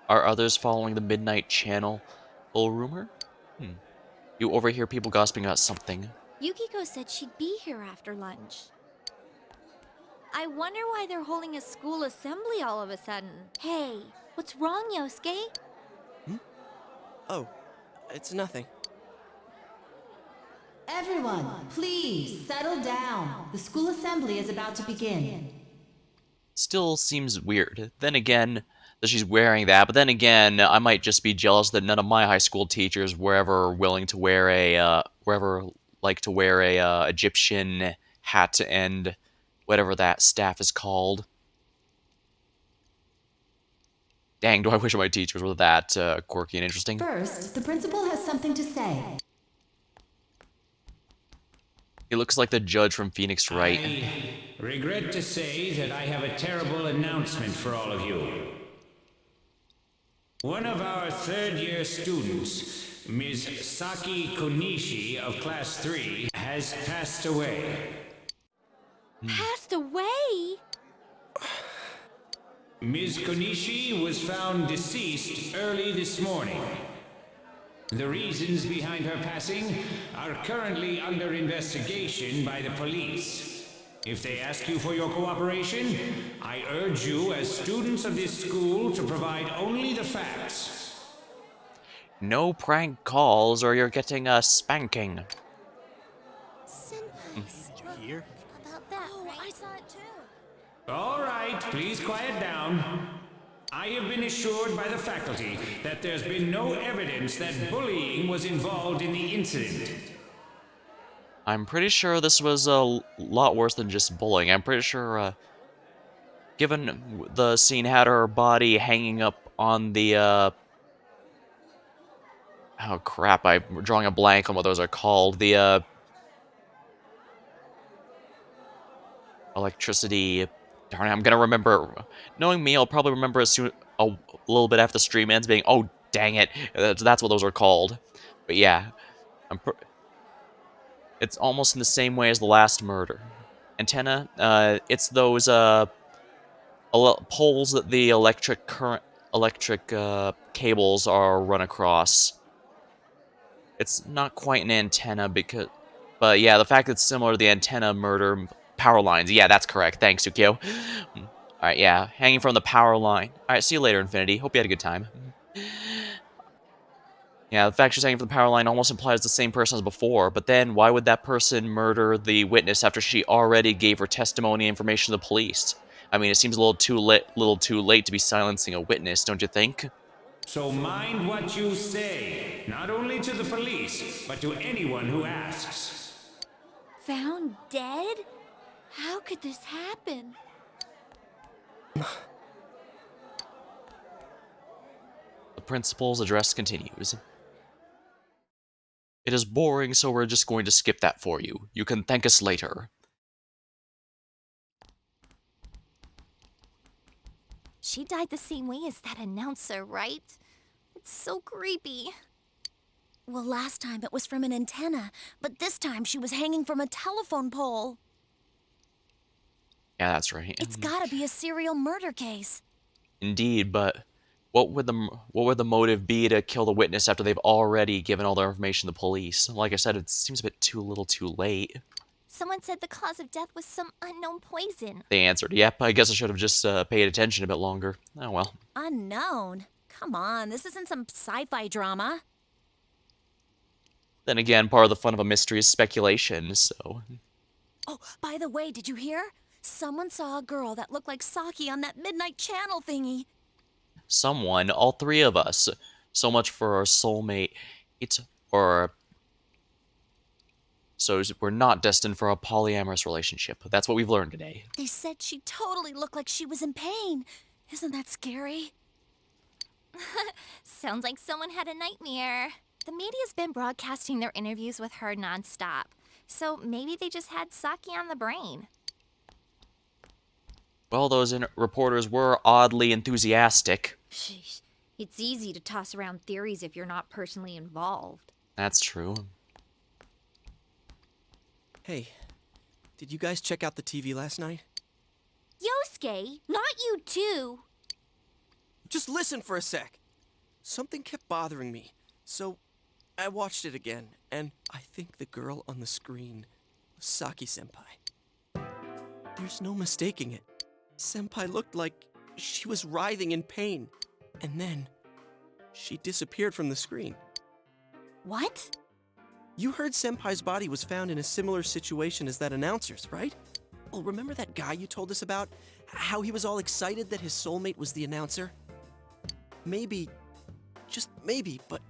Are others following the Midnight Channel full rumor? You overhear people gossiping about something. Yukiko said she'd be here after lunch. I wonder why they're holding a school assembly all of a sudden. Hey, what's wrong, Yosuke? Oh, it's nothing. Everyone, please settle down. The school assembly is about to begin. Still seems weird. Then again, that she's wearing that, but then again, I might just be jealous that none of my high school teachers were ever willing to wear a Egyptian hat and whatever that staff is called. Dang, do I wish my teachers were that quirky and interesting. First, the principal has something to say. He looks like the judge from Phoenix Wright. I regret to say that I have a terrible announcement for all of you. One of our third-year students, Ms. Saki Konishi of Class 3, has passed away. Passed away? Ms. Konishi was found deceased early this morning. The reasons behind her passing are currently under investigation by the police. If they ask you for your cooperation, I urge you as students of this school to provide only the facts. No prank calls or you're getting a spanking. Did you hear? About that, I saw it too. All right, please quiet down. I have been assured by the faculty that there's been no evidence that bullying was involved in the incident. I'm pretty sure this was a lot worse than just bullying. I'm pretty sure, given the scene had her body hanging up on the, oh crap, I'm drawing a blank on what those are called. The, electricity... Darn it, I'm gonna remember. Knowing me, I'll probably remember as soon a little bit after the stream ends, being, oh, dang it, that's what those are called. But yeah, it's almost in the same way as the last murder. Antenna, it's those poles that the electric cables are run across. It's not quite an antenna but yeah, the fact that it's similar to the antenna murder power lines. Yeah, that's correct. Thanks, Yukio. Alright, yeah. Hanging from the power line. Alright, see you later, Infinity. Hope you had a good time. Yeah, the fact she's hanging from the power line almost implies the same person as before, but then why would that person murder the witness after she already gave her testimony information to the police? I mean, it seems a little too late to be silencing a witness, don't you think? So mind what you say, not only to the police, but to anyone who asks. Found dead? How could this happen? The principal's address continues. It is boring, so we're just going to skip that for you. You can thank us later. She died the same way as that announcer, right? It's so creepy. Well, last time it was from an antenna, but this time she was hanging from a telephone pole. Yeah, that's right. It's gotta be a serial murder case. Indeed, but what would the motive be to kill the witness after they've already given all their information to the police? Like I said, it seems a bit too little too late. Someone said the cause of death was some unknown poison. They answered, yep, I guess I should have just paid attention a bit longer. Oh well. Unknown? Come on, this isn't some sci-fi drama. Then again, part of the fun of a mystery is speculation, so... Oh, by the way, did you hear? Someone saw a girl that looked like Saki on that midnight channel thingy. Someone, all three of us. So much for our soulmate. So we're not destined for a polyamorous relationship. That's what we've learned today. They said she totally looked like she was in pain. Isn't that scary? Sounds like someone had a nightmare. The media's been broadcasting their interviews with her nonstop, so maybe they just had Saki on the brain. Well, those reporters were oddly enthusiastic. Sheesh. It's easy to toss around theories if you're not personally involved. That's true. Hey, did you guys check out the TV last night? Yosuke, not you too. Just listen for a sec. Something kept bothering me, so I watched it again, and I think the girl on the screen was Saki-senpai. There's no mistaking it. Senpai looked like she was writhing in pain, and then she disappeared from the screen. What? You heard Senpai's body was found in a similar situation as that announcer's, right? Well, remember that guy you told us about? How he was all excited that his soulmate was the announcer? Maybe, just maybe, but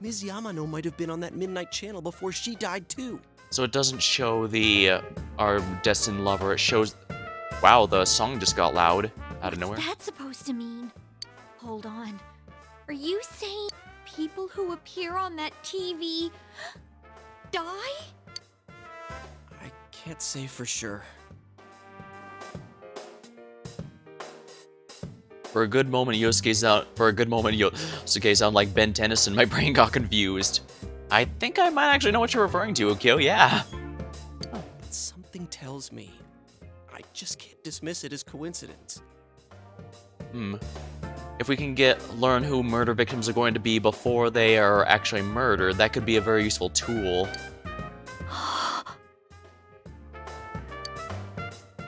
Ms. Yamano might have been on that midnight channel before she died too. So it doesn't show our destined lover, it shows... Wow, the song just got loud out of nowhere. What's that supposed to mean? Hold on. Are you saying people who appear on that TV die? I can't say for sure. For a good moment, Yosuke sounded like Ben Tennyson. My brain got confused. I think I might actually know what you're referring to, Ukyo, yeah. But something tells me I just can't dismiss it as coincidence. If we can learn who murder victims are going to be before they are actually murdered, that could be a very useful tool.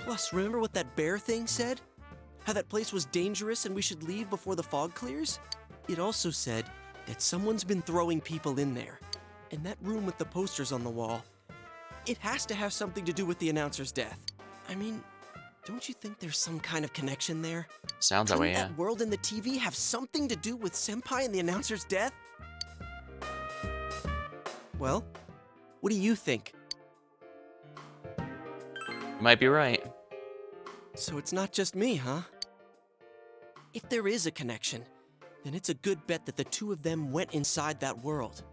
Plus, remember what that bear thing said? How that place was dangerous and we should leave before the fog clears? It also said that someone's been throwing people in there. And that room with the posters on the wall, it has to have something to do with the announcer's death. I mean, don't you think there's some kind of connection there? Sounds that way, yeah. That world in the TV have something to do with Senpai and the announcer's death? Well, what do you think? You might be right. So it's not just me, huh? If there is a connection, then it's a good bet that the two of them went inside that world.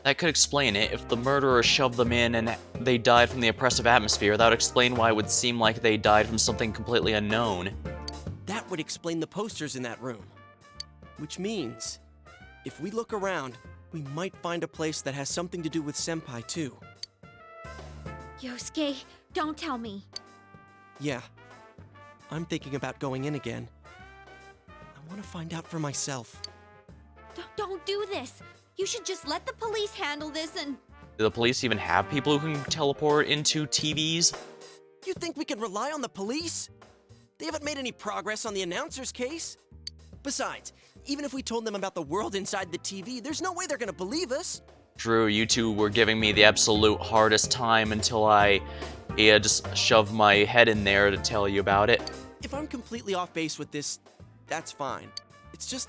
That could explain it. If the murderer shoved them in and they died from the oppressive atmosphere, that would explain why it would seem like they died from something completely unknown. That would explain the posters in that room. Which means, if we look around, we might find a place that has something to do with Senpai too. Yosuke, don't tell me. Yeah, I'm thinking about going in again. I want to find out for myself. Don't do this. You should just let the police handle this and... Do the police even have people who can teleport into TVs? You think we can rely on the police? They haven't made any progress on the announcer's case. Besides, even if we told them about the world inside the TV, there's no way they're gonna believe us. True, you two were giving me the absolute hardest time until I just shoved my head in there to tell you about it. If I'm completely off base with this, that's fine. It's just...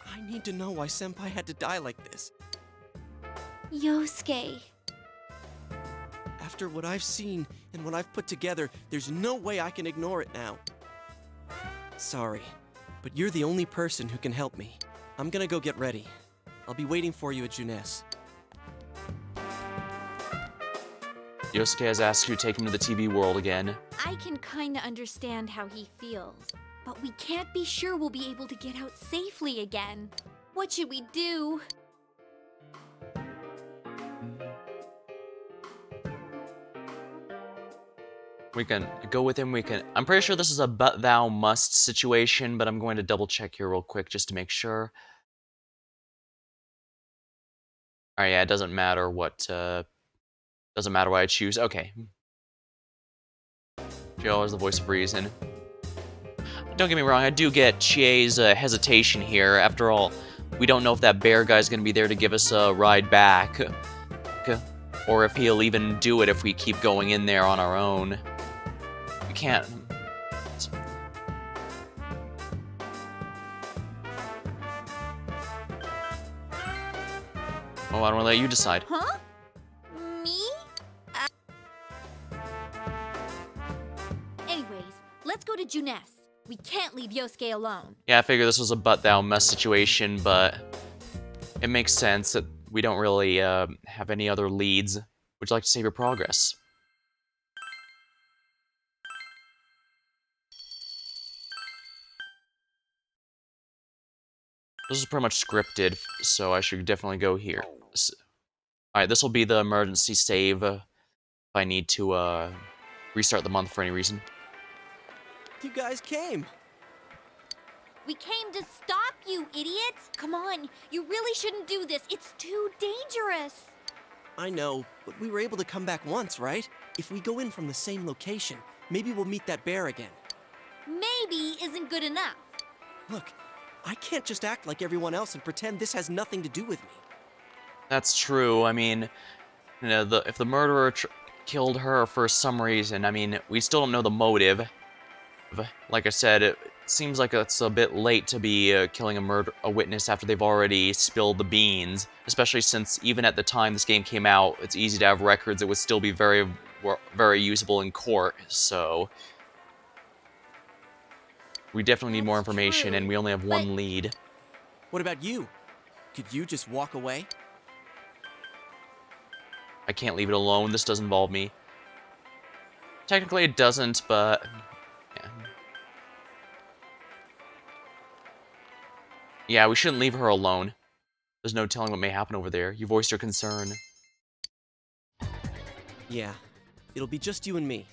I need to know why Senpai had to die like this. Yosuke. After what I've seen and what I've put together, there's no way I can ignore it now. Sorry, but you're the only person who can help me. I'm gonna go get ready. I'll be waiting for you at Juness. Yosuke has asked you to take him to the TV world again. I can kinda understand how he feels, but we can't be sure we'll be able to get out safely again. What should we do? We can go with him. I'm pretty sure this is a but thou must situation, but I'm going to double check here real quick just to make sure. Alright, yeah, it doesn't matter what I choose. Okay. Joe is the voice of reason. Don't get me wrong, I do get Chie's hesitation here. After all, we don't know if that bear guy's gonna be there to give us a ride back. Or if he'll even do it if we keep going in there on our own. We can't... Oh, I don't want to let you decide. Huh? Me? Anyways, let's go to Juness. We can't leave Yosuke alone. Yeah, I figure this was a but thou must situation, but it makes sense that we don't really have any other leads. Would you like to save your progress? This is pretty much scripted, so I should definitely go here. Alright, this will be the emergency save if I need to restart the month for any reason. You guys came. We came to stop you, idiots! Come on, you really shouldn't do this. It's too dangerous. I know, but we were able to come back once, right? If we go in from the same location, maybe we'll meet that bear again. Maybe isn't good enough. Look, I can't just act like everyone else and pretend this has nothing to do with me. That's true. I mean, you know, if the murderer killed her for some reason, I mean, we still don't know the motive. Like I said, it seems like it's a bit late to be killing a witness after they've already spilled the beans, especially since even at the time this game came out, it's easy to have records that would still be very, very usable in court, so... We definitely need more information, and we only have one lead. What about you? Could you just walk away? I can't leave it alone. This does involve me. Technically it doesn't, but... Yeah. Yeah, we shouldn't leave her alone. There's no telling what may happen over there. You voiced your concern. Yeah, it'll be just you and me.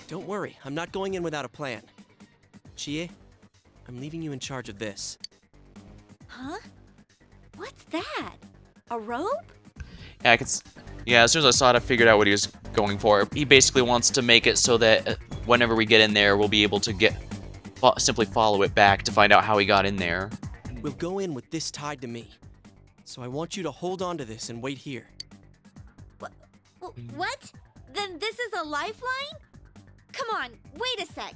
Don't worry, I'm not going in without a plan. Chie, I'm leaving you in charge of this. Huh? What's that? A rope? Yeah, yeah, as soon as I saw it, I figured out what he was going for. He basically wants to make it so that whenever we get in there, we'll be able to simply follow it back to find out how he got in there. We'll go in with this tied to me. So I want you to hold on to this and wait here. What? Then this is a lifeline? Come on, wait a sec.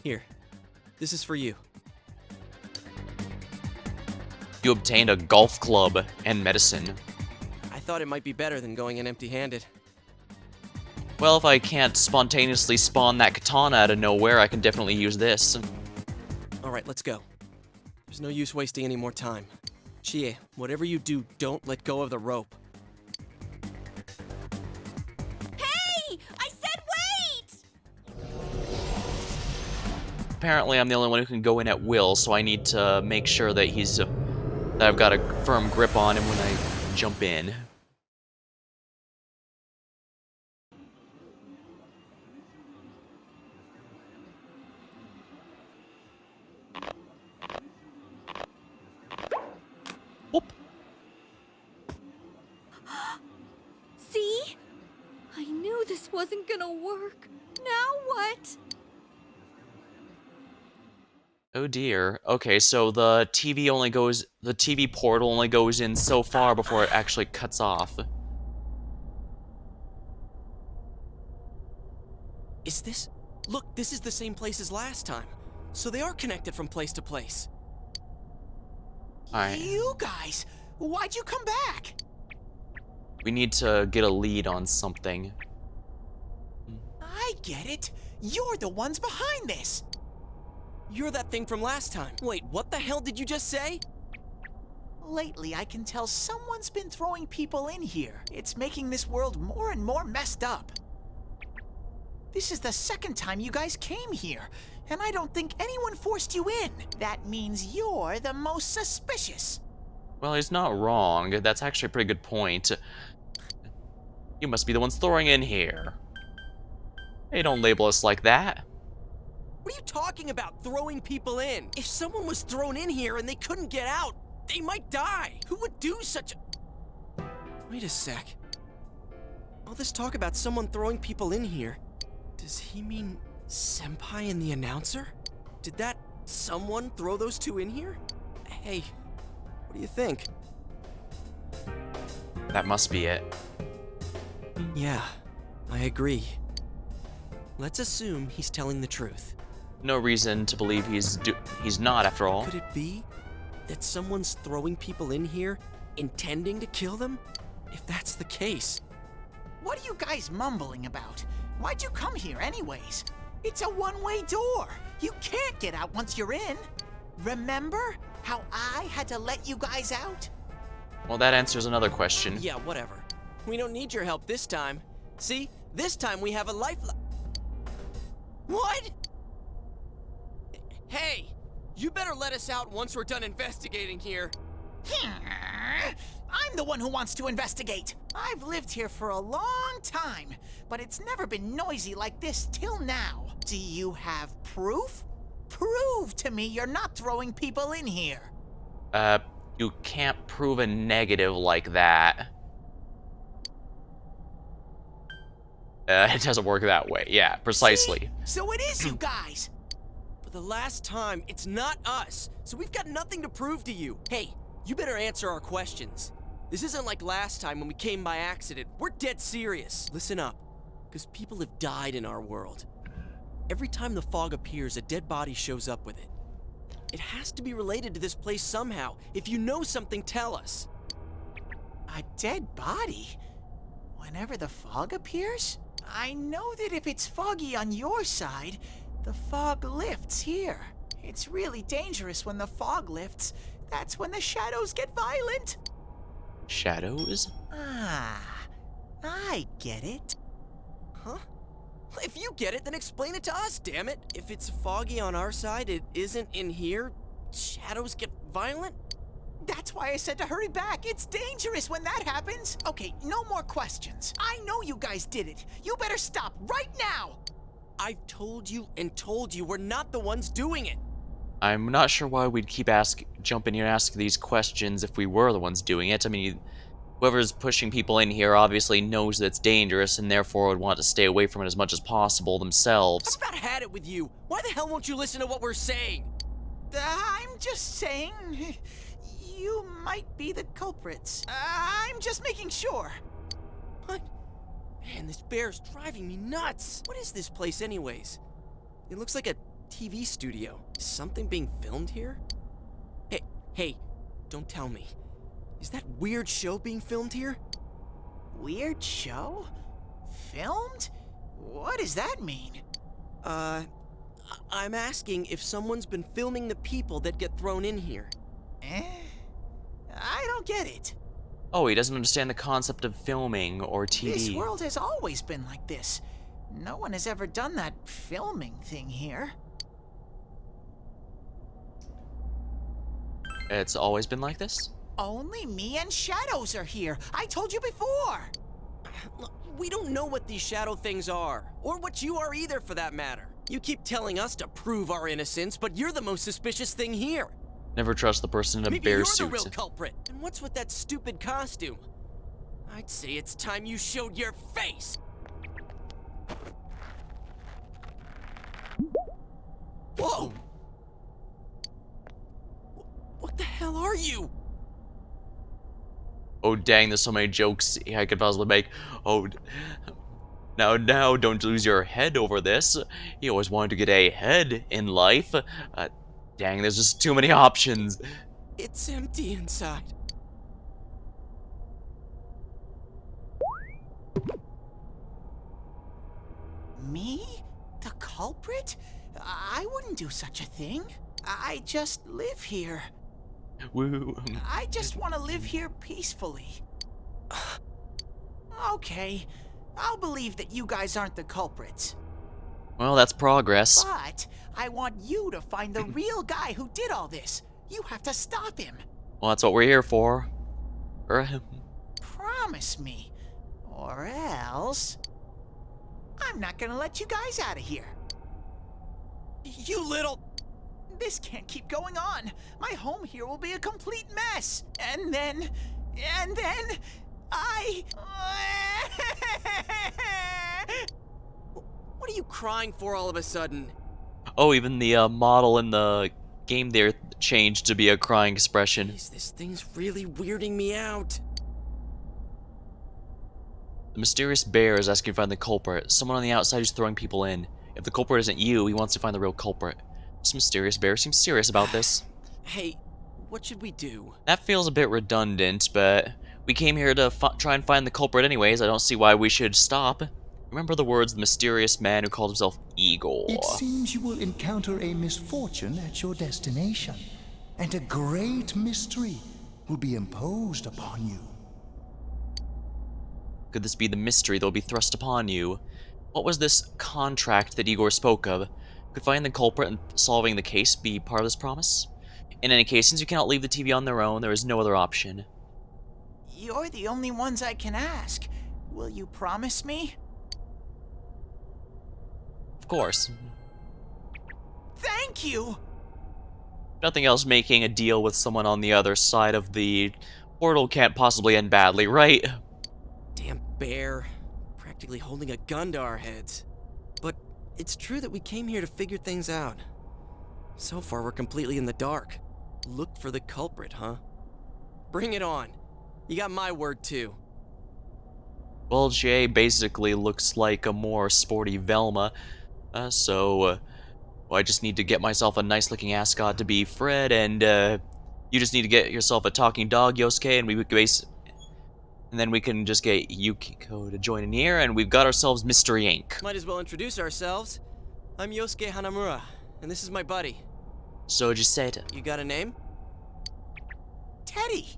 Here, this is for you. You obtained a golf club and medicine. I thought it might be better than going in empty-handed. Well, if I can't spontaneously spawn that katana out of nowhere, I can definitely use this. Alright, let's go. There's no use wasting any more time. Chie, whatever you do, don't let go of the rope. Hey! I said wait! Apparently, I'm the only one who can go in at will, so I need to make sure that that I've got a firm grip on him when I jump in. Whoop. See? I knew this wasn't gonna work. Now what? Oh dear. Okay, so the TV portal only goes in so far before it actually cuts off. Is this? Look, this is the same place as last time. So they are connected from place to place. Alright. You guys, why'd you come back? We need to get a lead on something. I get it. You're the ones behind this. You're that thing from last time. Wait, what the hell did you just say? Lately, I can tell someone's been throwing people in here. It's making this world more and more messed up. This is the second time you guys came here, and I don't think anyone forced you in. That means you're the most suspicious. Well, he's not wrong. That's actually a pretty good point. You must be the ones throwing in here. Hey, don't label us like that. What are you talking about, throwing people in? If someone was thrown in here and they couldn't get out, they might die. Who would do such a... Wait a sec. All this talk about someone throwing people in here. Does he mean Senpai and the announcer? Did that someone throw those two in here? Hey, what do you think? That must be it. Yeah, I agree. Let's assume he's telling the truth. No reason to believe he's not, after all. Could it be that someone's throwing people in here intending to kill them? If that's the case... What are you guys mumbling about? Why'd you come here anyways? It's a one-way door. You can't get out once you're in. Remember how I had to let you guys out? Well, that answers another question. Yeah, whatever. We don't need your help this time. See? This time we have a lifeline. What? Hey, you better let us out once we're done investigating here. I'm the one who wants to investigate. I've lived here for a long time, but it's never been noisy like this till now. Do you have proof? Prove to me you're not throwing people in here. You can't prove a negative like that. It doesn't work that way. Yeah, precisely. See? So it is you guys. For the last time, it's not us, so we've got nothing to prove to you. Hey, you better answer our questions. This isn't like last time when we came by accident. We're dead serious. Listen up, because people have died in our world. Every time the fog appears, a dead body shows up with it. It has to be related to this place somehow. If you know something, tell us. A dead body? Whenever the fog appears? I know that if it's foggy on your side, the fog lifts here. It's really dangerous when the fog lifts. That's when the shadows get violent. Shadows? Ah, I get it. Huh? If you get it, then explain it to us, damn it. If it's foggy on our side, it isn't in here. Shadows get violent? That's why I said to hurry back. It's dangerous when that happens. Okay, no more questions. I know you guys did it. You better stop right now. I've told you and told you we're not the ones doing it. I'm not sure why we'd keep jumping in and asking these questions if we were the ones doing it. I mean, whoever's pushing people in here obviously knows that it's dangerous and therefore would want to stay away from it as much as possible themselves. I've about had it with you. Why the hell won't you listen to what we're saying? I'm just saying, you might be the culprits. I'm just making sure. What? Man, this bear's driving me nuts. What is this place anyways? It looks like a TV studio. Is something being filmed here? Hey, don't tell me. Is that weird show being filmed here? Weird show? Filmed? What does that mean? I'm asking if someone's been filming the people that get thrown in here. I don't get it. Oh, he doesn't understand the concept of filming or TV. This world has always been like this. No one has ever done that filming thing here. It's always been like this? Only me and Shadows are here. I told you before. Look, we don't know what these shadow things are, or what you are either for that matter. You keep telling us to prove our innocence, but you're the most suspicious thing here. Never trust the person in a Maybe bear you're suit. the real culprit. And what's with that stupid costume? I'd say it's time you showed your face. Whoa! What the hell are you? Oh dang, there's so many jokes I could possibly make. Oh, now, don't lose your head over this. You always wanted to get a head in life. Dang, there's just too many options. It's empty inside. Me? The culprit? I wouldn't do such a thing. I just live here. Woo. I just want to live here peacefully. Okay, I'll believe that you guys aren't the culprits. Well, that's progress. But I want you to find the real guy who did all this. You have to stop him. Well, that's what we're here for. Promise me. Or else... I'm not gonna let you guys out of here. You little... This can't keep going on. My home here will be a complete mess. And then... I... What are you crying for all of a sudden? Oh, even the model in the game there changed to be a crying expression. Jeez, this thing's really weirding me out. The mysterious bear is asking to find the culprit. Someone on the outside is throwing people in. If the culprit isn't you, he wants to find the real culprit. This mysterious bear seems serious about this. Hey, what should we do? That feels a bit redundant, but we came here to try and find the culprit anyways. I don't see why we should stop. Remember the words of the mysterious man who called himself Igor. It seems you will encounter a misfortune at your destination, and a great mystery will be imposed upon you. Could this be the mystery that will be thrust upon you? What was this contract that Igor spoke of? Could finding the culprit and solving the case be part of this promise? In any case, since you cannot leave the TV on their own, there is no other option. You're the only ones I can ask. Will you promise me? Of course. Thank you! Nothing else making a deal with someone on the other side of the portal can't possibly end badly, right? Damn bear. Practically holding a gun to our heads. But it's true that we came here to figure things out. So far, we're completely in the dark. Look for the culprit, huh? Bring it on. You got my word, too. Well, Jay basically looks like a more sporty Velma, so I just need to get myself a nice-looking ascot to be Fred, and you just need to get yourself a talking dog, Yosuke, and then we can just get Yukiko to join in here, and we've got ourselves Mystery Inc. Might as well introduce ourselves. I'm Yosuke Hanamura, and this is my buddy. So just say it. You got a name? Teddy!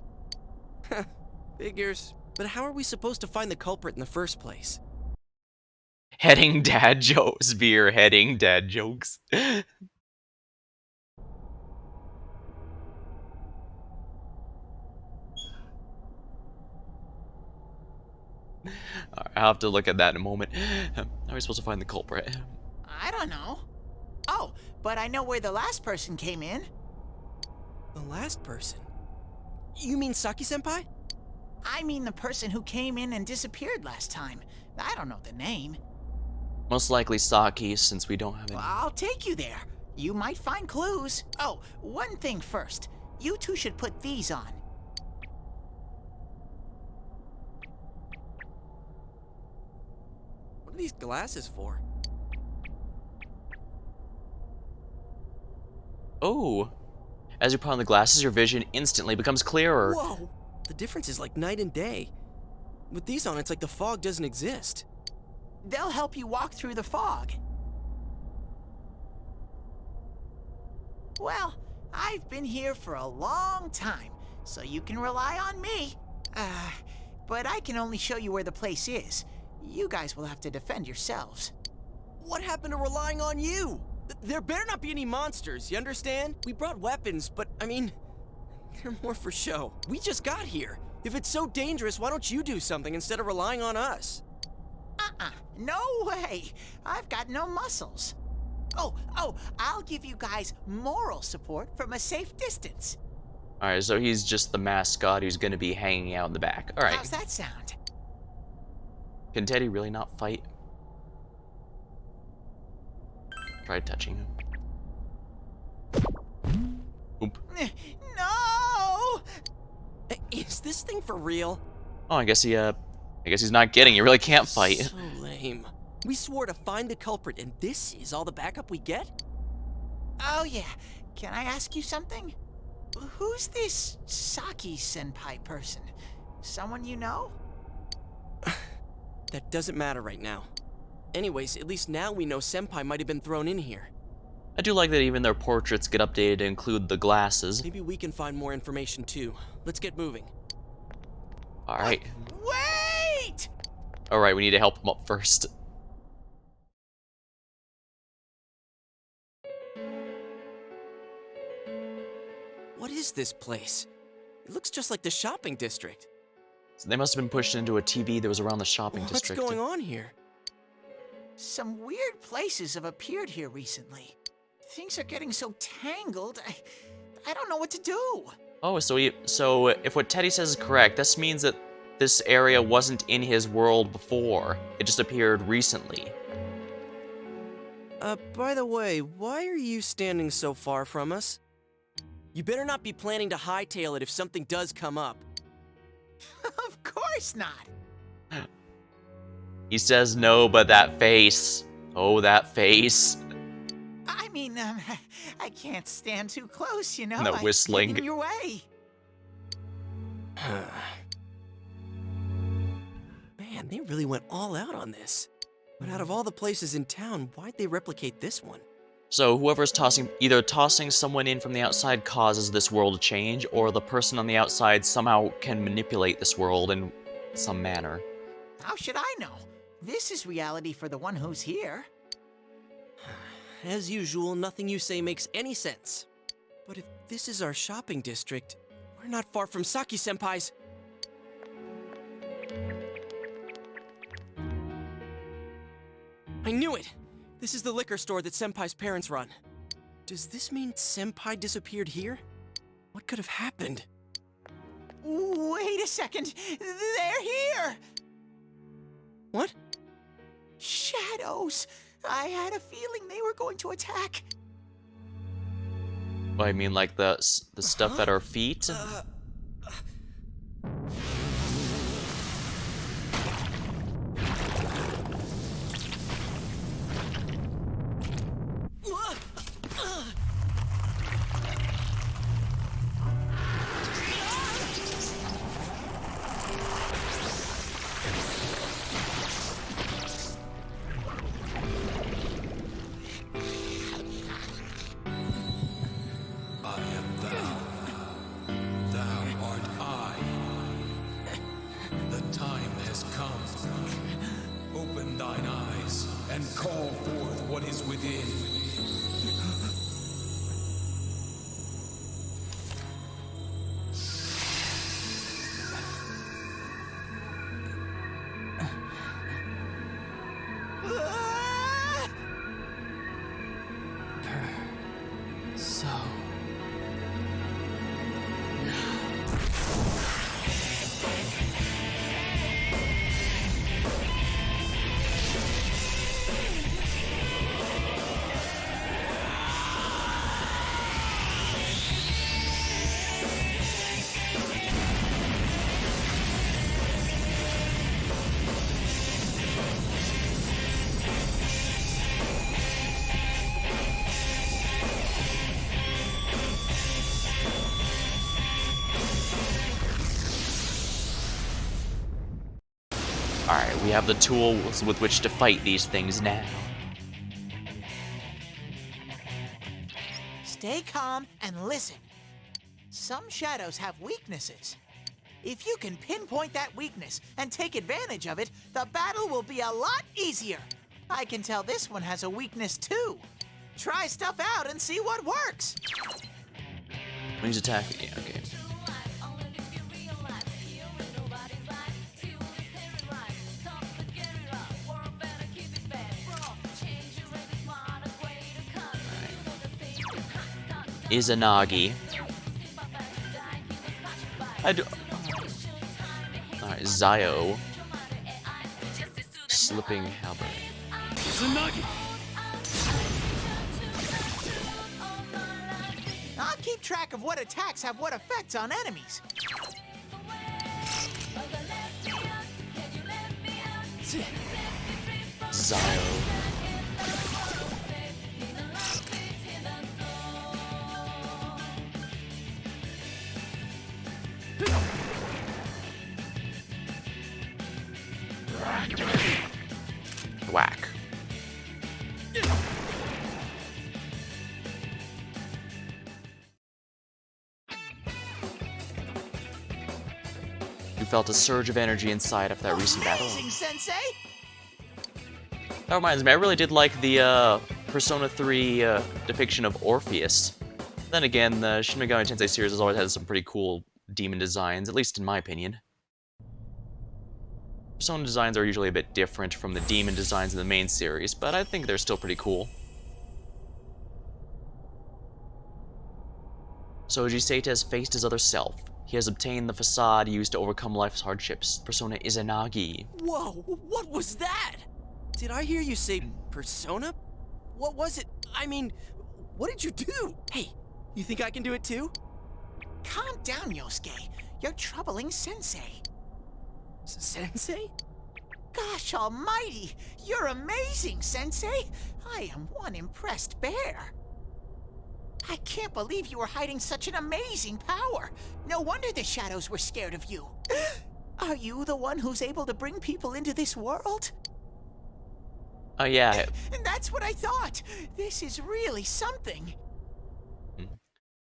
Figures. But how are we supposed to find the culprit in the first place? Heading dad jokes, beer heading dad jokes. Alright, I'll have to look at that in a moment. How are we supposed to find the culprit? I don't know. Oh, but I know where the last person came in. The last person? You mean Saki-senpai? I mean the person who came in and disappeared last time. I don't know the name. Most likely Saki, since we don't have any. I'll take you there. You might find clues. Oh, one thing first. You two should put these on. What are these glasses for? Oh. As you put on the glasses, your vision instantly becomes clearer. Whoa! The difference is like night and day. With these on, it's like the fog doesn't exist. They'll help you walk through the fog. Well, I've been here for a long time, so you can rely on me. But I can only show you where the place is. You guys will have to defend yourselves. What happened to relying on you? There better not be any monsters, you understand? We brought weapons, but, I mean, they're more for show. We just got here. If it's so dangerous, why don't you do something instead of relying on us? No way! I've got no muscles. Oh, I'll give you guys moral support from a safe distance. Alright, so he's just the mascot who's gonna be hanging out in the back. Alright. How's that sound? Can Teddy really not fight? Try touching him. Oop. No! Is this thing for real? Oh, I guess he's not kidding. He really can't fight. So lame. We swore to find the culprit, and this is all the backup we get? Oh yeah, can I ask you something? Who's this Saki-senpai person? Someone you know? That doesn't matter right now. Anyways, at least now we know Senpai might have been thrown in here. I do like that even their portraits get updated to include the glasses. Maybe we can find more information too. Let's get moving. Alright. Wait! Alright, we need to help him up first. What is this place? It looks just like the shopping district. So they must have been pushed into a TV that was around the shopping What's district. going on here? Some weird places have appeared here recently. Things are getting so tangled, I don't know what to do. Oh, so if what Teddy says is correct, this means that this area wasn't in his world before. It just appeared recently. By the way, why are you standing so far from us? You better not be planning to hightail it if something does come up. Of course not. He says no, but that face. Oh, that face. I mean, I can't stand too close, you know? No whistling. I get in your way. Man, they really went all out on this. But out of all the places in town, why'd they replicate this one? So whoever's either tossing someone in from the outside causes this world to change, or the person on the outside somehow can manipulate this world in some manner. How should I know? This is reality for the one who's here. As usual, nothing you say makes any sense. But if this is our shopping district, we're not far from Saki-senpai's. I knew it! This is the liquor store that Senpai's parents run. Does this mean Senpai disappeared here? What could have happened? Wait a second! They're here! What? Shadows! I had a feeling they were going to attack. I mean, like the stuff at our feet? Call forth what is within. Alright, we have the tools with which to fight these things now. Stay calm and listen. Some shadows have weaknesses. If you can pinpoint that weakness and take advantage of it, the battle will be a lot easier. I can tell this one has a weakness too. Try stuff out and see what works. When he's attacking, yeah, okay. Izanagi. Alright, Zio. Slipping halberd. Izanagi! I'll keep track of what attacks have what effects on enemies. Zio. Whack. You felt a surge of energy inside after that recent battle. Sensei! That reminds me, I really did like the Persona 3 depiction of Orpheus. Then again, the Shin Megami Tensei series has always had some pretty cool demon designs, at least in my opinion. Persona designs are usually a bit different from the demon designs in the main series, but I think they're still pretty cool. So Ujiseta has faced his other self. He has obtained the facade used to overcome life's hardships. Persona Izanagi. Whoa, what was that? Did I hear you say persona? What was it? I mean, what did you do? Hey, you think I can do it too? Calm down, Yosuke. You're troubling Sensei. Sensei? Gosh almighty! You're amazing, Sensei! I am one impressed bear. I can't believe you were hiding such an amazing power. No wonder the shadows were scared of you. Are you the one who's able to bring people into this world? Oh yeah. And that's what I thought. This is really something.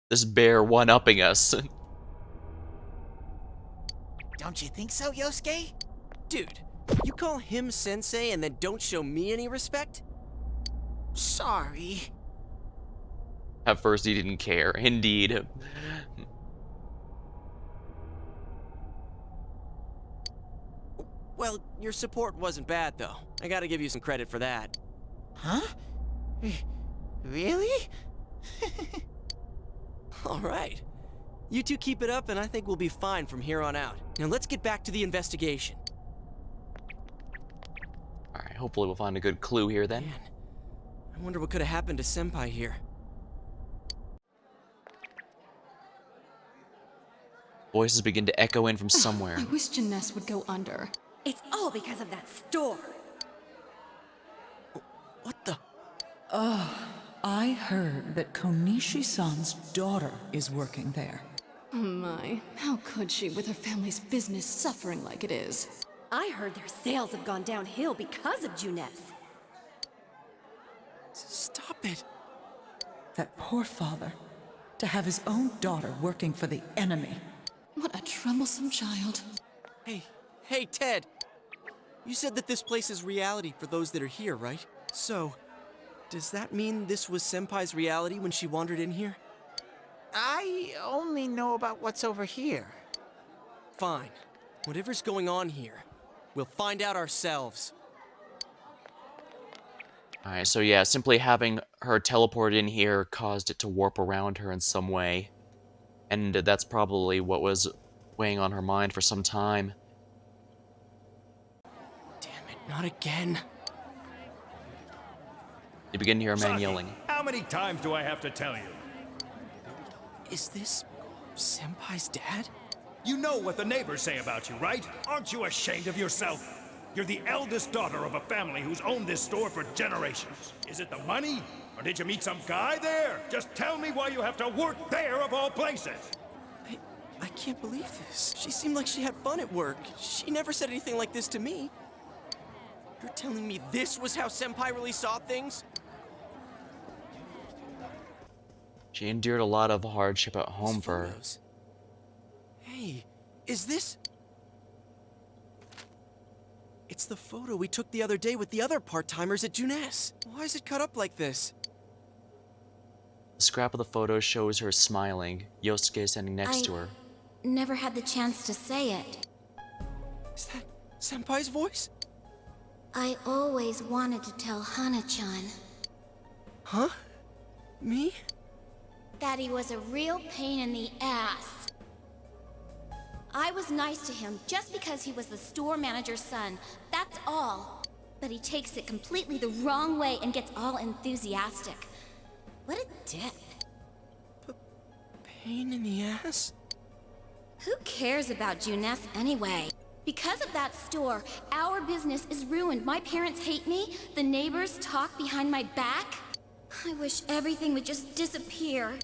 This bear one-upping us. Don't you think so, Yosuke? Dude, you call him sensei and then don't show me any respect? Sorry. At first he didn't care, indeed. Well, your support wasn't bad though. I gotta give you some credit for that. Huh? Really? Alright. You two keep it up and I think we'll be fine from here on out. Now let's get back to the investigation. Alright, hopefully we'll find a good clue here then. Man, I wonder what could have happened to Senpai here. Voices begin to echo in from somewhere. I wish Jeunesse would go under. It's all because of that store. What the? I heard that Konishi-san's daughter is working there. Oh my, how could she with her family's business suffering like it is? I heard their sales have gone downhill because of Jeunesse. Stop it. That poor father, to have his own daughter working for the enemy. What a troublesome child. Hey, Ted. You said that this place is reality for those that are here, right? So, does that mean this was Senpai's reality when she wandered in here? I only know about what's over here. Fine. Whatever's going on here, we'll find out ourselves. Alright, so yeah, simply having her teleport in here caused it to warp around her in some way. And that's probably what was weighing on her mind for some time. Damn it, not again. You begin to hear a man Saki, yelling. How many times do I have to tell you? Is this Senpai's dad? You know what the neighbors say about you, right? Aren't you ashamed of yourself? You're the eldest daughter of a family who's owned this store for generations. Is it the money? Or did you meet some guy there? Just tell me why you have to work there of all places. I can't believe this. She seemed like she had fun at work. She never said anything like this to me. You're telling me this was how Senpai really saw things? She endured a lot of hardship at home for her. Hey, is this... It's the photo we took the other day with the other part-timers at Jeunesse. Why is it cut up like this? The scrap of the photo shows her smiling, Yosuke standing next to her. Never had the chance to say it. Is that Senpai's voice? I always wanted to tell Hana-chan. Huh? Me? That he was a real pain in the ass. I was nice to him just because he was the store manager's son. That's all. But he takes it completely the wrong way and gets all enthusiastic. What a dick. Pain in the ass? Who cares about Jeunesse anyway? Because of that store, our business is ruined. My parents hate me. The neighbors talk behind my back. I wish everything would just disappear.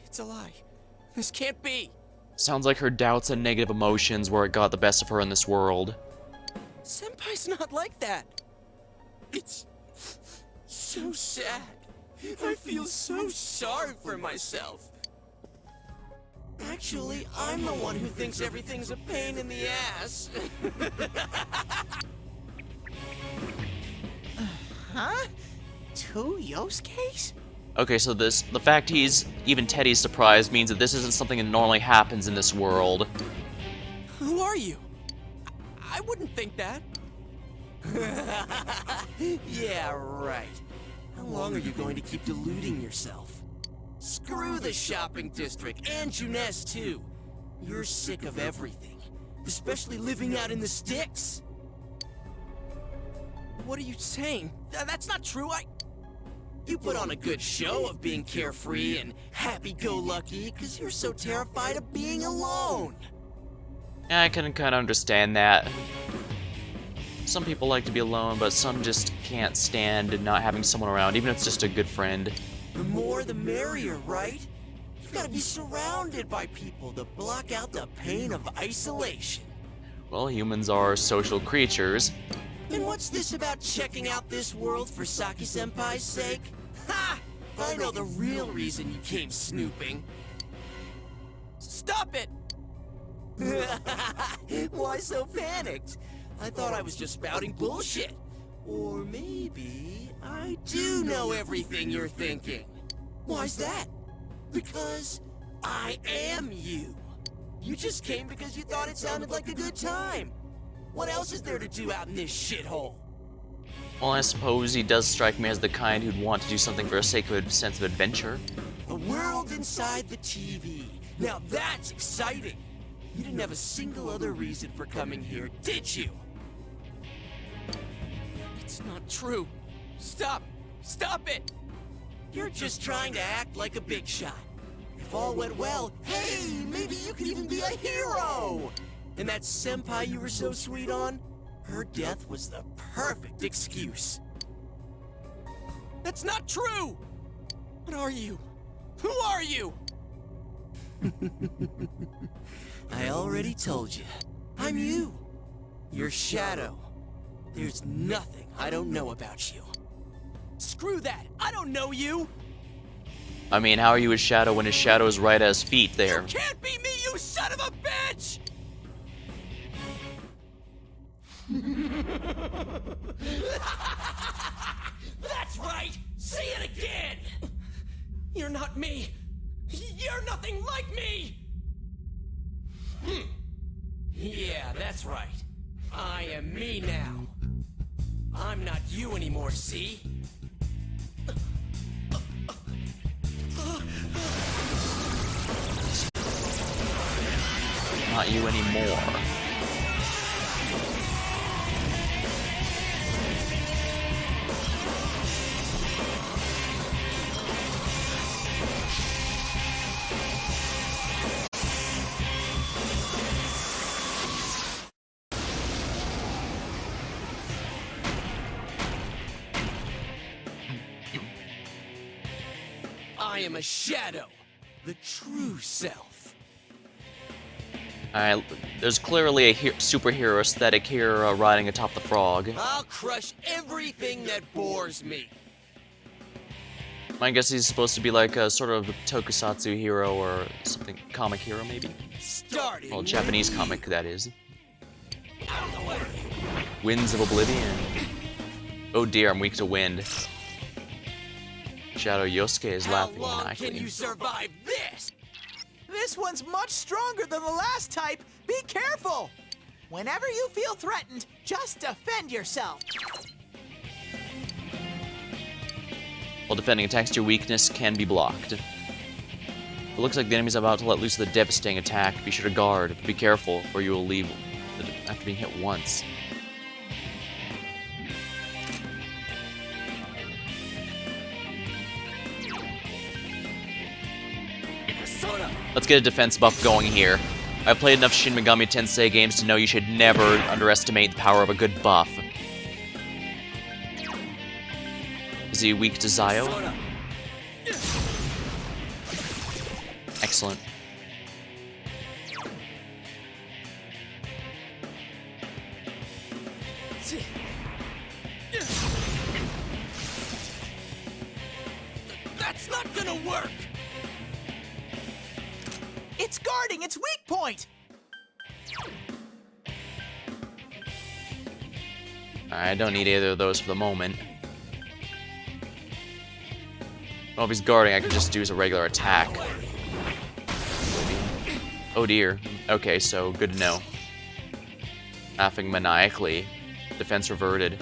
It's a lie. This can't be. Sounds like her doubts and negative emotions were what got the best of her in this world. Senpai's not like that. It's so sad. I feel so sorry for myself. Actually, I'm the one who thinks everything's a pain in the ass. Huh? Two Yosuke's? Okay, so the fact even Teddy's surprised means that this isn't something that normally happens in this world. Who are you? I wouldn't think that. Yeah, right. How long are you going to keep deluding yourself? Screw the shopping district and Juness too. You're sick of everything, especially living out in the sticks. What are you saying? That's not true. You put on a good show of being carefree and happy-go-lucky because you're so terrified of being alone. Yeah, I can kind of understand that. Some people like to be alone, but some just can't stand not having someone around, even if it's just a good friend. The more the merrier, right? You've got to be surrounded by people to block out the pain of isolation. Well, humans are social creatures. And what's this about checking out this world for Saki-senpai's sake? Ha! I know the real reason you came snooping. Stop it! Why so panicked? I thought I was just spouting bullshit. Or maybe I do know everything you're thinking. Why's that? Because I am you. You just came because you thought it sounded like a good time. What else is there to do out in this shithole? Well, I suppose he does strike me as the kind who'd want to do something for the sake of a sense of adventure. A world inside the TV. Now that's exciting. You didn't have a single other reason for coming here, did you? It's not true. Stop! Stop it! You're just trying to act like a big shot. If all went well, hey, maybe you could even be a hero! And that senpai you were so sweet on? Her death was the perfect excuse. That's not true! What are you? Who are you? I already told you. I'm you. Your shadow. There's nothing I don't know about you. Screw that! I don't know you! I mean, how are you his shadow when his shadow is right at his feet there? You can't be me, you son of a bitch! That's right! Say it again! You're not me! You're nothing like me! Yeah, that's right. I am me now. I'm not you anymore, see? Not you anymore. I am a shadow, the true self. There's clearly a superhero aesthetic here riding atop the frog. I'll crush everything that bores me. I guess he's supposed to be like a sort of tokusatsu hero or something, comic hero maybe? Starting Well, Japanese comic, that is. Winds of Oblivion. Oh dear, I'm weak to wind. Shadow Yosuke is laughing How long maniacally. can you survive this? This one's much stronger than the last type. Be careful! Whenever you feel threatened, just defend yourself. While defending attacks, your weakness can be blocked. It looks like the enemy's about to let loose the devastating attack. Be sure to guard. Be careful, or you will leave after being hit once. Let's get a defense buff going here. I've played enough Shin Megami Tensei games to know you should never underestimate the power of a good buff. Is he weak to Zio? Excellent. That's not gonna work! It's guarding its weak point! I don't need either of those for the moment. Well, if he's guarding, I can just do as a regular attack. Maybe. Oh dear. Okay, so good to know. laughing maniacally. Defense reverted.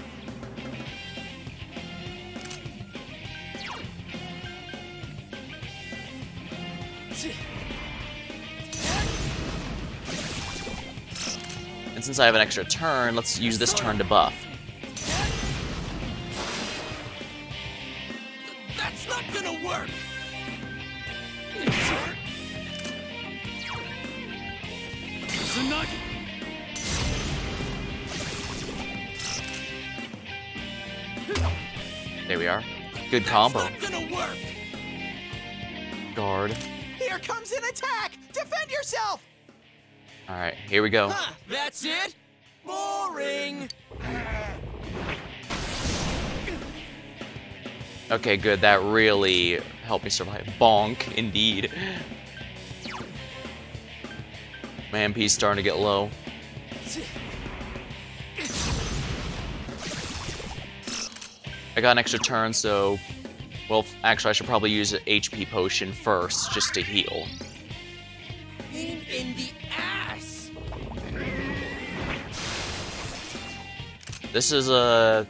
And since I have an extra turn, let's use this turn to buff. That's not gonna work! Unagi! There we are. Good combo. That's not gonna work! Guard. Here comes an attack! Defend yourself! Alright, here we go. Huh, that's it? Boring! Okay, good. That really helped me survive. Bonk, indeed. My MP's starting to get low. I got an extra turn, so... Well, actually, I should probably use an HP potion first, just to heal. Pain in the ass! This is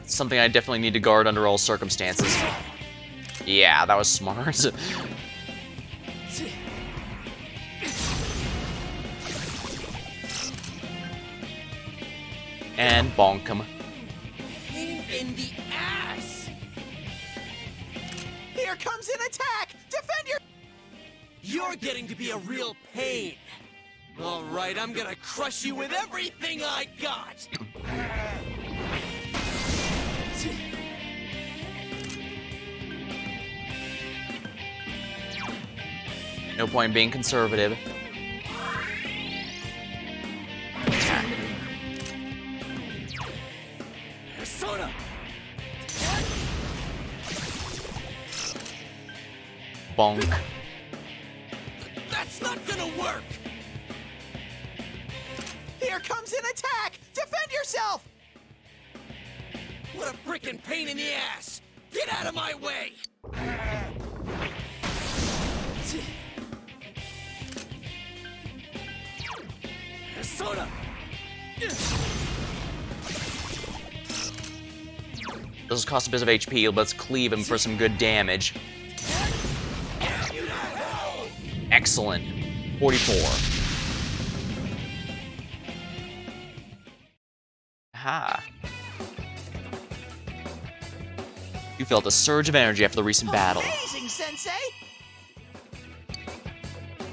something I definitely need to guard under all circumstances. Yeah, that was smart. And bonk him. Pain in the ass! Here comes an attack! Defend your... You're getting to be a real pain. All right, I'm gonna crush you with everything I got. No point being conservative. Attack. Persona! Bonk. That's not gonna work! Here comes an attack! Defend yourself! What a frickin' pain in the ass! Get out of my way! Persona! This will cost a bit of HP, but let's cleave him for some good damage. Excellent. 44. Aha. You felt a surge of energy after the recent battle. Amazing, Sensei!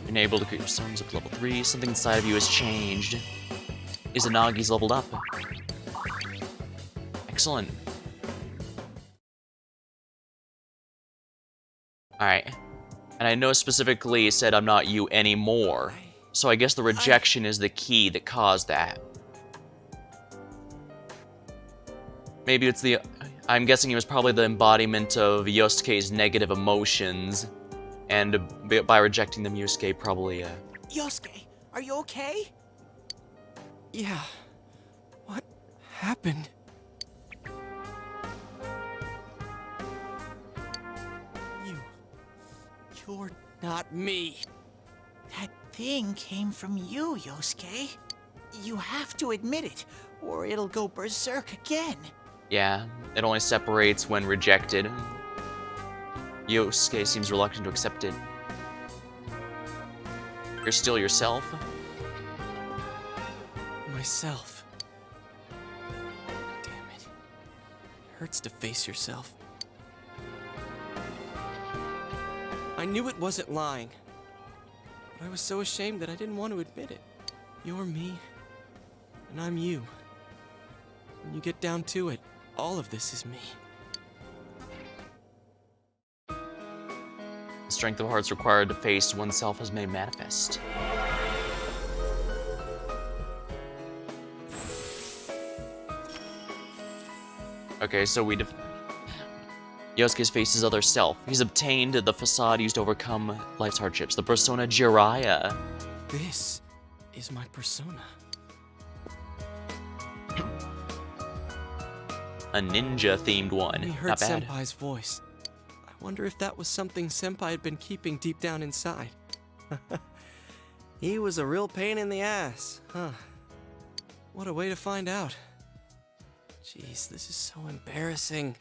You're able to get your summons up to level 3. Something inside of you has changed. Izanagi's leveled up. Excellent. Alright. And I know specifically it said I'm not you anymore. So I guess the rejection is the key that caused that. Maybe it's the... I'm guessing it was probably the embodiment of Yosuke's negative emotions. And by rejecting them, Yosuke probably, Yosuke, are you okay? Yeah. What happened? You're not me. That thing came from you, Yosuke. You have to admit it, or it'll go berserk again. Yeah, it only separates when rejected. Yosuke seems reluctant to accept it. You're still yourself? Myself. Damn it. Hurts to face yourself. I knew it wasn't lying, but I was so ashamed that I didn't want to admit it. You're me, and I'm you. When you get down to it, all of this is me. The strength of hearts required to face oneself has made manifest. Okay, so Yosuke's faced his other self. He's obtained the facade used to overcome life's hardships, the persona Jiraiya. This is my persona. A ninja-themed one. We heard Not bad. Senpai's voice. I wonder if that was something Senpai had been keeping deep down inside. He was a real pain in the ass, huh? What a way to find out. Jeez, this is so embarrassing.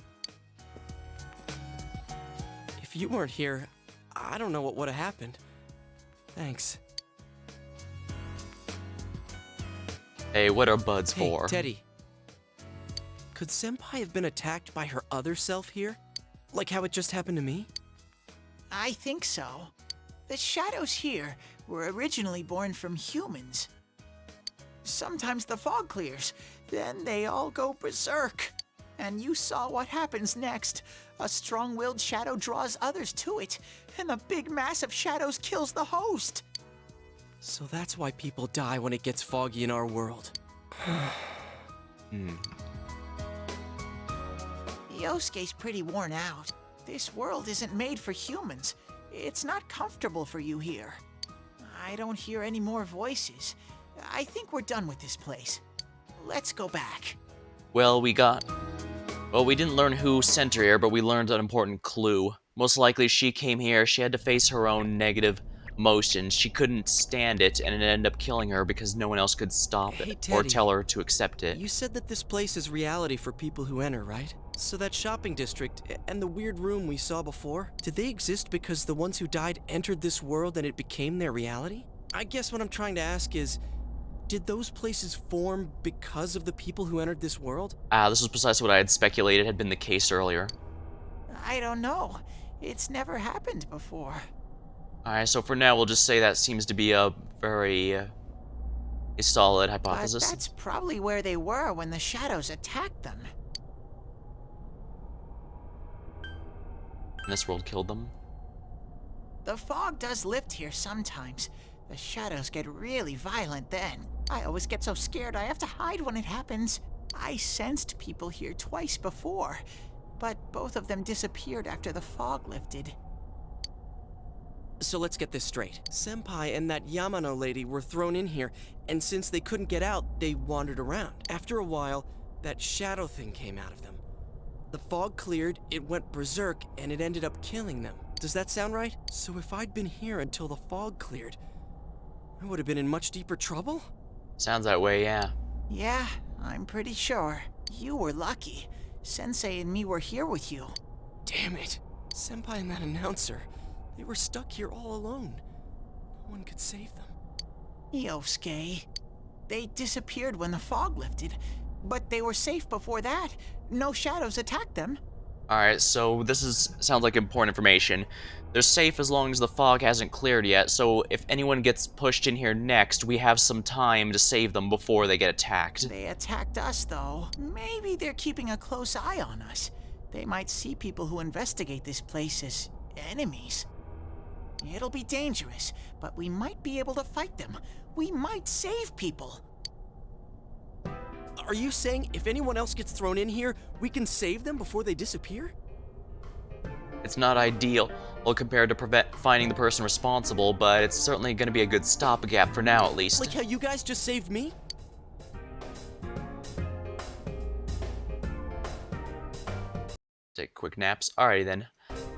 If you weren't here, I don't know what would have happened. Thanks. Hey, what are buds Hey, for? Teddy. Could Senpai have been attacked by her other self here? Like how it just happened to me? I think so. The shadows here were originally born from humans. Sometimes the fog clears, then they all go berserk. And you saw what happens next. A strong-willed shadow draws others to it, and the big mass of shadows kills the host. So that's why people die when it gets foggy in our world. Yosuke's pretty worn out. This world isn't made for humans. It's not comfortable for you here. I don't hear any more voices. I think we're done with this place. Let's go back. Well, we didn't learn who sent her here, but we learned an important clue. Most likely she came here, she had to face her own negative emotions. She couldn't stand it, and it ended up killing her because no one else could stop Hey, it or Teddy. tell her to accept it. You said that this place is reality for people who enter, right? So that shopping district and the weird room we saw before, did they exist because the ones who died entered this world and it became their reality? I guess what I'm trying to ask is, did those places form because of the people who entered this world? This was precisely what I had speculated had been the case earlier. I don't know. It's never happened before. Alright, so for now we'll just say that seems to be a very a solid But hypothesis. that's probably where they were when the shadows attacked them. And this world killed them. The fog does lift here sometimes. The shadows get really violent then. I always get so scared I have to hide when it happens. I sensed people here twice before, but both of them disappeared after the fog lifted. So let's get this straight. Senpai and that Yamano lady were thrown in here, and since they couldn't get out, they wandered around. After a while, that shadow thing came out of them. The fog cleared, it went berserk, and it ended up killing them. Does that sound right? So if I'd been here until the fog cleared, I would have been in much deeper trouble? Sounds that way, yeah. Yeah, I'm pretty sure. You were lucky. Sensei and me were here with you. Damn it. Senpai and that announcer, they were stuck here all alone. No one could save them. Yosuke. They disappeared when the fog lifted, but they were safe before that. No shadows attacked them. Alright, so sounds like important information. They're safe as long as the fog hasn't cleared yet, so if anyone gets pushed in here next, we have some time to save them before they get attacked. They attacked us, though. Maybe they're keeping a close eye on us. They might see people who investigate this place as enemies. It'll be dangerous, but we might be able to fight them. We might save people. Are you saying if anyone else gets thrown in here, we can save them before they disappear? It's not ideal compared to finding the person responsible, but it's certainly going to be a good stopgap for now, at least. Like how you guys just saved me? Take quick naps. Alrighty then.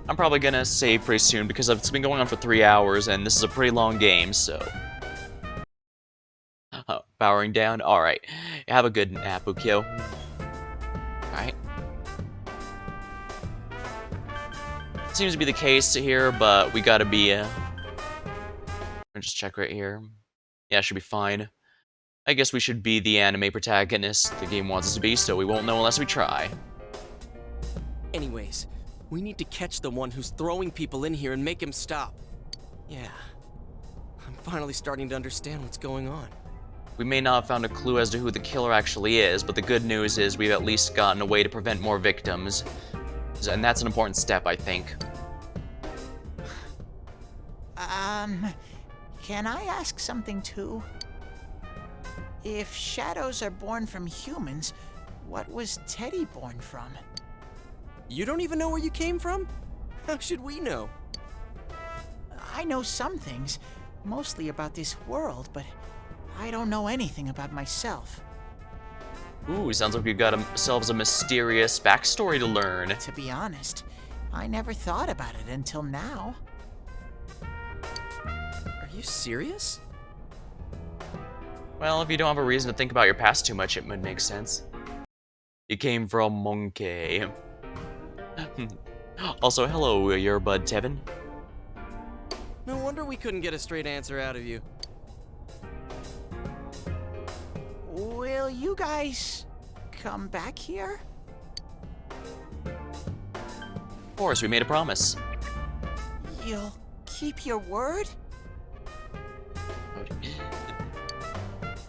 I'm probably gonna save pretty soon because it's been going on for 3 hours and this is a pretty long game, so... powering down? Alright. Have a good nap, Ukyo. Alright. Seems to be the case here, but we gotta be, just check right here. Yeah, should be fine. I guess we should be the anime protagonist the game wants us to be, so we won't know unless we try. Anyways, we need to catch the one who's throwing people in here and make him stop. Yeah. I'm finally starting to understand what's going on. We may not have found a clue as to who the killer actually is, but the good news is we've at least gotten a way to prevent more victims. And that's an important step, I think. Can I ask something too? If shadows are born from humans, what was Teddy born from? You don't even know where you came from? How should we know? I know some things, mostly about this world, but I don't know anything about myself. Ooh, sounds like we've got ourselves a mysterious backstory to learn. To be honest, I never thought about it until now. Are you serious? Well, if you don't have a reason to think about your past too much, it would make sense. You came from Monkey. Also, hello, your bud Tevin. No wonder we couldn't get a straight answer out of you. Will you guys come back here? Of course, we made a promise. You'll keep your word?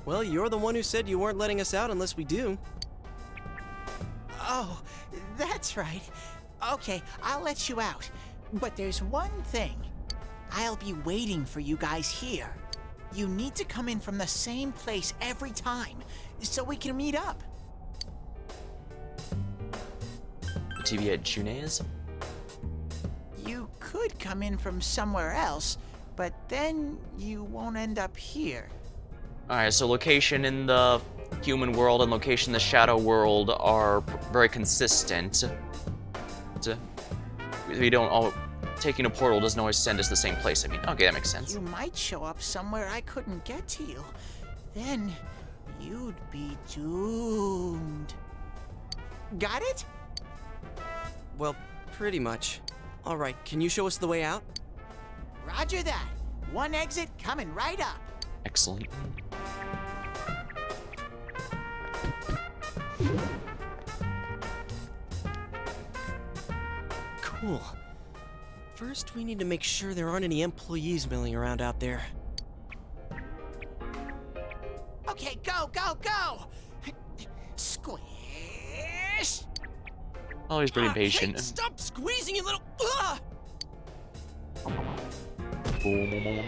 Well, you're the one who said you weren't letting us out unless we do. Oh, that's right. Okay, I'll let you out. But there's one thing. I'll be waiting for you guys here. You need to come in from the same place every time, so we can meet up. The TV at June's? You could come in from somewhere else, but then you won't end up here. Alright, so location in the human world and location in the shadow world are very consistent. We don't all... Taking a portal doesn't always send us the same place. I mean, okay, that makes sense. You might show up somewhere I couldn't get to you. Then you'd be doomed. Got it? Well, pretty much. All right, can you show us the way out? Roger that. One exit coming right up. Excellent. Cool. First, we need to make sure there aren't any employees milling around out there. Okay, go, go, go! Squish! Oh, he's pretty patient. Hey, stop squeezing, you little... Boom.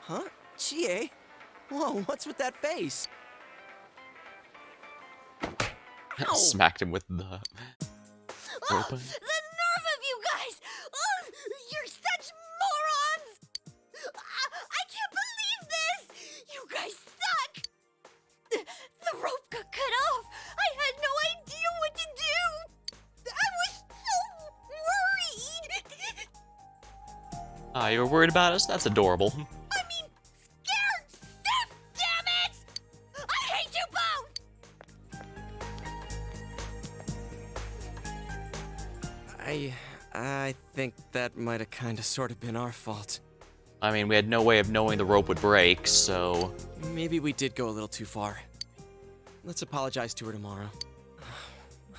Huh? Chie? Whoa, what's with that face? Smacked him with the... Oh, the nerve of you guys! Oh, you're such morons! I can't believe this! You guys suck! The rope got cut off! I had no idea what to do! I was so worried! Ah, you were worried about us? That's adorable. I mean, scared stiff, damn it! I hate you both! I think that might have kind of sort of been our fault. I mean, we had no way of knowing the rope would break, so... Maybe we did go a little too far. Let's apologize to her tomorrow.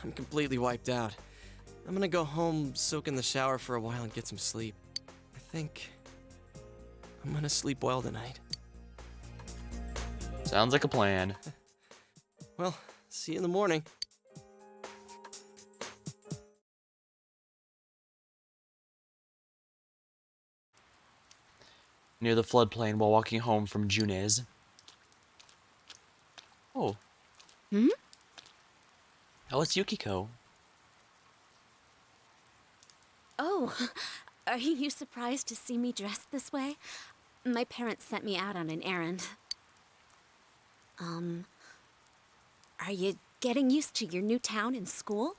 I'm completely wiped out. I'm gonna go home, soak in the shower for a while, and get some sleep. I think I'm gonna sleep well tonight. Sounds like a plan. Well, see you in the morning. Near the floodplain while walking home from June's. Oh. Hmm? Oh, it's Yukiko. Oh, are you surprised to see me dressed this way? My parents sent me out on an errand. Are you getting used to your new town and school?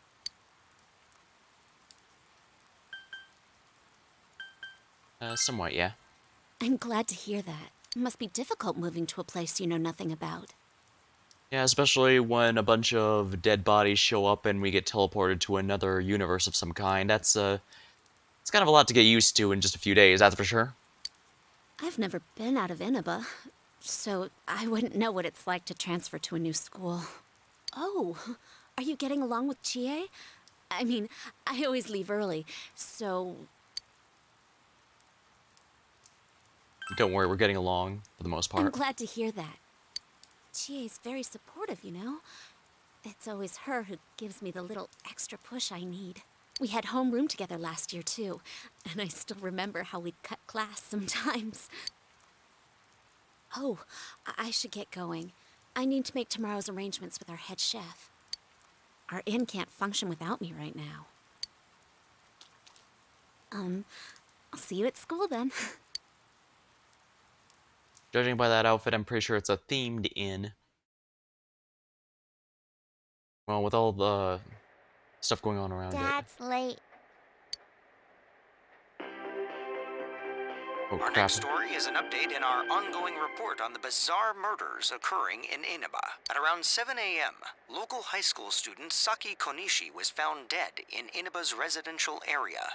Somewhat, yeah. I'm glad to hear that. It must be difficult moving to a place you know nothing about. Yeah, especially when a bunch of dead bodies show up and we get teleported to another universe of some kind. That's, it's kind of a lot to get used to in just a few days, that's for sure. I've never been out of Inaba, so I wouldn't know what it's like to transfer to a new school. Oh, are you getting along with Chie? I mean, I always leave early, so... Don't worry, we're getting along, for the most part. I'm glad to hear that. Chie's very supportive, you know? It's always her who gives me the little extra push I need. We had homeroom together last year, too, and I still remember how we'd cut class sometimes. Oh, I should get going. I need to make tomorrow's arrangements with our head chef. Our inn can't function without me right now. I'll see you at school then. Judging by that outfit, I'm pretty sure it's a themed inn. Well, with all the stuff going on around it. Dad's late. Oh, Our crap. next story is an update in our ongoing report on the bizarre murders occurring in Inaba. At around 7 a.m., local high school student Saki Konishi was found dead in Inaba's residential area.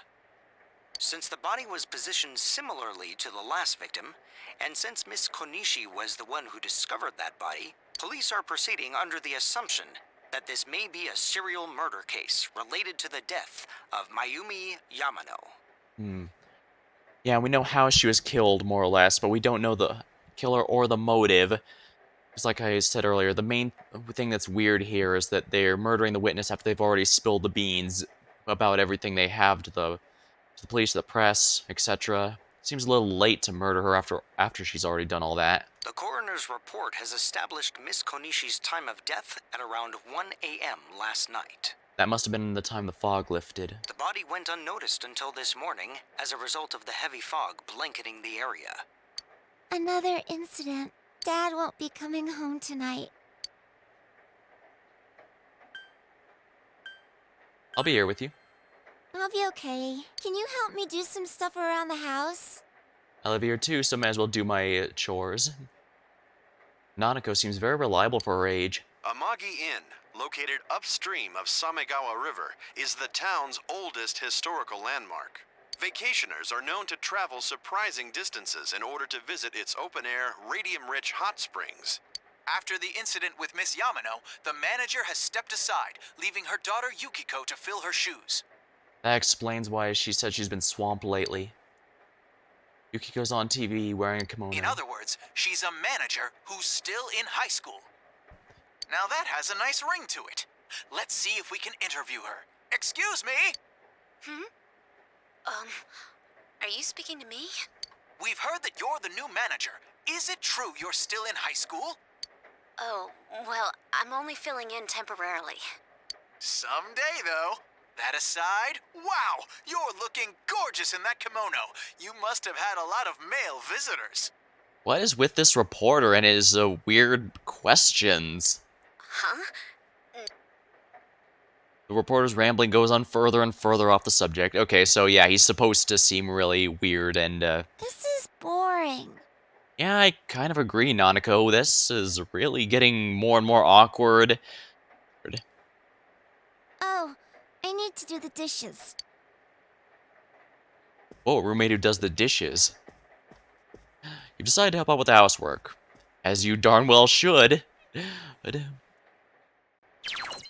Since the body was positioned similarly to the last victim, and since Miss Konishi was the one who discovered that body, police are proceeding under the assumption that this may be a serial murder case related to the death of Mayumi Yamano. Yeah, we know how she was killed, more or less, but we don't know the killer or the motive. Just like I said earlier, the main thing that's weird here is that they're murdering the witness after they've already spilled the beans about everything they have to the police, the press, etc. Seems a little late to murder her after she's already done all that. The coroner's report has established Miss Konishi's time of death at around 1 a.m. last night. That must have been the time the fog lifted. The body went unnoticed until this morning as a result of the heavy fog blanketing the area. Another incident. Dad won't be coming home tonight. I'll be here with you. I'll be okay. Can you help me do some stuff around the house? I live here too, so may as well do my chores. Nanako seems very reliable for her age. Amagi Inn, located upstream of Samegawa River, is the town's oldest historical landmark. Vacationers are known to travel surprising distances in order to visit its open-air, radium-rich hot springs. After the incident with Miss Yamano, the manager has stepped aside, leaving her daughter Yukiko to fill her shoes. That explains why she said she's been swamped lately. Yukiko's on TV wearing a kimono. In other words, she's a manager who's still in high school. Now that has a nice ring to it. Let's see if we can interview her. Excuse me? Are you speaking to me? We've heard that you're the new manager. Is it true you're still in high school? Oh, well, I'm only filling in temporarily. Someday, though. That aside, wow, you're looking gorgeous in that kimono. You must have had a lot of male visitors. What is with this reporter and his weird questions? Huh? The reporter's rambling goes on further and further off the subject. Okay, so yeah, he's supposed to seem really weird and, This is boring. yeah, I kind of agree, Nanako. This is really getting more and more awkward. Oh, I need to do the dishes. Oh, a roommate who does the dishes. You decide to help out with the housework. As you darn well should. But,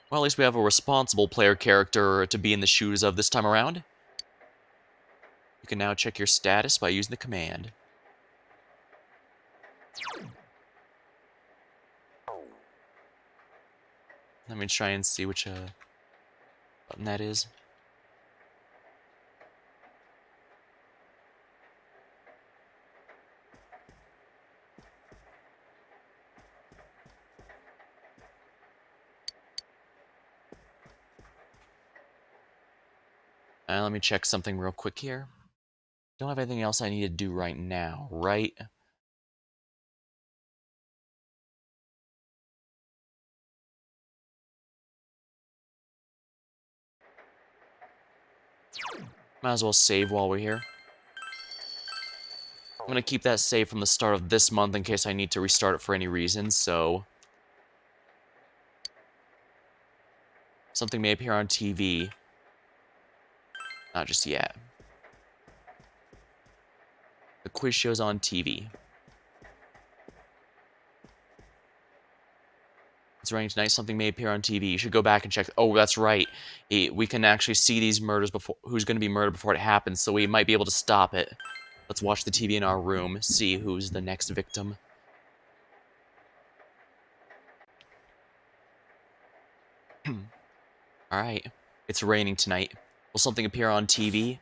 well, at least we have a responsible player character to be in the shoes of this time around. You can now check your status by using the command. Let me try and see which button that is. Let me check something real quick here. Don't have anything else I need to do right now, right? Might as well save while we're here. I'm going to keep that save from the start of this month in case I need to restart it for any reason, so... Something may appear on TV. Not just yet. The quiz show's on TV. It's raining tonight. Something may appear on TV. You should go back and check. Oh, that's right. We can actually see these murders before. Who's going to be murdered before it happens, so we might be able to stop it. Let's watch the TV in our room. See who's the next victim. Alright. It's raining tonight. Will something appear on TV?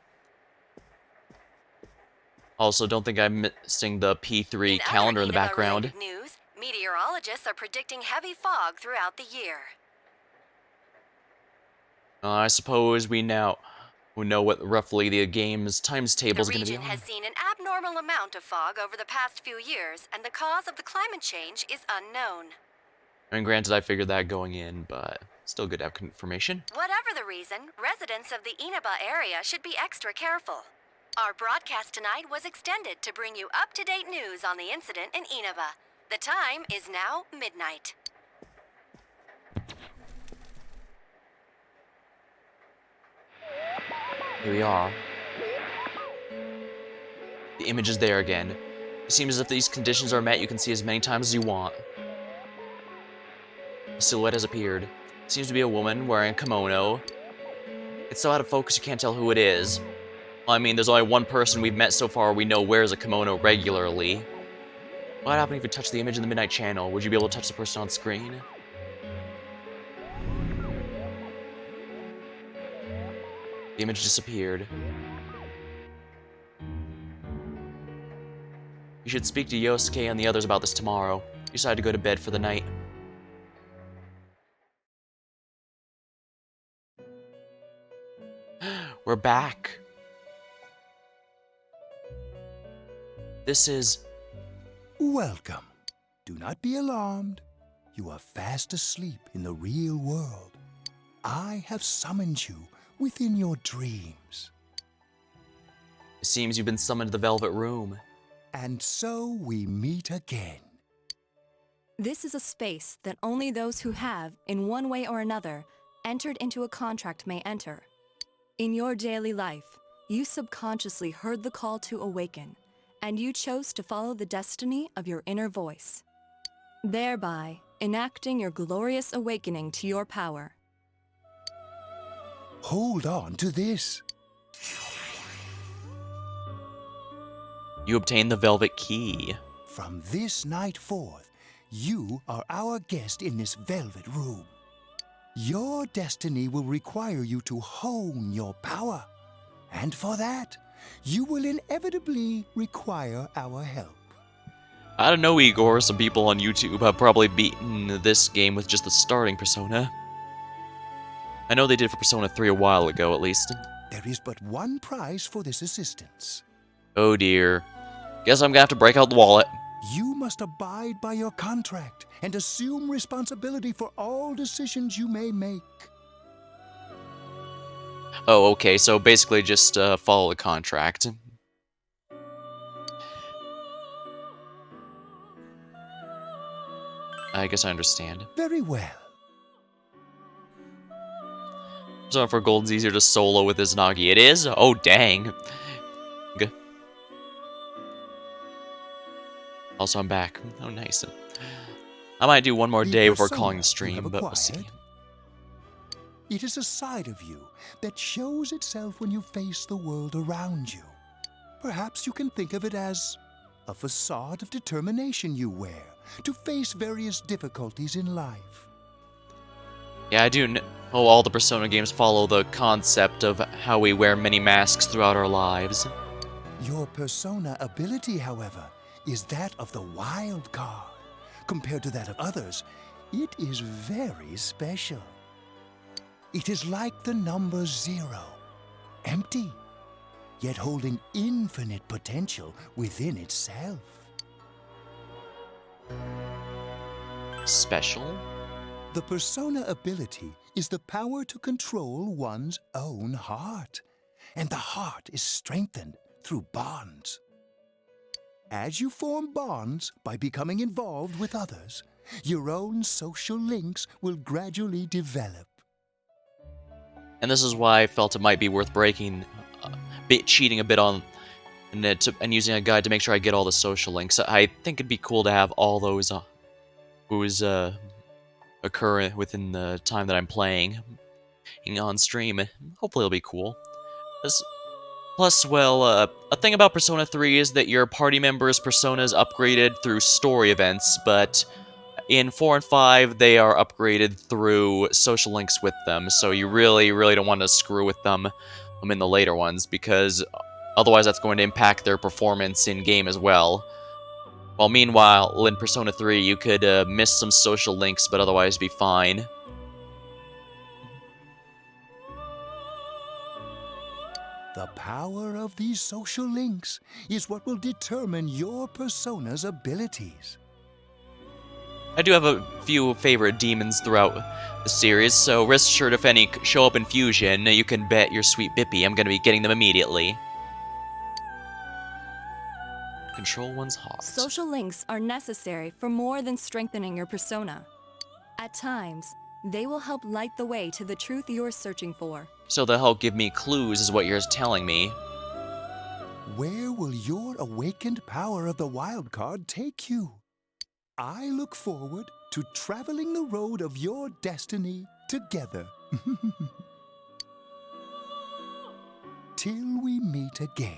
Also, don't think I'm missing the P3 calendar in the background. News, meteorologists are predicting heavy fog throughout the year. I suppose we who know what roughly the game's times table The is going to be region on. has seen an abnormal amount of fog over the past few years, and the cause of the climate change is unknown. I mean, granted, I figured that going in, but still good to have information. Whatever the reason, residents of the Inaba area should be extra careful. Our broadcast tonight was extended to bring you up-to-date news on the incident in Inaba. The time is now midnight. Here we are. The image is there again. It seems as if these conditions are met, you can see as many times as you want. A silhouette has appeared. It seems to be a woman wearing a kimono. It's so out of focus you can't tell who it is. Well, I mean, there's only one person we've met so far we know wears a kimono regularly. What happened if you touch the image in the Midnight Channel? Would you be able to touch the person on screen? The image disappeared. You should speak to Yosuke and the others about this tomorrow. You decided to go to bed for the night. We're back. This is... Welcome. Do not be alarmed. You are fast asleep in the real world. I have summoned you within your dreams. It seems you've been summoned to the Velvet Room. And so we meet again. This is a space that only those who have, in one way or another, entered into a contract may enter. In your daily life, you subconsciously heard the call to awaken, and you chose to follow the destiny of your inner voice, thereby enacting your glorious awakening to your power. Hold on to this. You obtained the Velvet Key. From this night forth, you are our guest in this Velvet Room. Your destiny will require you to hone your power. And for that, you will inevitably require our help. I don't know, Igor. Some people on YouTube have probably beaten this game with just the starting Persona. I know they did for Persona 3 a while ago, at least. There is but one prize for this assistance. Oh dear. Guess I'm gonna have to break out the wallet. You must abide by your contract and assume responsibility for all decisions you may make. Oh, okay, so basically just follow the contract. I guess I understand. Very well. So for Golden's easier to solo with his Nagi. It is? Oh, dang. Good. Also, I'm back. Oh, nice. I might do one more day before calling the stream, but we'll see. It is a side of you that shows itself when you face the world around you. Perhaps you can think of it as a facade of determination you wear to face various difficulties in life. Yeah, I do Oh, all the Persona games follow the concept of how we wear many masks throughout our lives. Your Persona ability, however, is that of the wild card. Compared to that of others, it is very special. It is like the number 0, empty, yet holding infinite potential within itself. Special? The Persona ability is the power to control one's own heart, and the heart is strengthened through bonds. As you form bonds by becoming involved with others, your own social links will gradually develop. And this is why I felt it might be worth cheating a bit on it and using a guide to make sure I get all the social links. I think it'd be cool to have all those occur within the time that I'm playing on stream. Hopefully it'll be cool. Plus, well, a thing about Persona 3 is that your party members' personas upgraded through story events, but in 4 and 5, they are upgraded through social links with them, so you really, really don't want to screw with them in the later ones, because otherwise that's going to impact their performance in-game as well. While meanwhile, in Persona 3, you could miss some social links, but otherwise be fine. The power of these social links is what will determine your persona's abilities. I do have a few favorite demons throughout the series, so rest assured if any show up in Fusion, you can bet your sweet Bippy I'm going to be getting them immediately. Control one's heart. Social links are necessary for more than strengthening your persona. At times, they will help light the way to the truth you're searching for. So they'll help give me clues is what you're telling me. Where will your awakened power of the wild card take you? I look forward to traveling the road of your destiny together. Till we meet again.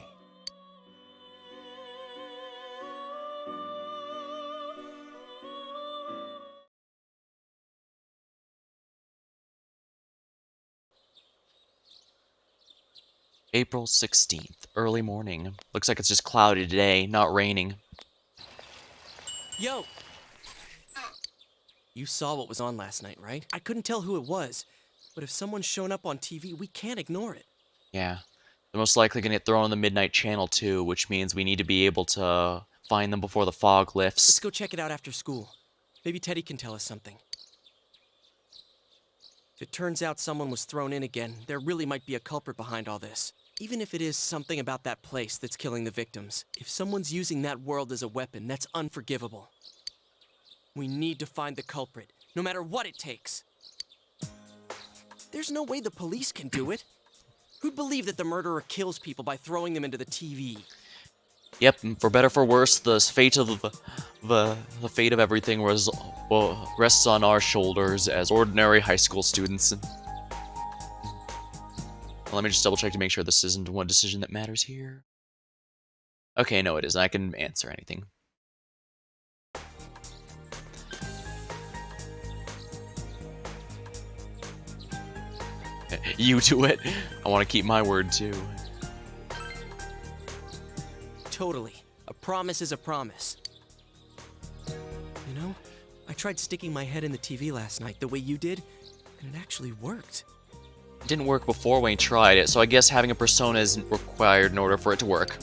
April 16th, early morning. Looks like it's just cloudy today, not raining. Yo! You saw what was on last night, right? I couldn't tell who it was, but if someone's shown up on TV, we can't ignore it. Yeah. They're most likely going to get thrown on the midnight channel too, which means we need to be able to find them before the fog lifts. Let's go check it out after school. Maybe Teddy can tell us something. If it turns out someone was thrown in again, there really might be a culprit behind all this. Even if it is something about that place that's killing the victims. If someone's using that world as a weapon, that's unforgivable. We need to find the culprit, no matter what it takes. There's no way the police can do it. Who'd believe that the murderer kills people by throwing them into the TV? Yep, and for better for worse, the fate of the fate of everything rests on our shoulders as ordinary high school students. Let me just double check to make sure this isn't one decision that matters here. Okay, no, it isn't. I can answer anything. You do it. I want to keep my word too. Totally. A promise is a promise. You know, I tried sticking my head in the TV last night the way you did, and it actually worked. It didn't work before when you tried it, so I guess having a persona isn't required in order for it to work.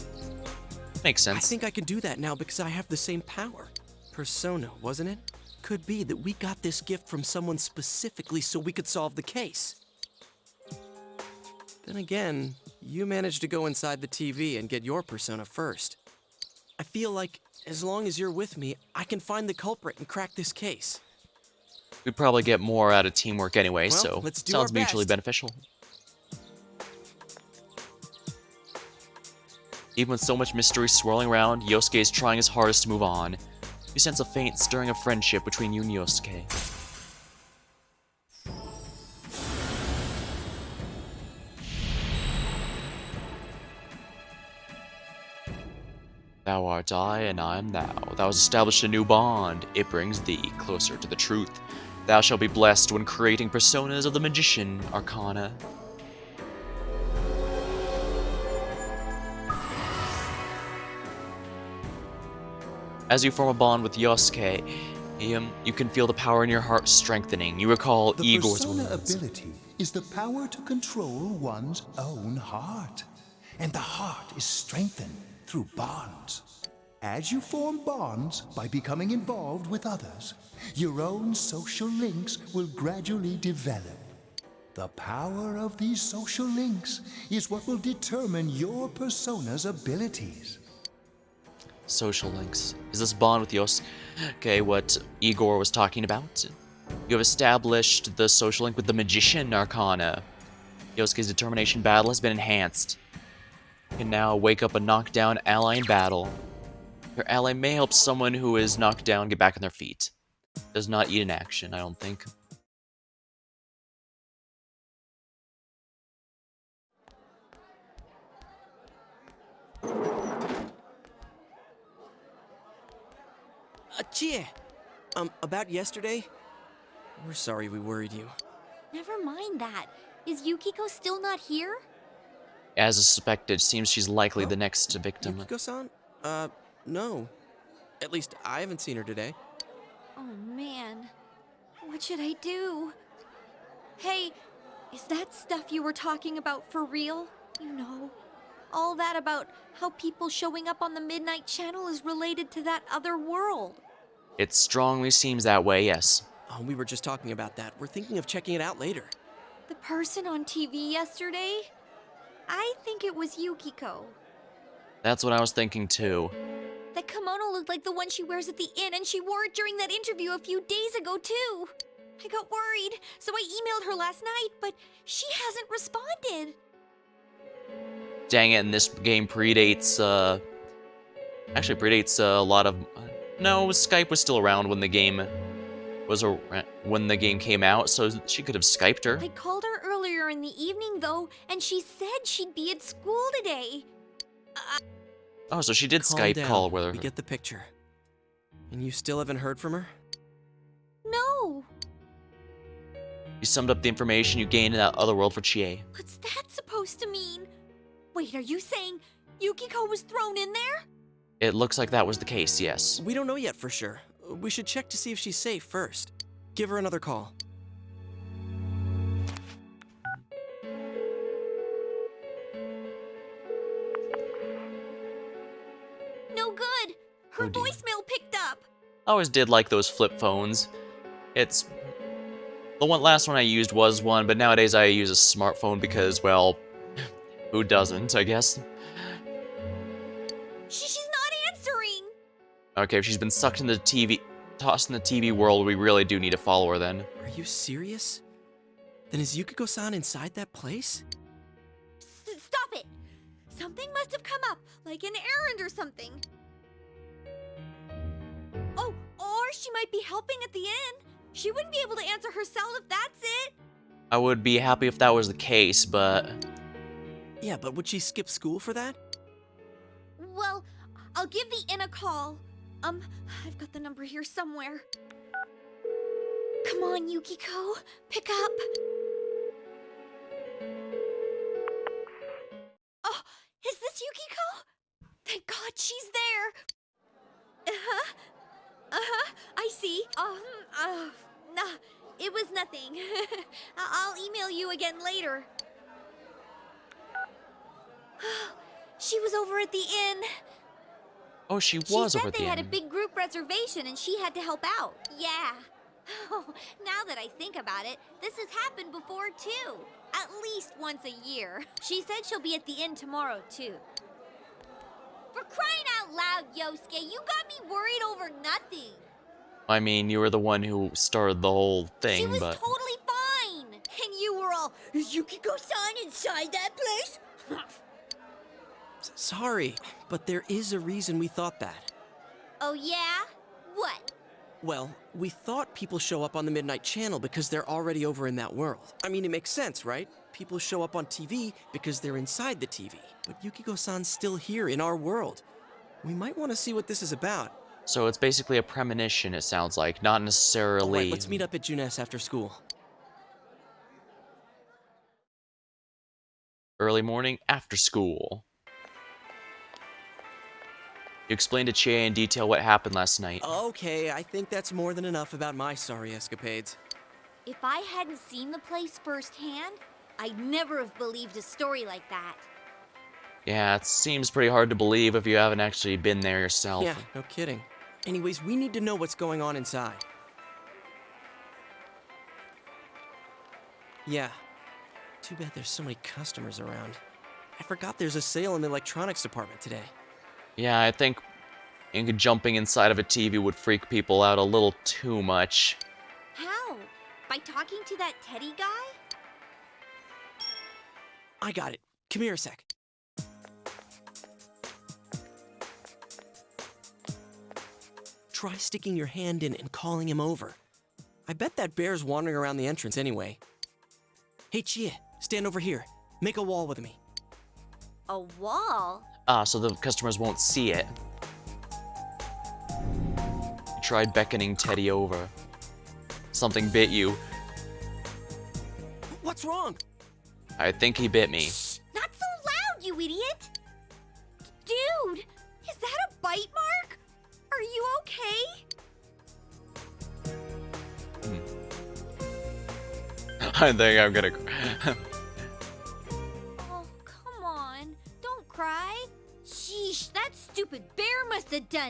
Makes sense. I think I can do that now because I have the same power. Persona, wasn't it? Could be that we got this gift from someone specifically so we could solve the case. Then again, you managed to go inside the TV and get your persona first. I feel like, as long as you're with me, I can find the culprit and crack this case. We'd probably get more out of teamwork anyway, Well, so let's do sounds our mutually best. beneficial. Even with so much mystery swirling around, Yosuke is trying his hardest to move on. You sense a faint stirring of friendship between you and Yosuke. Thou art I, and I am thou. Thou hast established a new bond. It brings thee closer to the truth. Thou shalt be blessed when creating personas of the magician, Arcana. As you form a bond with Yosuke, you can feel the power in your heart strengthening. You recall The Igor's persona words. ability is the power to control one's own heart. And the heart is strengthened through bonds. As you form bonds by becoming involved with others, your own social links will gradually develop. The power of these social links is what will determine your persona's abilities. Social links. Is this bond with Yosuke what Igor was talking about? You have established the social link with the magician, Arcana. Yosuke's determination battle has been enhanced. You can now wake up a knockdown ally in battle. Your ally may help someone who is knocked down get back on their feet. Does not eat an action, I don't think. Achie! About yesterday? We're sorry we worried you. Never mind that. Is Yukiko still not here? As suspected, seems she's likely the next victim. Yukiko-san? No. At least I haven't seen her today. Oh man. What should I do? Hey, is that stuff you were talking about for real? You know, all that about how people showing up on the Midnight Channel is related to that other world. It strongly seems that way, yes. Oh, we were just talking about that. We're thinking of checking it out later. The person on TV yesterday? I think it was Yukiko. That's what I was thinking too. That kimono looked like the one she wears at the inn, and she wore it during that interview a few days ago, too. I got worried, so I emailed her last night, but she hasn't responded. Dang it, and this game predates, actually predates a lot of... No, Skype was still around when the game when the game came out, so she could have Skyped her. I called her earlier in the evening, though, and she said she'd be at school today. Oh, so she did Calm Skype down. call with her. We get the picture. And you still haven't heard from her? No. You summed up the information you gained in that other world for Chie. What's that supposed to mean? Wait, are you saying Yukiko was thrown in there? It looks like that was the case, yes. We don't know yet for sure. We should check to see if she's safe first. Give her another call. No good. Her voicemail picked up. I always did like those flip phones. It's... The last one I used was one, but nowadays I use a smartphone because, well, who doesn't, I guess? She's not answering. Okay, if she's been sucked into the TV... Tossed in the TV world, we really do need to follow her then. Are you serious? Then is Yukiko-san inside that place? Stop it! Something must have come up, like an errand or something. Oh, or she might be helping at the inn. She wouldn't be able to answer herself if that's it. I would be happy if that was the case, but... Yeah, but would she skip school for that? Well, I'll give the inn a call. I've got the number here somewhere. Come on, Yukiko. Pick up. Oh, is this Yukiko? Thank God she's there. I see. Nah, it was nothing. I'll email you again later. She was over at the inn. Oh, she was She over said at they the had a end. big group reservation and she had to help out. Yeah. Oh, now that I think about it, this has happened before too. At least once a year. She said she'll be at the inn tomorrow too. For crying out loud, Yosuke, you got me worried over nothing. I mean, you were the one who started the whole thing, She was but... totally fine. And you were all, is Yukiko-san inside that place? Sorry, but there is a reason we thought that. Oh yeah? What? Well, we thought people show up on the Midnight Channel because they're already over in that world. I mean, it makes sense, right? People show up on TV because they're inside the TV. But Yukiko-san's still here in our world. We might want to see what this is about. So it's basically a premonition, it sounds like, not necessarily... All right, let's meet up at Junes after school. Early morning, after school. You explained to Chie in detail what happened last night. Okay, I think that's more than enough about my sorry escapades. If I hadn't seen the place firsthand, I'd never have believed a story like that. Yeah, it seems pretty hard to believe if you haven't actually been there yourself. Yeah, no kidding. Anyways, we need to know what's going on inside. Yeah. Too bad there's so many customers around. I forgot there's a sale in the electronics department today. Yeah, I think jumping inside of a TV would freak people out a little too much. How? By talking to that Teddy guy? I got it. Come here a sec. Try sticking your hand in and calling him over. I bet that bear's wandering around the entrance anyway. Hey, Chie, stand over here. Make a wall with me. A wall? Ah, so the customers won't see it. You tried beckoning Teddy over. Something bit you. What's wrong? I think he bit me. Not so loud, you idiot! Dude, is that a bite mark? Are you okay? I think I'm gonna... Oh, come on.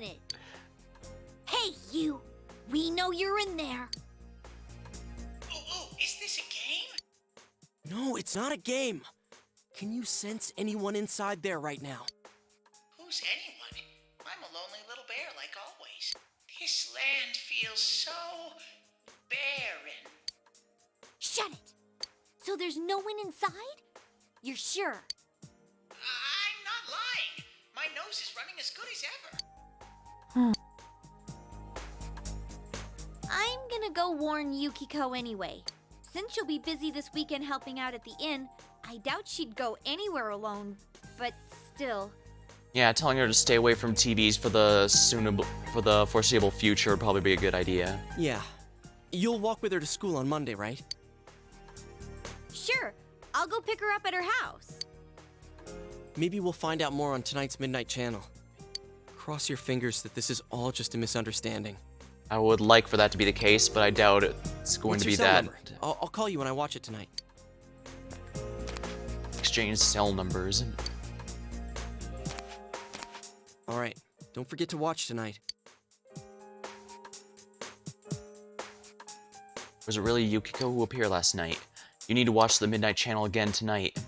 done it. Hey, you! We know you're in there. Oh, is this a game? No, it's not a game. Can you sense anyone inside there right now? Who's anyone? I'm a lonely little bear like always. This land feels so barren. Shut it! So there's no one inside? You're sure? I'm not lying. My nose is running as good as ever. I'm gonna go warn Yukiko anyway. Since she'll be busy this weekend helping out at the inn, I doubt she'd go anywhere alone, but still. Yeah, telling her to stay away from TVs for the foreseeable future would probably be a good idea. Yeah. You'll walk with her to school on Monday, right? Sure, I'll go pick her up at her house. Maybe we'll find out more on tonight's Midnight Channel. Cross your fingers that this is all just a misunderstanding. I would like for that to be the case, but I doubt it's going What's to your be cell that. number? I'll call you when I watch it tonight. Exchange cell numbers. Alright, don't forget to watch tonight. Was it really Yukiko who appeared last night? You need to watch the Midnight Channel again tonight.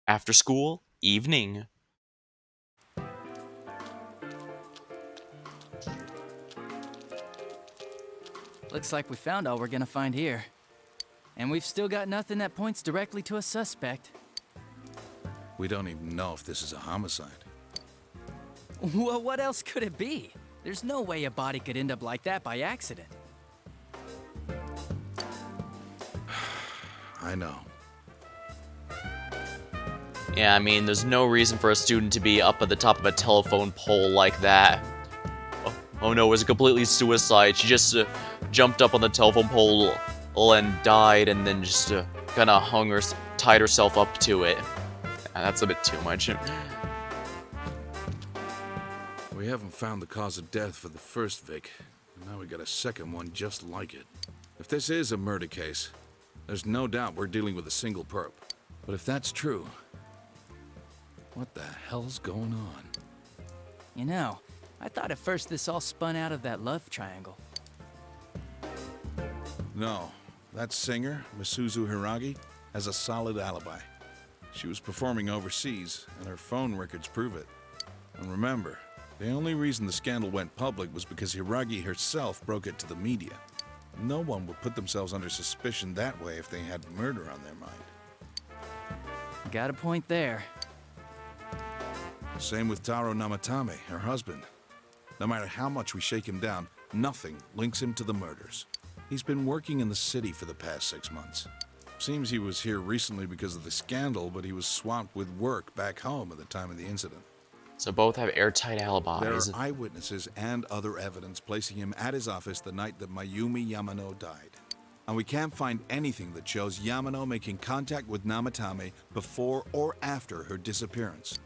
After school, evening. Looks like we found all we're gonna find here. And we've still got nothing that points directly to a suspect. We don't even know if this is a homicide. Well, what else could it be? There's no way a body could end up like that by accident. I know. Yeah, I mean, there's no reason for a student to be up at the top of a telephone pole like that. Oh no, it was completely suicide. She just jumped up on the telephone pole and died, and then just kind of tied herself up to it. That's a bit too much. We haven't found the cause of death for the first Vic, and now we got a second one just like it. If this is a murder case, there's no doubt we're dealing with a single perp. But if that's true, what the hell's going on? You know, I thought at first this all spun out of that love triangle. No, that singer, Misuzu Hiragi, has a solid alibi. She was performing overseas, and her phone records prove it. And remember, the only reason the scandal went public was because Hiragi herself broke it to the media. No one would put themselves under suspicion that way if they had murder on their mind. Got a point there. Same with Taro Namatame, her husband. No matter how much we shake him down, nothing links him to the murders. He's been working in the city for the past 6 months. Seems he was here recently because of the scandal, but he was swamped with work back home at the time of the incident. So both have airtight alibis. There are eyewitnesses and other evidence placing him at his office the night that Mayumi Yamano died. And we can't find anything that shows Yamano making contact with Namatame before or after her disappearance.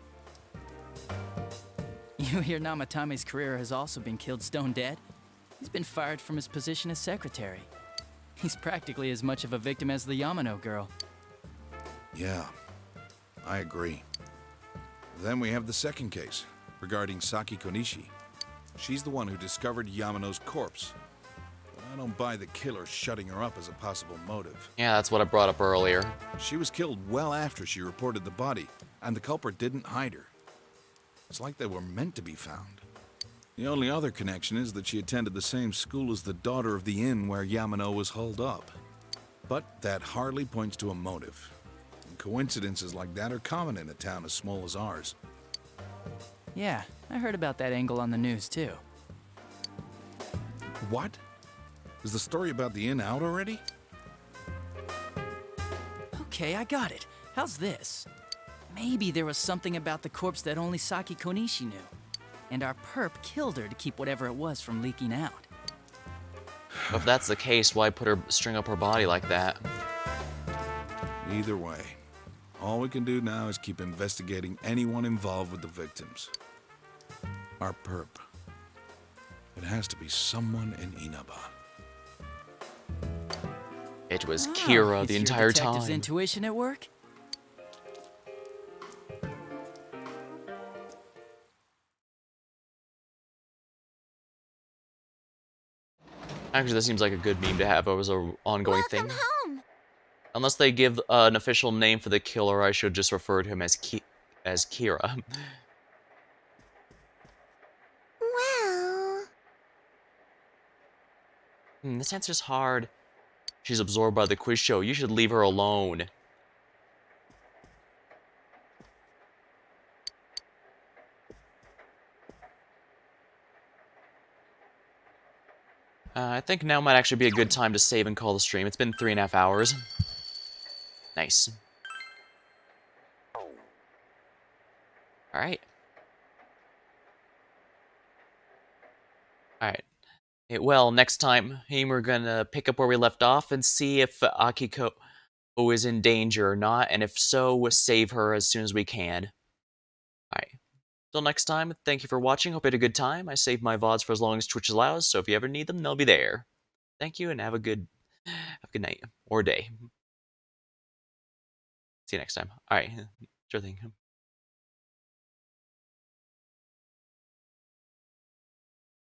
You hear Namatame's career has also been killed stone dead? He's been fired from his position as secretary. He's practically as much of a victim as the Yamano girl. Yeah, I agree. Then we have the second case, regarding Saki Konishi. She's the one who discovered Yamano's corpse. But I don't buy the killer shutting her up as a possible motive. Yeah, that's what I brought up earlier. She was killed well after she reported the body, and the culprit didn't hide her. It's like they were meant to be found. The only other connection is that she attended the same school as the daughter of the inn where Yamano was holed up. But that hardly points to a motive. And coincidences like that are common in a town as small as ours. Yeah, I heard about that angle on the news too. What? Is the story about the inn out already? Okay, I got it. How's this? Maybe there was something about the corpse that only Saki Konishi knew. And our perp killed her to keep whatever it was from leaking out. If that's the case, why string up her body like that? Either way, all we can do now is keep investigating anyone involved with the victims. Our perp. It has to be someone in Inaba. It was Kira the entire Is your detective's time. intuition at work? Actually, this seems like a good meme to have as an ongoing thing. Welcome home. Unless they give an official name for the killer, I should just refer to him as Kira. Well... This answer's hard. She's absorbed by the quiz show. You should leave her alone. I think now might actually be a good time to save and call the stream. It's been 3.5 hours. Nice. Alright. Alright. Well, next time, we're gonna pick up where we left off and see if Akiko is in danger or not, and if so, we'll save her as soon as we can. Alright. Till next time, thank you for watching. Hope you had a good time. I save my VODs for as long as Twitch allows, so if you ever need them, they'll be there. Thank you, and have a good night or day. See you next time. Alright. Sure thing.